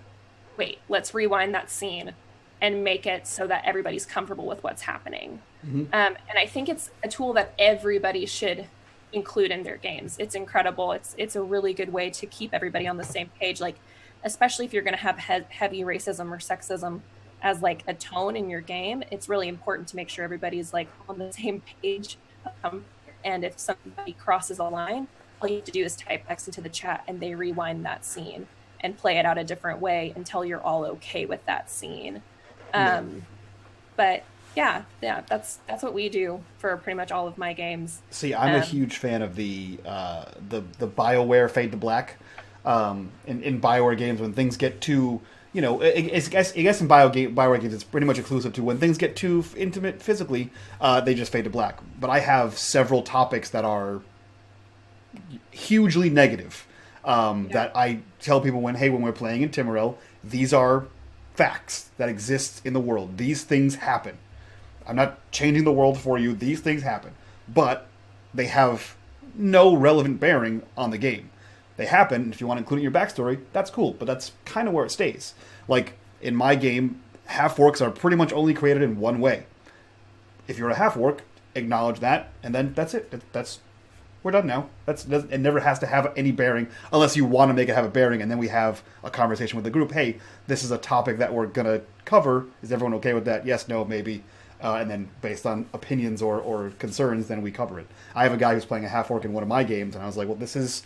wait, let's rewind that scene and make it so that everybody's comfortable with what's happening. Mm-hmm. And I think it's a tool that everybody should include in their games. It's incredible. It's a really good way to keep everybody on the same page, like, especially if you're going to have heavy racism or sexism as, like, a tone in your game. It's really important to make sure everybody's, like, on the same page. And if somebody crosses a line, all you have to do is type X into the chat and they rewind that scene and play it out a different way until you're all okay with that scene. But yeah, that's what we do for pretty much all of my games. See, I'm a huge fan of the BioWare Fade to Black. In BioWare games, when things get too, you know, I guess in BioWare games it's pretty much exclusive to when things get too intimate physically, they just fade to black. But I have several topics that are hugely negative, that I tell people when we're playing in Timorel, these are facts that exist in the world. These things happen. I'm not changing the world for you. These things happen. But they have no relevant bearing on the game. They happen. If you want to include it in your backstory, that's cool. But that's kind of where it stays. Like, in my game, half-orcs are pretty much only created in one way. If you're a half-orc, acknowledge that, and then that's it. We're done now. It never has to have any bearing, unless you want to make it have a bearing, and then we have a conversation with the group. Hey, this is a topic that we're going to cover. Is everyone okay with that? Yes, no, maybe. And then based on opinions or concerns, then we cover it. I have a guy who's playing a half-orc in one of my games, and I was like, well, this is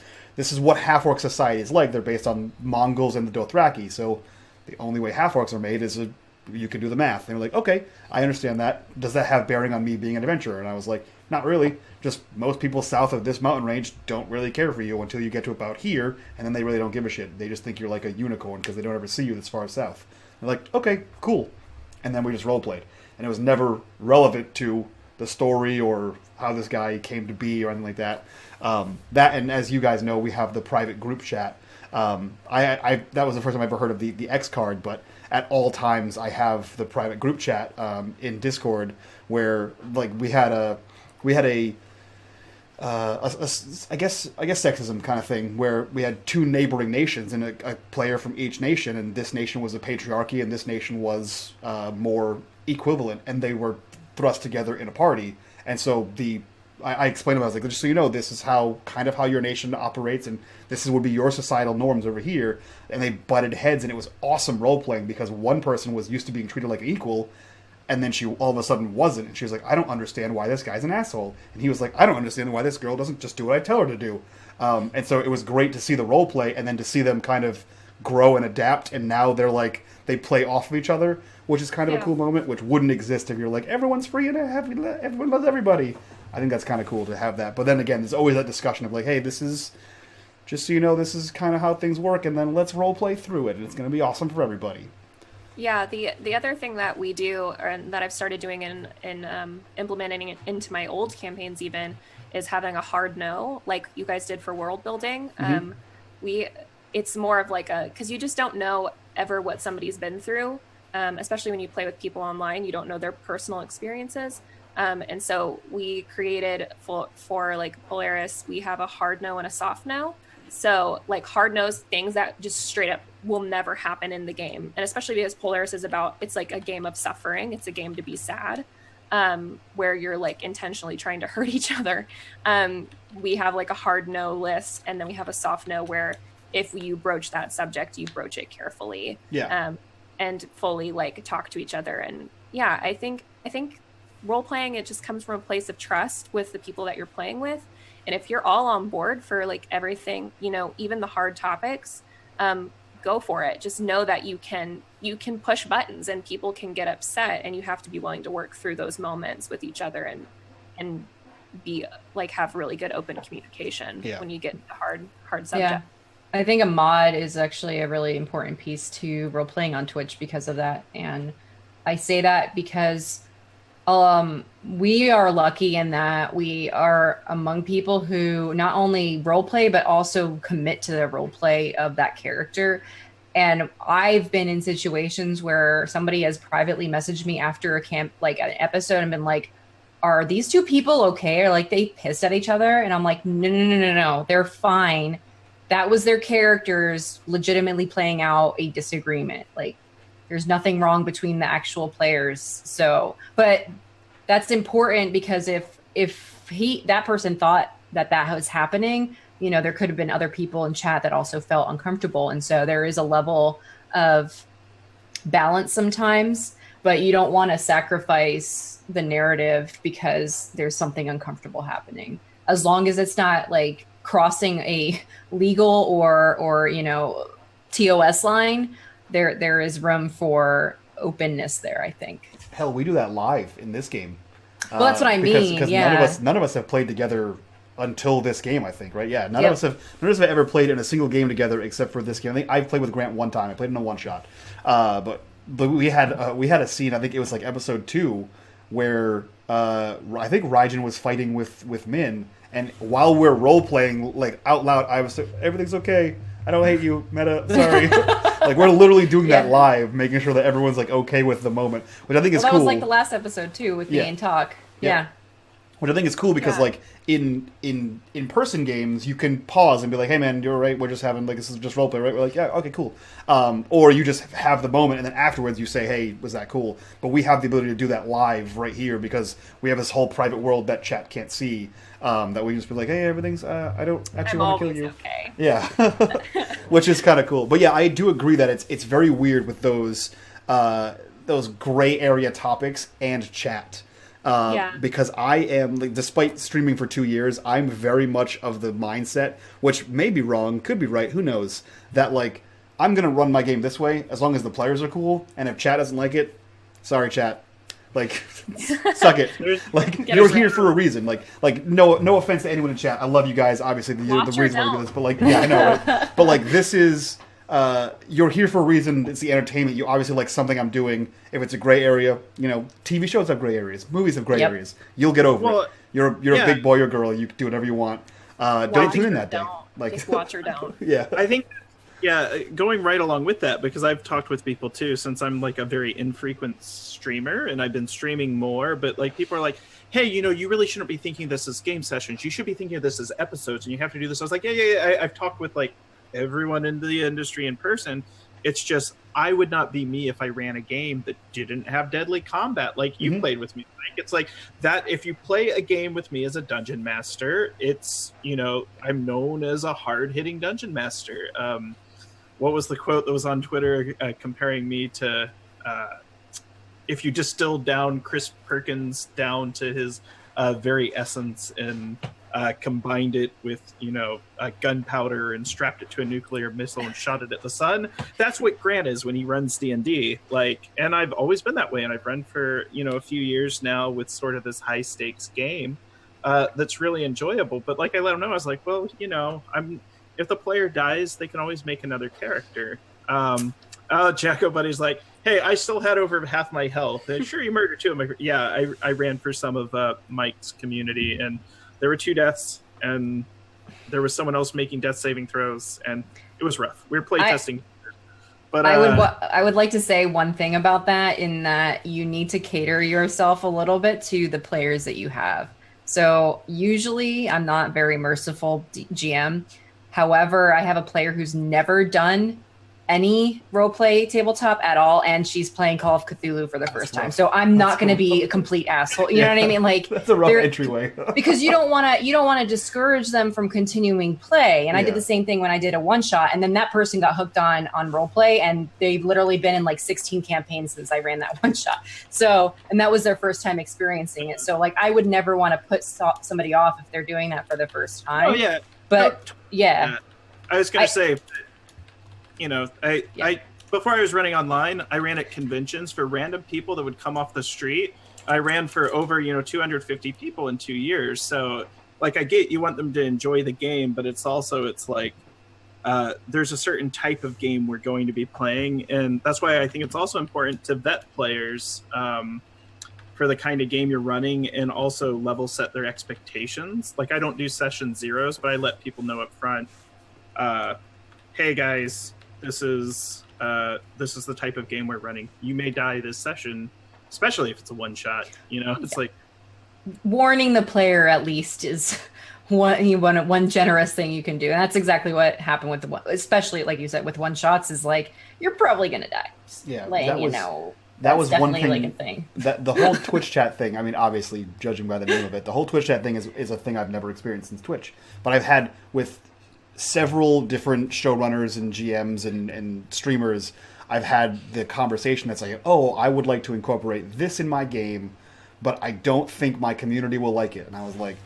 what half-orc society is like. They're based on Mongols and the Dothraki, so the only way half-orcs are made is you can do the math. They were like, okay, I understand that. Does that have bearing on me being an adventurer? And I was like, not really. Just most people south of this mountain range don't really care for you until you get to about here, and then they really don't give a shit. They just think you're like a unicorn because they don't ever see you this far south. They're like, okay, cool. And then we just roleplayed. And it was never relevant to the story or how this guy came to be or anything like that. And as you guys know, we have the private group chat. That was the first time I ever heard of the X card, but at all times I have the private group chat in Discord where like we had a I guess sexism kind of thing where we had two neighboring nations and a player from each nation, and this nation was a patriarchy and this nation was more equivalent, and they were thrust together in a party. And so I explained to them, I was like, just so you know, this is how your nation operates, and this would be your societal norms over here. And they butted heads, and it was awesome role-playing because one person was used to being treated like an equal, and then she all of a sudden wasn't. And she was like, I don't understand why this guy's an asshole. And he was like, I don't understand why this girl doesn't just do what I tell her to do. And so it was great to see the role-play, and then to see them kind of grow and adapt, and now they're like, they play off of each other, which is kind of a cool moment, which wouldn't exist if you're like, everyone's free and everyone loves everybody. I think that's kind of cool to have that. But then again, there's always that discussion of like, hey, this is, just so you know, this is kind of how things work, and then let's role play through it, and it's going to be awesome for everybody. Yeah, the other thing that we do, or that I've started doing in implementing it into my old campaigns even, is having a hard no, like you guys did for world building. Mm-hmm. It's more of like because you just don't know ever what somebody's been through, especially when you play with people online. You don't know their personal experiences. And so we created for like Polaris, we have a hard no and a soft no. So like hard no's things that just straight up will never happen in the game. And especially because Polaris is it's like a game of suffering. It's a game to be sad, where you're like intentionally trying to hurt each other. We have like a hard no list, and then we have a soft no where if you broach that subject, you broach it carefully. Yeah. And fully like talk to each other. And yeah, I think role playing, it just comes from a place of trust with the people that you're playing with. And if you're all on board for like everything, even the hard topics, go for it. Just know that you can push buttons and people can get upset, and you have to be willing to work through those moments with each other and be like have really good open communication when you get the hard subject. Yeah. I think a mod is actually a really important piece to role playing on Twitch because of that. And I say that because we are lucky in that we are among people who not only role play, but also commit to the role play of that character. And I've been in situations where somebody has privately messaged me after an episode and been like, are these two people okay? Or like they pissed at each other? And I'm like, no, they're fine. That was their characters legitimately playing out a disagreement. Like, there's nothing wrong between the actual players. So, but that's important because if that person thought that was happening, there could have been other people in chat that also felt uncomfortable. And so there is a level of balance sometimes, but you don't want to sacrifice the narrative because there's something uncomfortable happening. As long as it's not like crossing a legal or TOS line, there is room for openness there, I think. Hell, we do that live in this game. Well, that's what I mean. Because yeah. none of us have played together until this game, I think, right? Yeah, none of us have ever played in a single game together except for this game. I think I've played with Grant one time. I played in a one shot, but we had a scene. I think it was like episode 2 where I think Raijin was fighting with Min, and while we're role playing like out loud, I was like, everything's okay. I don't hate you, Meta. Sorry. Like we're literally doing that Yeah. live, making sure that everyone's like okay with the moment, which I think is Well, that cool. was like the last episode too with me Yeah. and Talk. Yeah. Yeah. Which I think is cool because Yeah. like in person games you can pause and be like, hey man, you're right, we're just having like this is just roleplay, right? We're like, yeah, okay, cool. Or you just have the moment and then afterwards you say, hey, was that cool? But we have the ability to do that live right here because we have this whole private world that chat can't see. That we just be like, hey, everything's I don't actually I'm want to kill always you. okay. Yeah, which is kind of cool. But yeah, I do agree that it's very weird with those gray area topics and chat. Yeah. Because I am, like, despite streaming for 2 years, I'm very much of the mindset, which may be wrong, could be right, who knows, that like I'm gonna run my game this way as long as the players are cool, and if chat doesn't like it, sorry chat. Like, suck it. Like, Get you're us here right. for a reason. Like, no offense to anyone in chat. I love you guys. Obviously, you're the Watch your reason why we do mouth. this. But like, yeah, I know. Right? But like, this is you're here for a reason. It's the entertainment. You obviously like something I'm doing. If it's a gray area, you know, TV shows have gray areas. Movies have gray Yep. areas. You'll get over Well, it. You're yeah. a big boy or girl. You can do whatever you want. Don't Watch tune in or that day. don't. Like, Just watch or don't. yeah. I think, yeah, going right along with that, because I've talked with people too, since I'm like a very infrequent streamer and I've been streaming more, but like people are like, hey, you know, you really shouldn't be thinking this as game sessions. You should be thinking of this as episodes and you have to do this. I was like, yeah. I've talked with like everyone in the industry in person. It's just, I would not be me if I ran a game that didn't have deadly combat like you played with me. Like, it's like that. If you play a game with me as a dungeon master, it's, you know, I'm known as a hard hitting dungeon master. What was the quote that was on Twitter comparing me to if you distilled down Chris Perkins down to his very essence and combined it with, you know, gunpowder and strapped it to a nuclear missile and shot it at the sun? That's what Grant is when he runs D&D. Like, and I've always been that way, and I've run for, you know, a few years now with sort of this high stakes game that's really enjoyable. But like I let him know, I was like, well, you know, if the player dies, they can always make another character. Jacko Buddy's like, hey, I still had over half my health. Sure, you murdered two of my... Yeah, I ran for some of Mike's community, and there were 2 deaths, and there was someone else making death saving throws, and it was rough. We were playtesting. But I would like to say one thing about that, in that you need to cater yourself a little bit to the players that you have. So usually I'm not very merciful GM. However, I have a player who's never done any roleplay tabletop at all, and she's playing Call of Cthulhu for the first time. rough. So I'm not going to be a complete asshole. You know what I mean? Like, That's a rough they're- entryway. because you don't want to discourage them from continuing play. And I Yeah. did the same thing when I did a one shot, and then that person got hooked on roleplay, and they've literally been in like 16 campaigns since I ran that one shot. So, and that was their first time experiencing it. So like, I would never want to put somebody off if they're doing that for the first time. oh yeah, But yeah, I was going to say, you know, I before I was running online, I ran at conventions for random people that would come off the street. I ran for over, you know, 250 people in 2 years. So like, I get you want them to enjoy the game, but it's like there's a certain type of game we're going to be playing, and that's why I think it's also important to vet players for the kind of game you're running, and also level set their expectations. Like, I don't do session zeros, but I let people know up front, hey guys, this is the type of game we're running. You may die this session, especially if it's a one shot. You know, it's like, warning the player at least is one generous thing you can do. And that's exactly what happened with especially like you said with one shots, is like, you're probably gonna die. Yeah, Like, that you was- know, that that's was one definitely thing. like a thing. That the whole Twitch chat thing. I mean, obviously, judging by the name of it, the whole Twitch chat thing is a thing I've never experienced since Twitch. But I've had with several different showrunners and GMs and streamers. I've had the conversation that's like, oh, I would like to incorporate this in my game, but I don't think my community will like it. And I was like,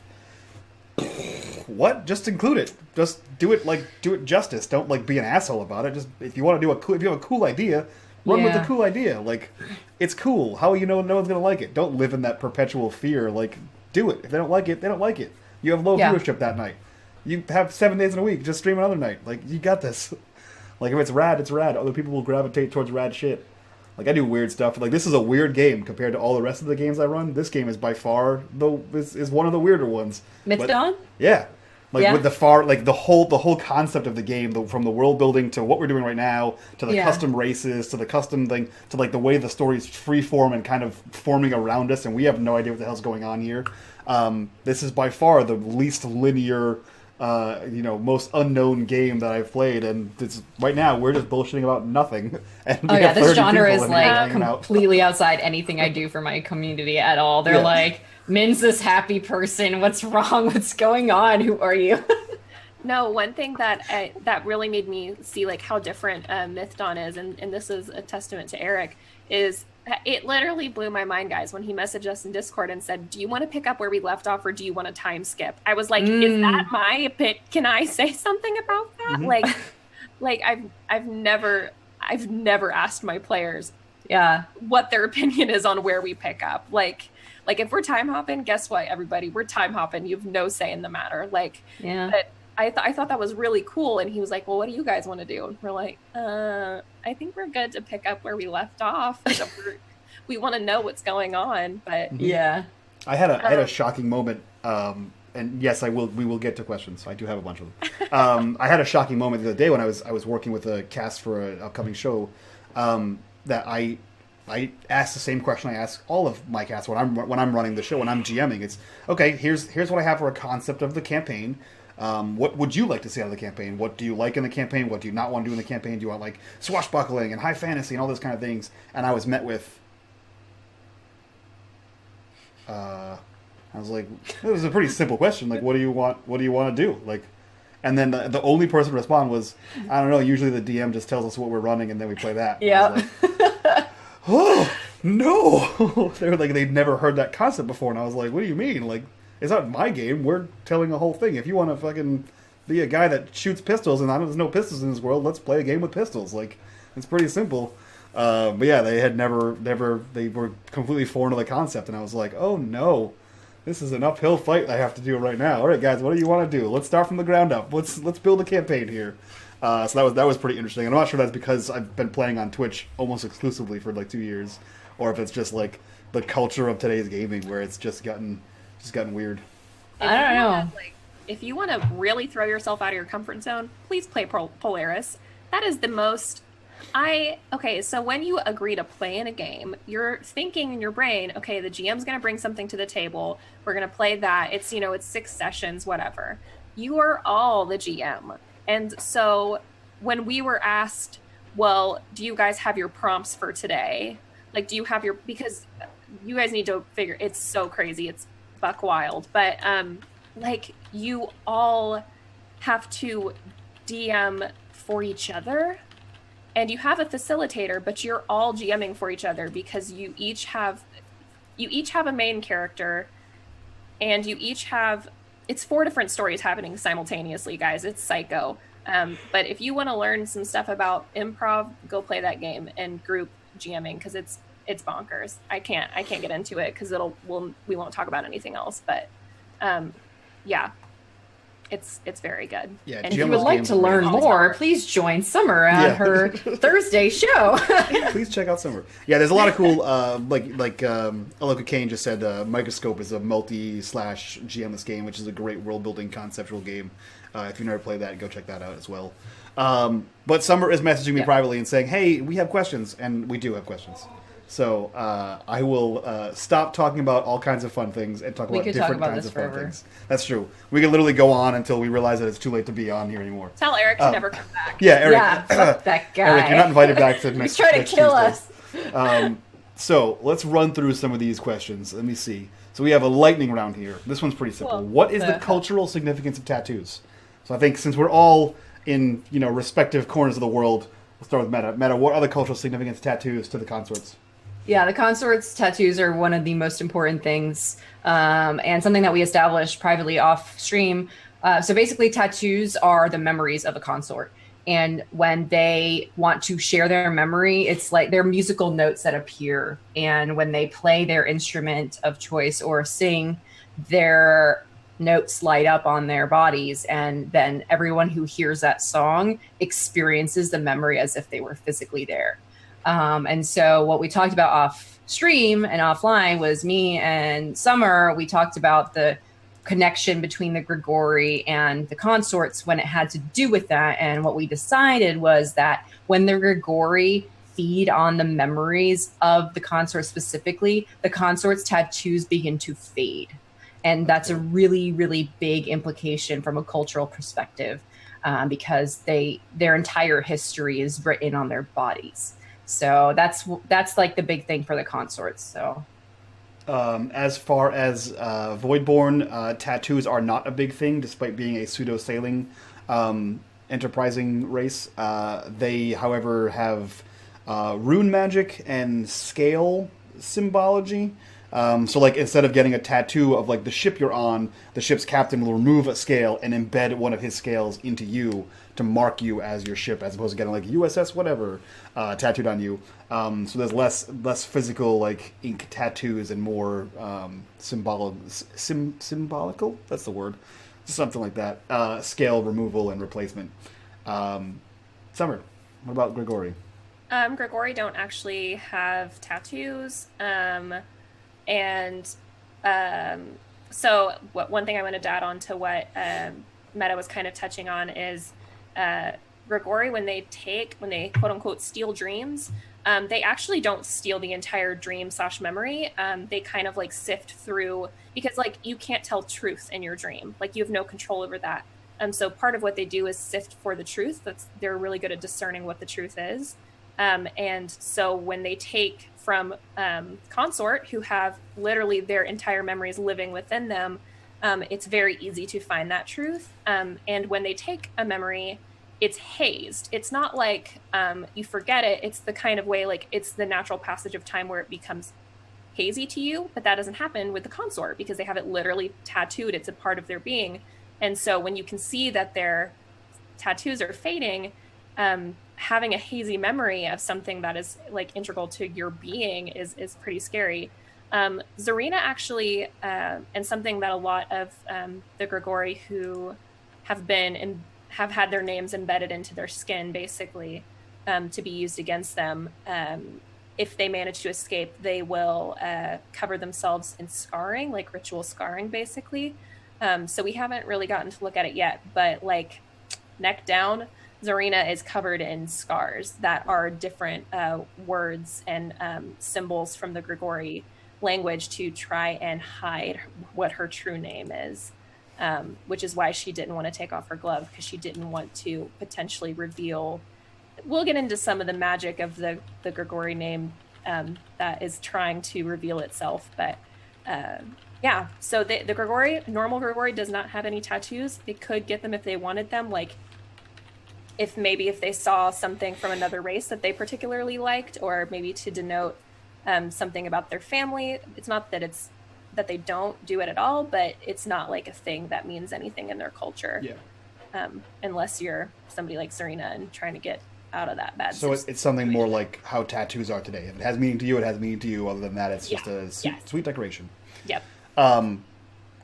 what? Just include it. Just do it justice. Don't like be an asshole about it. Just if you want to do if you have a cool idea, run with the Yeah. cool idea. Like, it's cool. How you know no one's gonna like it? Don't live in that perpetual fear. Like, do it. If they don't like it, they don't like it. You have low Yeah. viewership that night. You have 7 days in a week. Just stream another night. Like, you got this. Like, if it's rad, it's rad. Other people will gravitate towards rad shit. Like, I do weird stuff. Like, this is a weird game compared to all the rest of the games I run. This game is by far is one of the weirder ones. Myth But- Dawn? Yeah. Like with the whole concept of the game, from the world building to what we're doing right now, to the custom races, to the custom thing, to like the way the story's freeform and kind of forming around us, and we have no idea what the hell's going on here. This is by far the least linear, most unknown game that I've played, and right now we're just bullshitting about nothing. And this genre is like completely outside anything I do for my community at all. They're like, Min's this happy person. What's wrong? What's going on? Who are you? No, one thing that really made me see like how different Mythdon is, and this is a testament to Eric, is it literally blew my mind, guys, when he messaged us in Discord and said, do you want to pick up where we left off, or do you want to time skip? I was like, is that my pick? Can I say something about that? Like I've never asked my players what their opinion is on where we pick up. Like if we're time hopping, guess what, everybody? We're time hopping. You have no say in the matter. But I thought that was really cool. And he was like, well, what do you guys want to do? And we're like, I think we're good to pick up where we left off. So we want to know what's going on. But I had a shocking moment. And yes, we will get to questions. I do have a bunch of them. I had a shocking moment the other day when I was working with a cast for an upcoming show, that I asked the same question I ask all of my casts when I'm running the show, when I'm GMing. It's okay. Here's what I have for a concept of the campaign. What would you like to see out of the campaign? What do you like in the campaign? What do you not want to do in the campaign? Do you want like swashbuckling and high fantasy and all those kind of things? And I was met with, I was like, it was a pretty simple question. Like, what do you want? What do you want to do? Like, and then the only person to respond was, I don't know. Usually the DM just tells us what we're running and then we play that. Yeah. Oh no! They were like, they'd never heard that concept before, and I was like, what do you mean? Like, it's not my game. We're telling a whole thing. If you want to fucking be a guy that shoots pistols, and there's no pistols in this world, let's play a game with pistols. Like, it's pretty simple. But yeah, they had never, they were completely foreign to the concept, and I was like, oh no, this is an uphill fight I have to do right now. All right, guys, what do you want to do? Let's start from the ground up. Let's build a campaign here. So that was pretty interesting. And I'm not sure that's because I've been playing on Twitch almost exclusively for like 2 years, or if it's just like the culture of today's gaming where it's just gotten weird. I don't know. If you want to really throw yourself out of your comfort zone, please play Polaris. That is the most. So when you agree to play in a game, you're thinking in your brain, okay, the GM's going to bring something to the table. We're going to play that. It's 6 sessions, whatever. You are all the GM. And so when we were asked, well, do you guys have your prompts for today? Like, do you have because you guys need to figure, it's so crazy. It's buck wild. But you all have to DM for each other. And you have a facilitator, but you're all GMing for each other because you each have a main character, and you each have, it's 4 different stories happening simultaneously, guys. It's psycho. But if you want to learn some stuff about improv, go play that game and group GMing, because it's bonkers. I can't get into it because we won't talk about anything else. But it's very good. Yeah, and if you would like to learn more, please join Summer at her Thursday show. Please check out Summer. Yeah, there's a lot of cool, Aloka Kane just said, Microscope is a multi/GMless game, which is a great world-building conceptual game. If you've never played that, go check that out as well. But Summer is messaging me privately and saying, hey, we have questions, and we do have questions. So I will stop talking about all kinds of fun things and talk about different kinds of fun things. That's true. We could literally go on until we realize that it's too late to be on here anymore. Tell Eric to never come back. Yeah, Eric. Yeah, fuck that guy. Eric, you're not invited back to next He's trying to kill Tuesday. us. So let's run through some of these questions. Let me see. So we have a lightning round here. This one's pretty simple. Cool. What is the cultural significance of tattoos? So I think since we're all in respective corners of the world, we'll start with Meta. Meta, what are the cultural significance of tattoos to the consorts? Yeah, the consorts' tattoos are one of the most important things, and something that we established privately off stream. So basically, tattoos are the memories of a consort. And when they want to share their memory, it's like they're musical notes that appear. And when they play their instrument of choice or sing, their notes light up on their bodies. And then everyone who hears that song experiences the memory as if they were physically there. And so what we talked about off stream and offline was me and Summer. We talked about the connection between the Grigori and the consorts when it had to do with that. And what we decided was that when the Grigori feed on the memories of the consort specifically, the consort's tattoos begin to fade. And that's a really, really big implication from a cultural perspective, because their entire history is written on their bodies. So that's like the big thing for the consorts. So, as far as Voidborn, tattoos are not a big thing, despite being a pseudo-sailing, enterprising race. They, however, have rune magic and scale symbology. So, like, instead of getting a tattoo of, like, the ship you're on, the ship's captain will remove a scale and embed one of his scales into you to mark you as your ship, as opposed to getting, like, USS whatever tattooed on you. So there's less physical, like, ink tattoos and more symbolical? That's the word. Something like that. Scale removal and replacement. Summer, what about Grigori? Grigori don't actually have tattoos. So one thing I wanted to add on to what Meta was kind of touching on is Grigori, when they quote unquote steal dreams, they actually don't steal the entire dream / memory. They kind of like sift through, because like you can't tell truth in your dream. Like you have no control over that. So part of what they do is sift for the truth. They're really good at discerning what the truth is. And so when they take from consort, who have literally their entire memories living within them, it's very easy to find that truth. And when they take a memory, it's hazed. It's not like you forget it. It's the kind of way, like it's the natural passage of time where it becomes hazy to you, but that doesn't happen with the consort because they have it literally tattooed. It's a part of their being. And so when you can see that their tattoos are fading, having a hazy memory of something that is like integral to your being is pretty scary. Zarina actually, and something that a lot of the Grigori who have had their names embedded into their skin, basically, to be used against them. If they manage to escape, they will cover themselves in scarring, like ritual scarring, basically. So we haven't really gotten to look at it yet, but like neck down, Zarina is covered in scars that are different words and symbols from the Grigori language to try and hide what her true name is, which is why she didn't want to take off her glove, because she didn't want to potentially reveal. We'll get into some of the magic of the Grigori name that is trying to reveal itself, but yeah. So the normal Grigori does not have any tattoos. They could get them if they wanted them, like if they saw something from another race that they particularly liked, or maybe to denote something about their family. It's not that they don't do it at all, but it's not like a thing that means anything in their culture. Yeah. Unless you're somebody like Serena and trying to get out of that bad So it's something more like how tattoos are today. If it has meaning to you, it has meaning to you. Other than that, it's just a sweet decoration. Yep.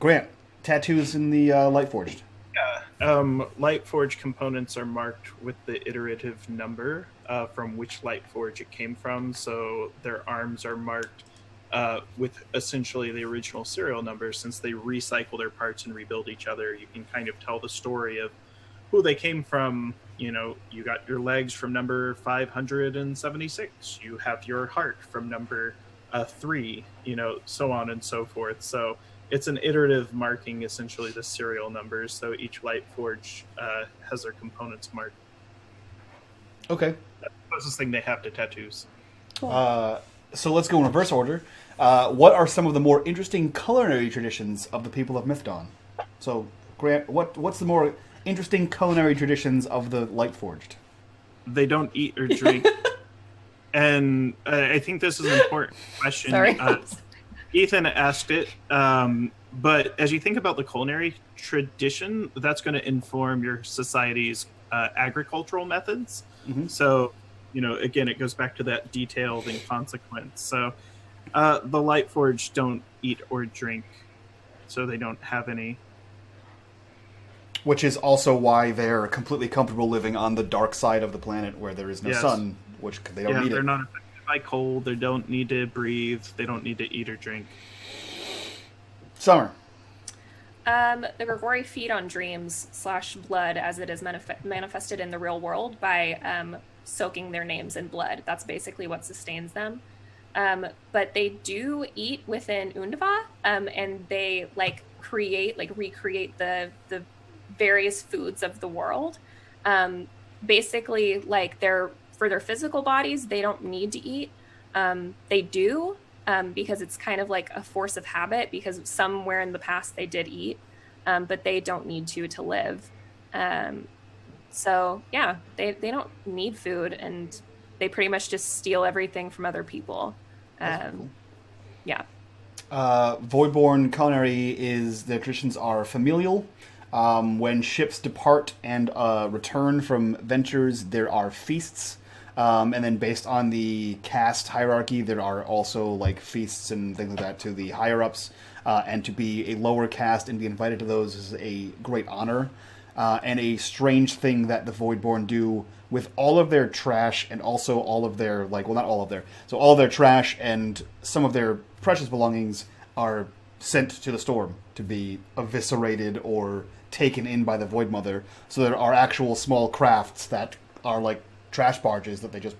Grant, tattoos in the Lightforged. Lightforged components are marked with the iterative number from which Lightforge it came from. So their arms are marked with essentially the original serial number. Since they recycle their parts and rebuild each other, you can kind of tell the story of who they came from. You know, you got your legs from number 576. You have your heart from number 3, you know, so on and so forth. So it's an iterative marking, essentially, the serial numbers. So each Lightforge has their components marked. Okay. That's the closest thing they have to tattoos. Cool. So let's go in reverse order. What are some of the more interesting culinary traditions of the people of Mythdon? So, Grant, what's the more interesting culinary traditions of the Lightforged? They don't eat or drink. And I think this is an important question. Sorry. Ethan asked it, but as you think about the culinary tradition, that's going to inform your society's agricultural methods. Mm-hmm. So, you know, again, it goes back to that detailed and consequence. So the Lightforged don't eat or drink, so they don't have any. Which is also why they're completely comfortable living on the dark side of the planet where there is no sun, which they don't need they're it. not affected by cold. They don't need to breathe. They don't need to eat or drink. Summer. The Grigori feed on dreams / blood as it is manifested in the real world by soaking their names in blood. That's basically what sustains them. But they do eat within Undva, and they recreate the various foods of the world. Basically, like for their physical bodies, they don't need to eat. They do, because it's kind of like a force of habit, because somewhere in the past they did eat, but they don't need to live. So yeah, they don't need food, and they pretty much just steal everything from other people. Cool. Yeah. Voidborn culinary their traditions are familial. When ships depart and return from ventures, there are feasts. And then based on the caste hierarchy, there are also like feasts and things like that to the higher ups. And to be a lower caste and be invited to those is a great honor. And a strange thing that the Voidborn do with all of their trash and also all of their, not all of their, so all of their trash and some of their precious belongings are sent to the storm to be eviscerated or taken in by the Void Mother. So there are actual small crafts that are like trash barges that they just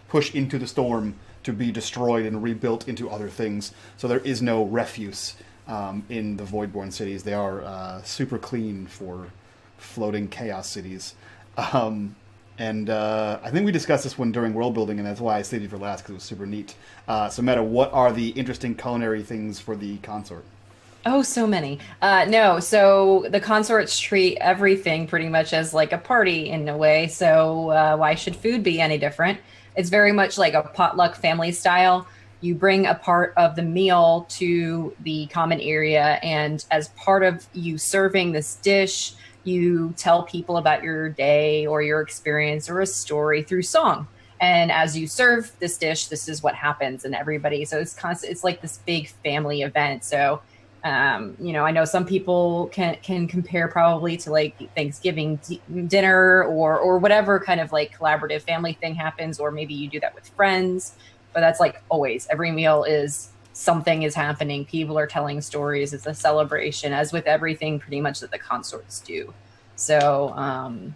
push into the storm to be destroyed and rebuilt into other things. So there is no refuse in the Voidborn cities. They are super clean for floating chaos cities. And I think we discussed this one during world building, and that's why I stayed for last, because it was super neat. So Meta, what are the interesting culinary things for the consort? Oh, so many. No, so the consorts treat everything pretty much as like a party in a way. So why should food be any different? It's very much like a potluck family style. You bring a part of the meal to the common area, and as part of you serving this dish, you tell people about your day or your experience or a story through song. And as you serve this dish, this is what happens, and everybody. So it's constant. It's like this big family event. So, I know some people can compare probably to like Thanksgiving dinner or whatever kind of like collaborative family thing happens, or maybe you do that with friends. But that's like always every meal is something is happening. People are telling stories. It's a celebration, as with everything pretty much that the consorts do. So,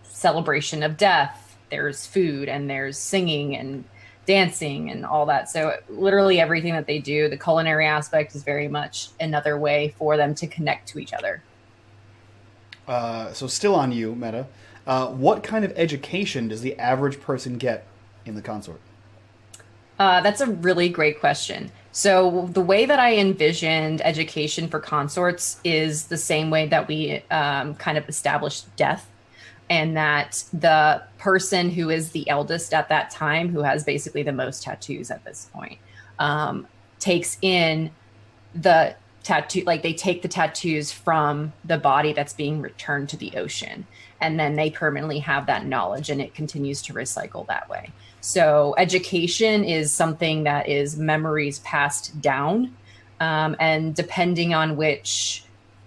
celebration of death, there's food and there's singing and dancing and all that. So literally everything that they do, the culinary aspect is very much another way for them to connect to each other. So still on you, Meta. What kind of education does the average person get in the consort? That's a really great question. So the way that I envisioned education for consorts is the same way that we kind of established death, and that the person who is the eldest at that time, who has basically the most tattoos at this point, takes in the tattoo, like they take the tattoos from the body that's being returned to the ocean, and then they permanently have that knowledge, and it continues to recycle that way. So education is something that is memories passed down, and depending on which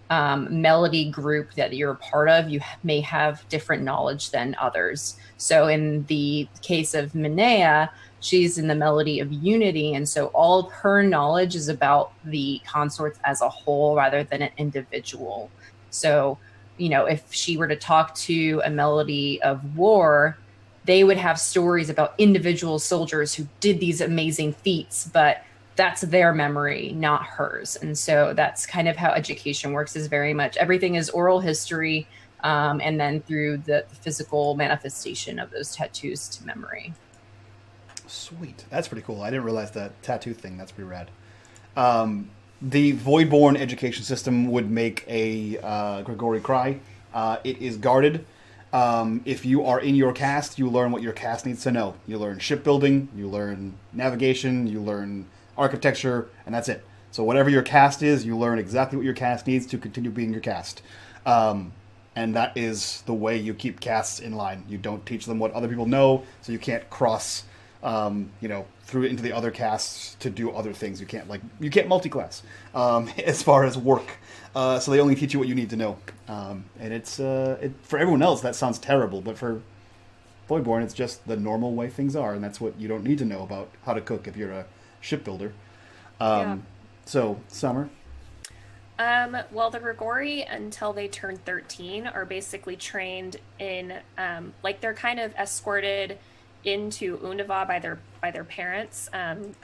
melody group that you're a part of, you may have different knowledge than others. So in the case of Minea, she's in the melody of unity, and so all of her knowledge is about the consorts as a whole rather than an individual. So, if she were to talk to a melody of war, they would have stories about individual soldiers who did these amazing feats, but that's their memory, not hers. And so that's kind of how education works, is very much everything is oral history, and then through the physical manifestation of those tattoos to memory. Sweet. That's pretty cool. I didn't realize that tattoo thing. That's pretty rad. The Voidborn education system would make a Grigori cry. It is guarded. If you are in your cast, you learn what your cast needs to know. You learn shipbuilding, you learn navigation, you learn architecture, and that's it. So whatever your cast is, you learn exactly what your cast needs to continue being your cast. And that is the way you keep casts in line. You don't teach them what other people know, so you can't cross, through into the other casts to do other things. You can't multi-class as far as work. So they only teach you what you need to know. And it's for everyone else that sounds terrible, but for Voidborn, it's just the normal way things are, and that's what you don't need to know about how to cook if you're a shipbuilder. Yeah. So, Summer? Well, the Grigori, until they turn 13, are basically trained in, like, they're kind of escorted into Undava by their parents.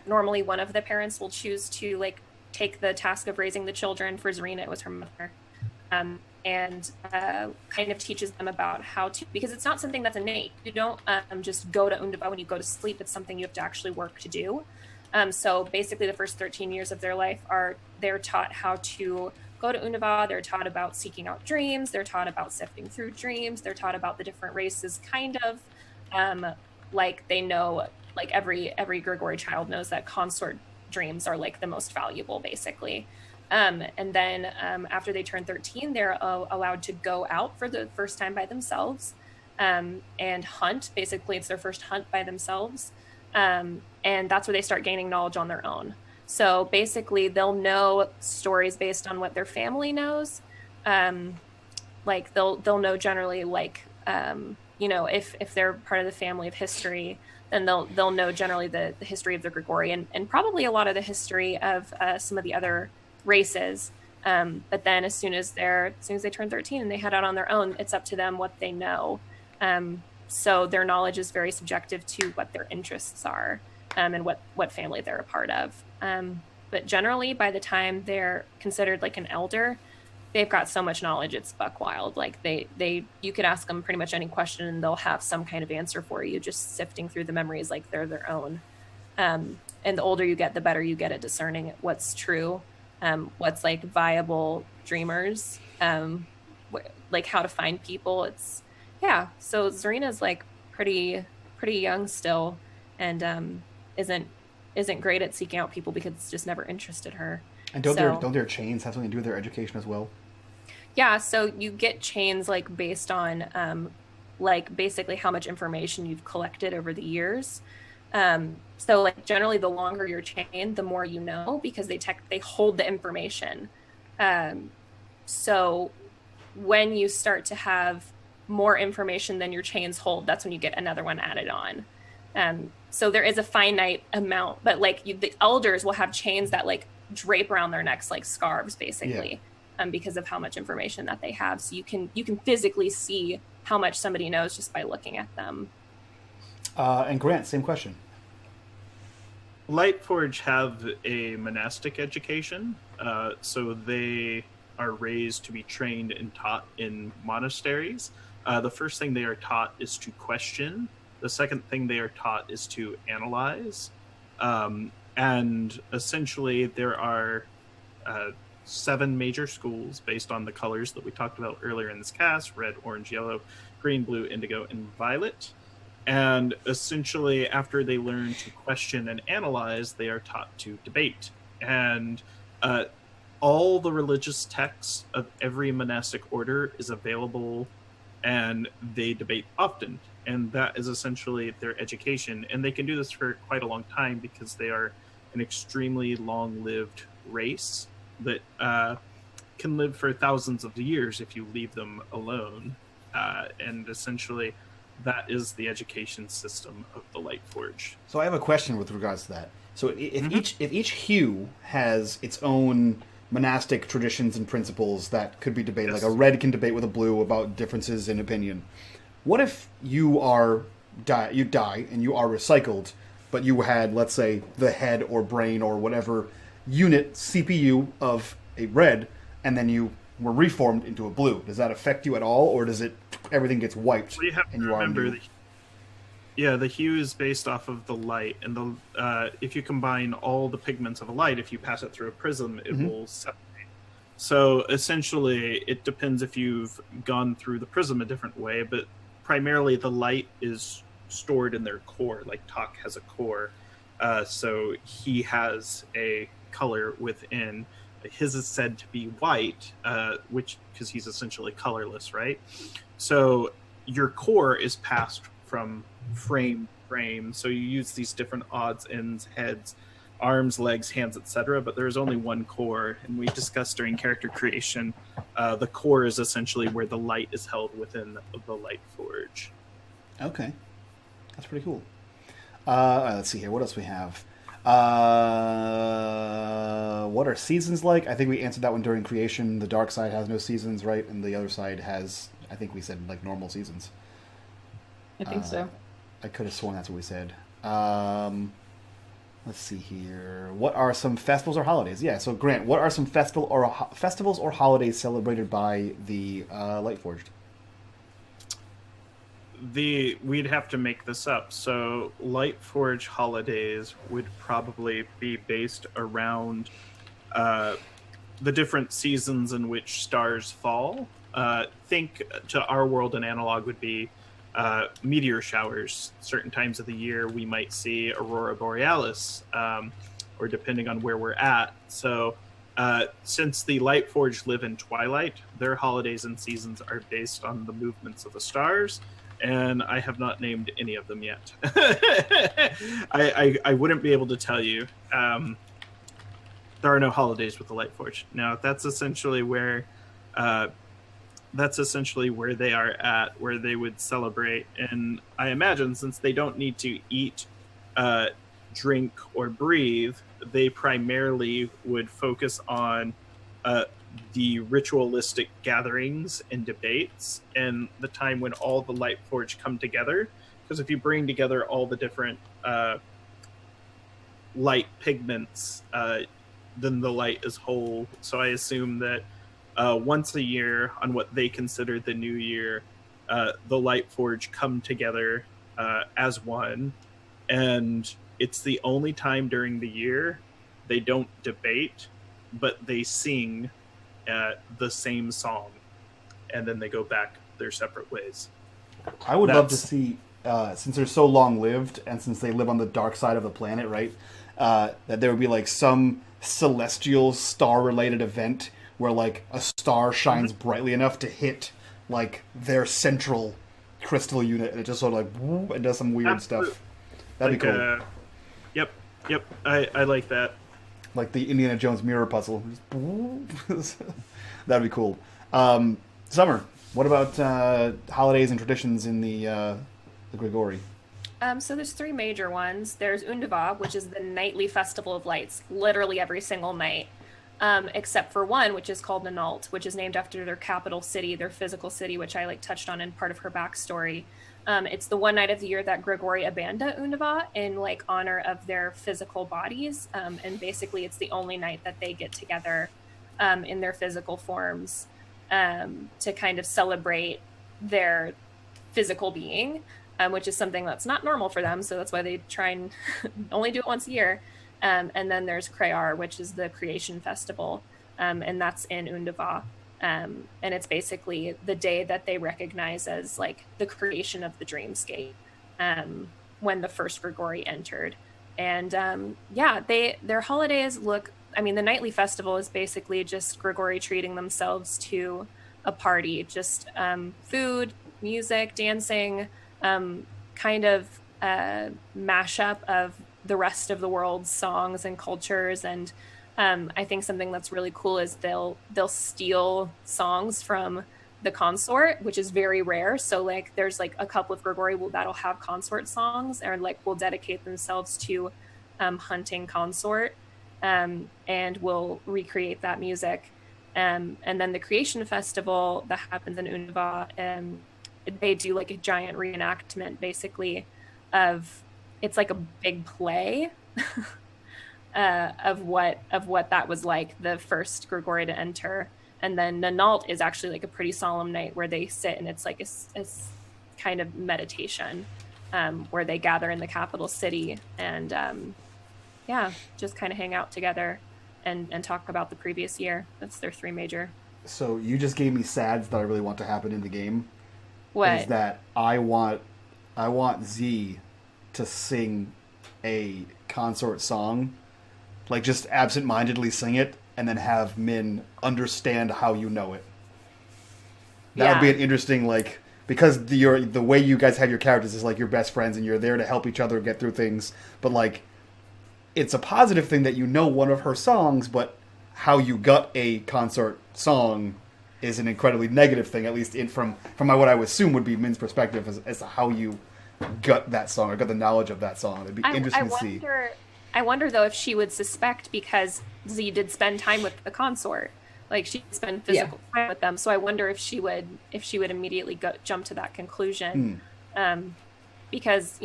Normally, one of the parents will choose to like take the task of raising the children. For Zarina, it was her mother, and kind of teaches them about how to, because it's not something that's innate. You don't just go to Undava when you go to sleep. It's something you have to actually work to do. So basically, the first 13 years of their life they're taught how to go to Undava. They're taught about seeking out dreams. They're taught about sifting through dreams. They're taught about the different races, kind of. Like they know, like every Grigori child knows that consort dreams are like the most valuable, basically. And then after they turn 13, they're allowed to go out for the first time by themselves and hunt. Basically, it's their first hunt by themselves. And that's where they start gaining knowledge on their own. So basically, they'll know stories based on what their family knows. Like they'll know generally, like if they're part of the family of history, then they'll know generally the history of the Grigori and probably a lot of the history of some of the other races. But then as soon as they turn 13 and they head out on their own, it's up to them what they know. So their knowledge is very subjective to what their interests are and what family they're a part of. But generally, by the time they're considered like an elder, they've got so much knowledge, it's buck wild. Like you could ask them pretty much any question and they'll have some kind of answer for you, just sifting through the memories like they're their own. And the older you get, the better you get at discerning what's true, what's like viable dreamers, like how to find people. So Zarina's like pretty young still, and isn't great at seeking out people because it's just never interested her. And don't their chains have something to do with their education as well? Yeah, so you get chains like based on like basically how much information you've collected over the years. So like generally the longer your chain, the more you know, because they hold the information. So when you start to have more information than your chains hold, that's when you get another one added on. So there is a finite amount, but like the elders will have chains that like drape around their necks like scarves, basically, because of how much information that they have. So you can physically see how much somebody knows just by looking at them. And Grant, same question. Lightforged have a monastic education, so they are raised to be trained and taught in monasteries. The first thing they are taught is to question. The second thing they are taught is to analyze. And essentially there are 7 major schools based on the colors that we talked about earlier in this cast: red, orange, yellow, green, blue, indigo, and violet. And essentially after they learn to question and analyze, they are taught to debate. And all the religious texts of every monastic order is available, and they debate often. And that is essentially their education. And they can do this for quite a long time because they are an extremely long-lived race that can live for thousands of years if you leave them alone. And essentially, that is the education system of the Lightforged. So I have a question with regards to that. So if each hue has its own monastic traditions and principles that could be debated, like a red can debate with a blue about differences in opinion. What if you die and you are recycled, but you had, let's say, the head or brain or whatever unit CPU of a red, and then you were reformed into a blue? Does that affect you at all, or does everything gets wiped? Well, you have and to you remember the hue is based off of the light, and if you combine all the pigments of a light, if you pass it through a prism, it will separate. So essentially, it depends if you've gone through the prism a different way, but primarily the light is stored in their core. Like Tok has a core, so he has a color within. His is said to be white, because he's essentially colorless, right? So your core is passed from frame to frame. So you use these different odds, ends, heads, arms, legs, hands, etc. But there's only one core, and we discussed during character creation, the core is essentially where the light is held within the Lightforged. Okay, that's pretty cool. Let's see here. What else we have? What are seasons like? I think we answered that one during creation. The dark side has no seasons, right? And the other side has, I think we said, like, normal seasons. I think so. I could have sworn that's what we said. Let's see here. What are some festivals or holidays? Yeah, so Grant, what are some festivals or holidays celebrated by the Lightforged? We'd have to make this up. So Lightforge holidays would probably be based around the different seasons in which stars fall. Think to our world, an analog would be meteor showers. Certain times of the year we might see aurora borealis, or depending on where we're at. So since the Lightforged live in twilight, their holidays and seasons are based on the movements of the stars, and I have not named any of them yet. I wouldn't be able to tell you. There are no holidays with the Lightforged. Now, that's essentially where they are at, where they would celebrate. And I imagine, since they don't need to eat, drink, or breathe, they primarily would focus on the ritualistic gatherings and debates, and the time when all the Lightforged come together. Because if you bring together all the different light pigments, then the light is whole. So I assume that once a year, on what they consider the new year, the Lightforged come together as one, and it's the only time during the year they don't debate, but they sing the same song, and then they go back their separate ways. I would love to see, since they're so long-lived, and since they live on the dark side of the planet, right, that there would be like some celestial star-related event where like a star shines brightly enough to hit like their central crystal unit, and it just sort of like whoop, and does some weird stuff. That'd be cool. Yep. I like that. Like the Indiana Jones mirror puzzle. That'd be cool. Summer, what about holidays and traditions in the Grigori? So there's three major ones. There's Undava, which is the nightly festival of lights, literally every single night, except for one, which is called Nanalt, which is named after their capital city, their physical city, which I touched on in part of her backstory. It's the one night of the year that Grigori abandoned Undava in honor of their physical bodies, and basically it's the only night that they get together in their physical forms to kind of celebrate their physical being, which is something that's not normal for them, so that's why they try and only do it once a year. And then there's Krayar, which is the creation festival, and that's in Undava. And it's basically the day that they recognize as the creation of the dreamscape, when the first Grigori entered. And their holidays look, the nightly festival is basically just Grigori treating themselves to a party, just food, music, dancing, kind of a mashup of the rest of the world's songs and cultures. And I think something that's really cool is they'll steal songs from the consort, which is very rare. So there's a couple of Grigori that'll have consort songs, or will dedicate themselves to hunting consort, and will recreate that music. And then the creation festival that happens in Undava, they do a giant reenactment basically of, it's like a big play of what that was like, the first Grigori to enter. And then Nanalt is actually a pretty solemn night where they sit, and it's a kind of meditation, where they gather in the capital city and just kind of hang out together and talk about the previous year. That's their three major. So you just gave me sads that I really want to happen in the game. What? Is that I want Z to sing a consort song, just absent-mindedly sing it, and then have Min understand how you know it. That would be an interesting, because the way you guys have your characters is you're best friends and you're there to help each other get through things, but it's a positive thing that you know one of her songs, but how you got a consort song is an incredibly negative thing, at least from what I would assume would be Min's perspective as to how you got that song or got the knowledge of that song. It'd be interesting to see. I wonder though if she would suspect, because Z did spend time with the consort, like she spent physical time with them. So I wonder if she would immediately jump to that conclusion, because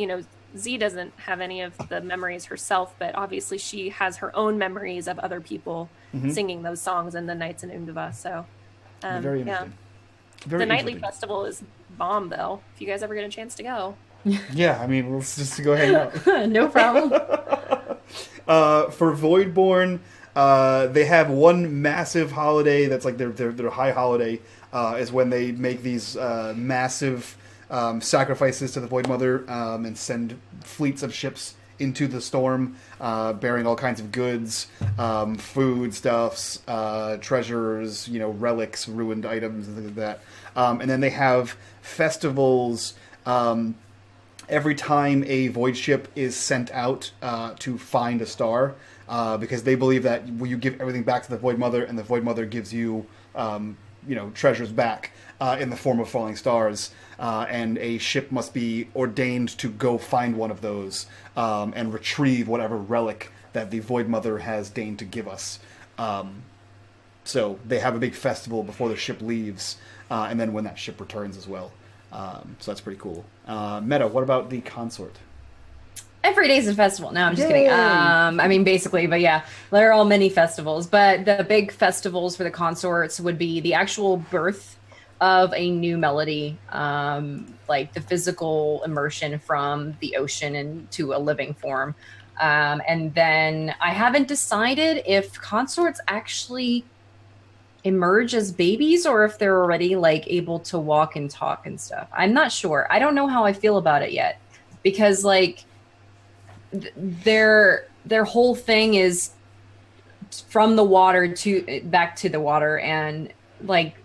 Z doesn't have any of the memories herself, but obviously she has her own memories of other people singing those songs in the nights in Undava. So very interesting. Very the nightly interesting. festival is bomb though. If you guys ever get a chance to go. Yeah, I mean, let's just go hang out. No problem. For Voidborn, they have one massive holiday that's like their high holiday, is when they make these massive sacrifices to the Void Mother, and send fleets of ships into the storm, bearing all kinds of goods, food stuffs, treasures, relics, ruined items, and things like that. And then they have festivals every time a void ship is sent out to find a star, because they believe that you give everything back to the Void Mother, and the Void Mother gives you, treasures back in the form of falling stars. And a ship must be ordained to go find one of those and retrieve whatever relic that the Void Mother has deigned to give us. So they have a big festival before the ship leaves, and then when that ship returns as well. So that's pretty cool. Meta, what about the consort? Every day's a festival. No, I'm just kidding. Basically, but yeah, there are all many festivals. But the big festivals for the consorts would be the actual birth of a new melody, like the physical immersion from the ocean into a living form. And then I haven't decided if consorts actually emerge as babies or if they're already like able to walk and talk and stuff. I'm not sure. I don't know how I feel about it yet, because like their whole thing is from the water to back to the water, and like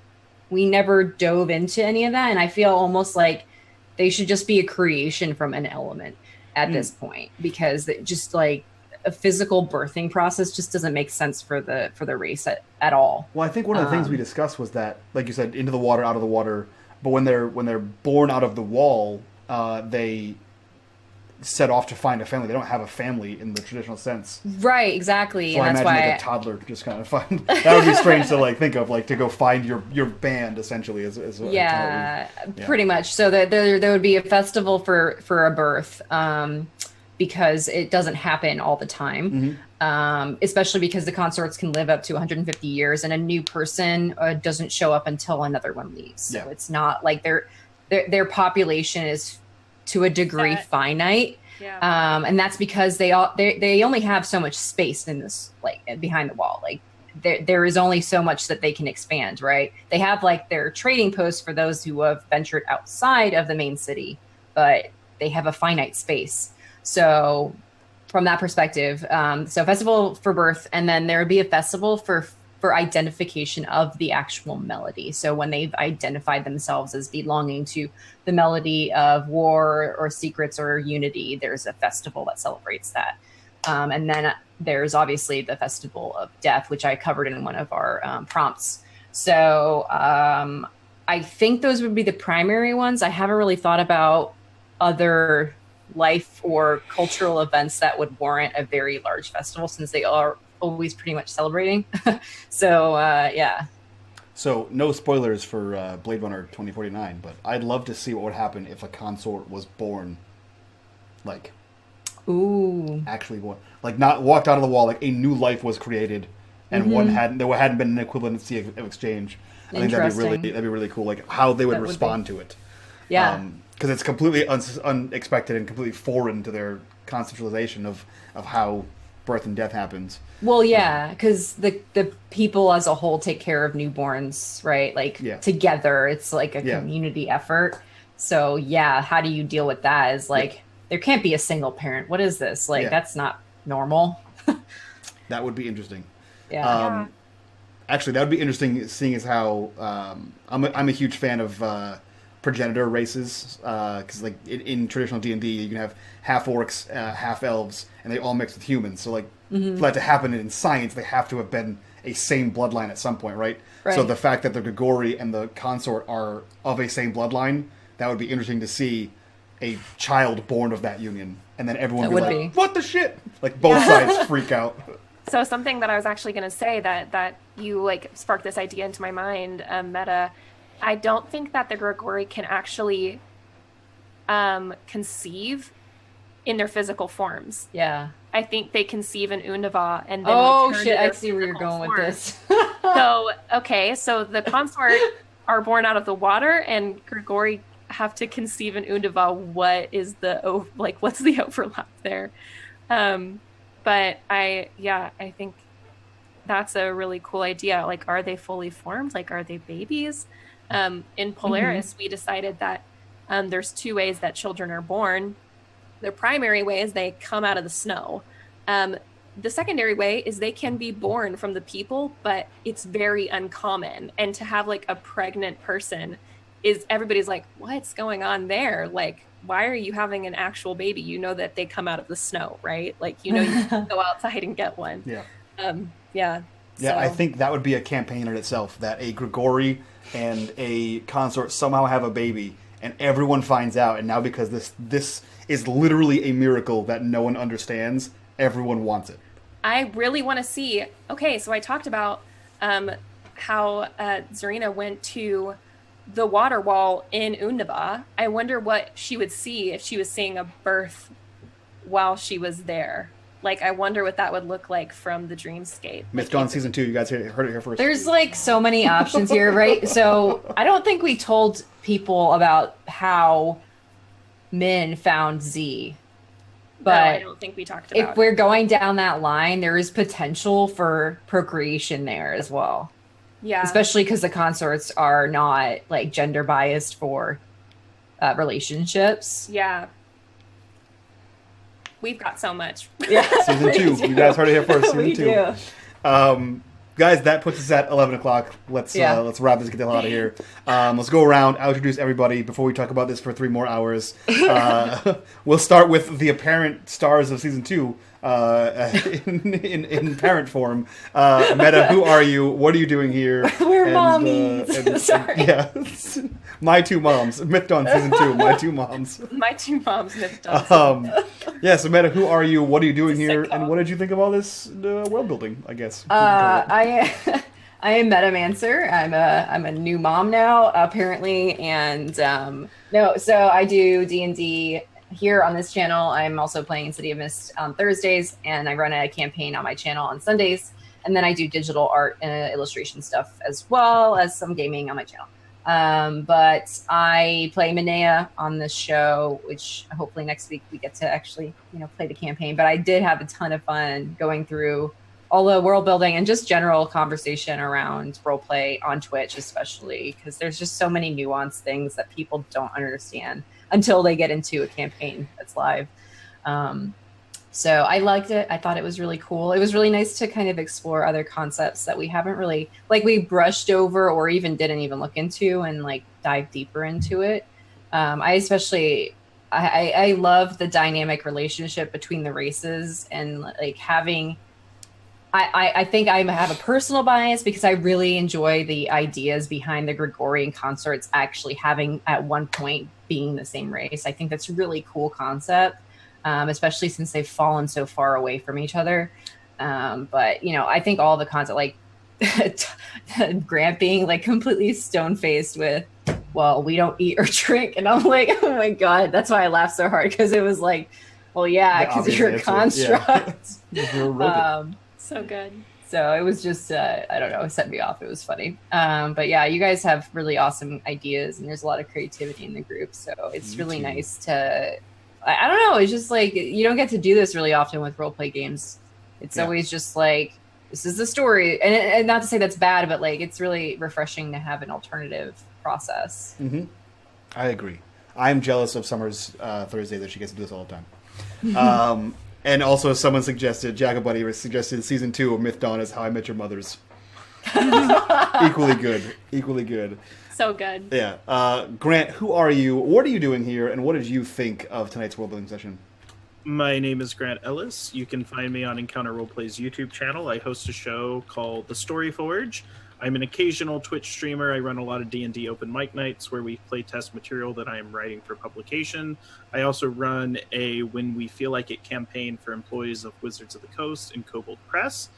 we never dove into any of that, and I feel almost like they should just be a creation from an element at this point, because it just like a physical birthing process just doesn't make sense for the race at all. Well, I think one of the things we discussed was that, like you said, into the water, out of the water, but when they're born out of the wall, they set off to find a family. They don't have a family in the traditional sense. Right, exactly. So and I that's imagine why like a toddler just kind of find that would be strange to like think of, like to go find your band essentially as pretty much. So that there would be a festival for a birth, because it doesn't happen all the time. Especially because the consorts can live up to 150 years, and a new person doesn't show up until another one leaves. So it's not like their population is to a degree finite. And that's because they only have so much space in this, like behind the wall. Like there is only so much that they can expand, right? They have like their trading posts for those who have ventured outside of the main city, but they have a finite space. So from that perspective, so festival for birth, and then there would be a festival for identification of the actual melody. So when they've identified themselves as belonging to the melody of war or secrets or unity, there's a festival that celebrates that. And then there's obviously the festival of death, which I covered in one of our prompts. So I think those would be the primary ones. I haven't really thought about other life or cultural events that would warrant a very large festival, since they are always pretty much celebrating. So yeah. So no spoilers for Blade Runner 2049, but I'd love to see what would happen if a consort was born, like, actually born, like not walked out of the wall, like a new life was created, and there hadn't been an equivalency of exchange. I think that'd be really cool, like how they would respond to it. Yeah. Because it's completely unexpected and completely foreign to their conceptualization of how birth and death happens. Well, yeah, because the people as a whole take care of newborns, right? Like together, it's like a community effort. So yeah, how do you deal with that? Is like there can't be a single parent. What is this? Like that's not normal. That would be interesting. Yeah. Actually, that would be interesting, seeing as how I'm a huge fan of progenitor races, because like in traditional D&D you can have half orcs, half elves, and they all mix with humans. So like for that to happen in science, they have to have been a same bloodline at some point, right? So the fact that the Grigori and the consort are of a same bloodline, that would be interesting to see a child born of that union, and then everyone That would would be like, be. "What the shit?" Like both sides freak out. So something that I was actually going to say that you like sparked this idea into my mind, Meta. I don't think that the Grigori can actually conceive in their physical forms. Yeah. I think they conceive in Undava and then Oh return to shit! I their see where you're physical going with forms. this. So okay, so the consort are born out of the water, and Grigori have to conceive in Undava. What's the overlap there? But I think that's a really cool idea. Like, are they fully formed? Like, are they babies? In Polaris, we decided that there's two ways that children are born. The primary way is they come out of the snow. The secondary way is they can be born from the people, but it's very uncommon. And to have like a pregnant person is everybody's like, what's going on there? Like, why are you having an actual baby? You know that they come out of the snow, right? Like, you know, you can go outside and get one. Yeah. Yeah. Yeah, I think that would be a campaign in itself, that a Grigori and a consort somehow have a baby, and everyone finds out, and now because this is literally a miracle that no one understands, everyone wants it. I really want to see. Okay, so I talked about how Zarina went to the water wall in Undava. I wonder what she would see if she was seeing a birth while she was there. Like, I wonder what that would look like from the dreamscape. Myth Dawn Season 2, you guys heard it here first. There's like so many options here, right? So I don't think we told people about how Min found Z. But no, I don't think we talked about if we're going down that line, there is potential for procreation there as well. Yeah. Especially because the consorts are not like gender biased for relationships. Yeah. We've got so much. Yeah. Season 2, you guys heard it here first. Season 2. Guys, that puts us at 11 o'clock. Let's wrap this, get the hell out of here. Let's go around. I'll introduce everybody before we talk about this for 3 more hours. We'll start with the apparent stars of Season 2 in parent form. Meta, who are you? What are you doing here? We're mommies. Sorry. My 2 moms. Myth Dawn Season 2, my 2 moms. My 2 moms, Myth Dawn. So Meta, who are you? What are you doing here? sitcom. And what did you think of all this world building, I guess? I am Metamancer. I'm a new mom now, apparently, and so I do D&D here on this channel. I'm also playing City of Mist on Thursdays, and I run a campaign on my channel on Sundays, and then I do digital art and illustration stuff as well as some gaming on my channel. But I play Minea on this show, which hopefully next week we get to actually, play the campaign. But I did have a ton of fun going through all the world building and just general conversation around roleplay on Twitch, especially because there's just so many nuanced things that people don't understand until they get into a campaign that's live. So I liked it. I thought it was really cool. It was really nice to kind of explore other concepts that we haven't really, we brushed over or even didn't even look into and dive deeper into it. I love the dynamic relationship between the races and having, I think I have a personal bias because I really enjoy the ideas behind the Grigorian consorts actually having at one point being the same race. I think that's a really cool concept. Especially since they've fallen so far away from each other. But, I think all the concept, Grant being completely stone-faced with, well, we don't eat or drink. And I'm like, oh my God, that's why I laughed so hard. Because it was well, yeah, because you're a construct. Yeah. So good. So it was just, I don't know, it set me off. It was funny. But yeah, you guys have really awesome ideas and there's a lot of creativity in the group. So it's really nice to... I don't know. It's just you don't get to do this really often with roleplay games. It's always just this is the story. And not to say that's bad, but it's really refreshing to have an alternative process. Mm-hmm. I agree. I'm jealous of Summer's Thursday that she gets to do this all the time. And also someone suggested, Jagabuddy suggested Season 2 of Myth Dawn is How I Met Your Mother's. Equally good. So good. Yeah. Grant, who are you? What are you doing here? And what did you think of tonight's world building session? My name is Grant Ellis. You can find me on Encounter Roleplay's YouTube channel. I host a show called The Story Forge. I'm an occasional Twitch streamer. I run a lot of D&D open mic nights where we play test material that I am writing for publication. I also run a When We Feel Like It campaign for employees of Wizards of the Coast and Kobold Press.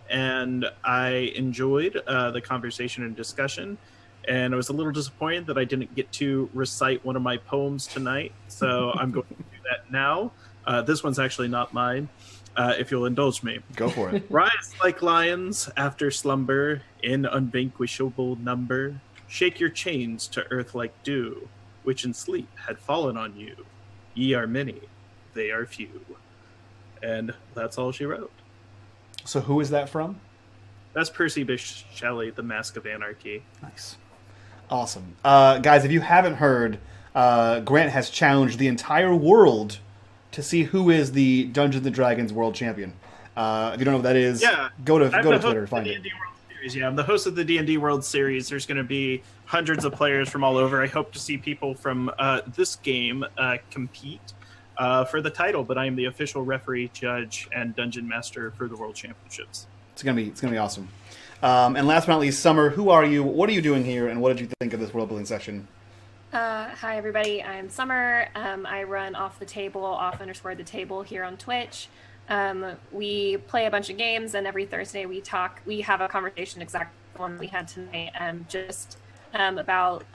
And I enjoyed the conversation and discussion. And I was a little disappointed that I didn't get to recite one of my poems tonight. So I'm going to do that now. This one's actually not mine, if you'll indulge me. Go for it. Rise like lions after slumber in unvanquishable number. Shake your chains to earth like dew, which in sleep had fallen on you. Ye are many, they are few. And that's all she wrote. So who is that from? That's Percy Bysshe Shelley, The Mask of Anarchy. Nice. Awesome. Guys, if you haven't heard, Grant has challenged the entire world to see who is the Dungeons & Dragons World Champion. If you don't know what that is, go to Twitter, find it. Yeah, I'm the host of the D&D World Series. There's going to be hundreds of players from all over. I hope to see people from this game compete for the title, but I am the official referee, judge, and dungeon master for the World Championships. It's gonna be awesome. And last but not least, Summer, who are you? What are you doing here? And what did you think of this world building session? Hi everybody, I'm Summer. I run off_the table here on Twitch. We play a bunch of games, and every Thursday we have a conversation exactly the one we had tonight, just about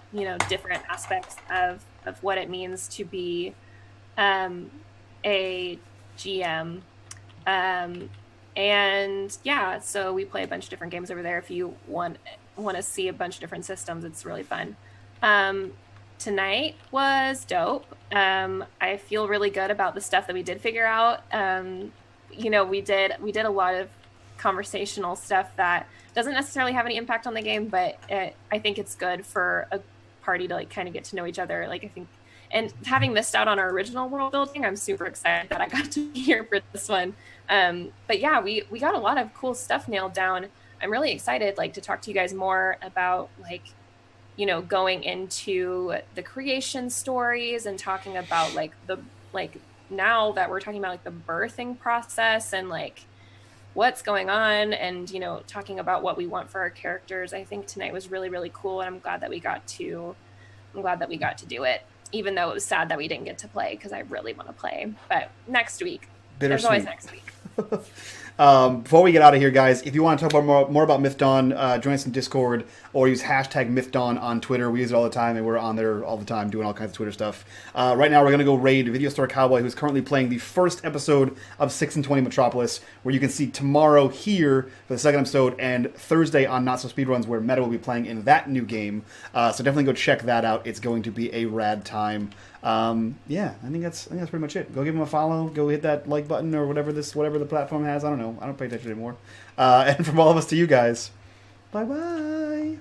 different aspects of what it means to be a GM. And yeah, so we play a bunch of different games over there. If you want to see a bunch of different systems, it's really fun. Tonight was dope. I feel really good about the stuff that we did figure out. We did a lot of conversational stuff that doesn't necessarily have any impact on the game, but I think it's good for a party to kind of get to know each other. I think, and having missed out on our original world building, I'm super excited that I got to be here for this one. But yeah, we got a lot of cool stuff nailed down. I'm really excited to talk to you guys more about going into the creation stories and talking about now that we're talking about the birthing process and what's going on, and talking about what we want for our characters. I think tonight was really, really cool, and I'm glad that we got to do it, even though it was sad that we didn't get to play, because I really want to play. But next week. There's always next week. Before we get out of here, guys, if you want to talk about more about Myth Dawn, join us in Discord or use hashtag Myth Dawn on Twitter. We use it all the time, and we're on there all the time doing all kinds of Twitter stuff. Right now, we're going to go raid Video Store Cowboy, who's currently playing the first episode of 6 and 20 Metropolis, where you can see tomorrow here for the second episode, and Thursday on Not So Speedruns, where Meta will be playing in that new game. So definitely go check that out. It's going to be a rad time. I think that's pretty much it. Go give him a follow. Go hit that like button or whatever the platform has. I don't know. I don't pay attention anymore. And from all of us to you guys, bye-bye.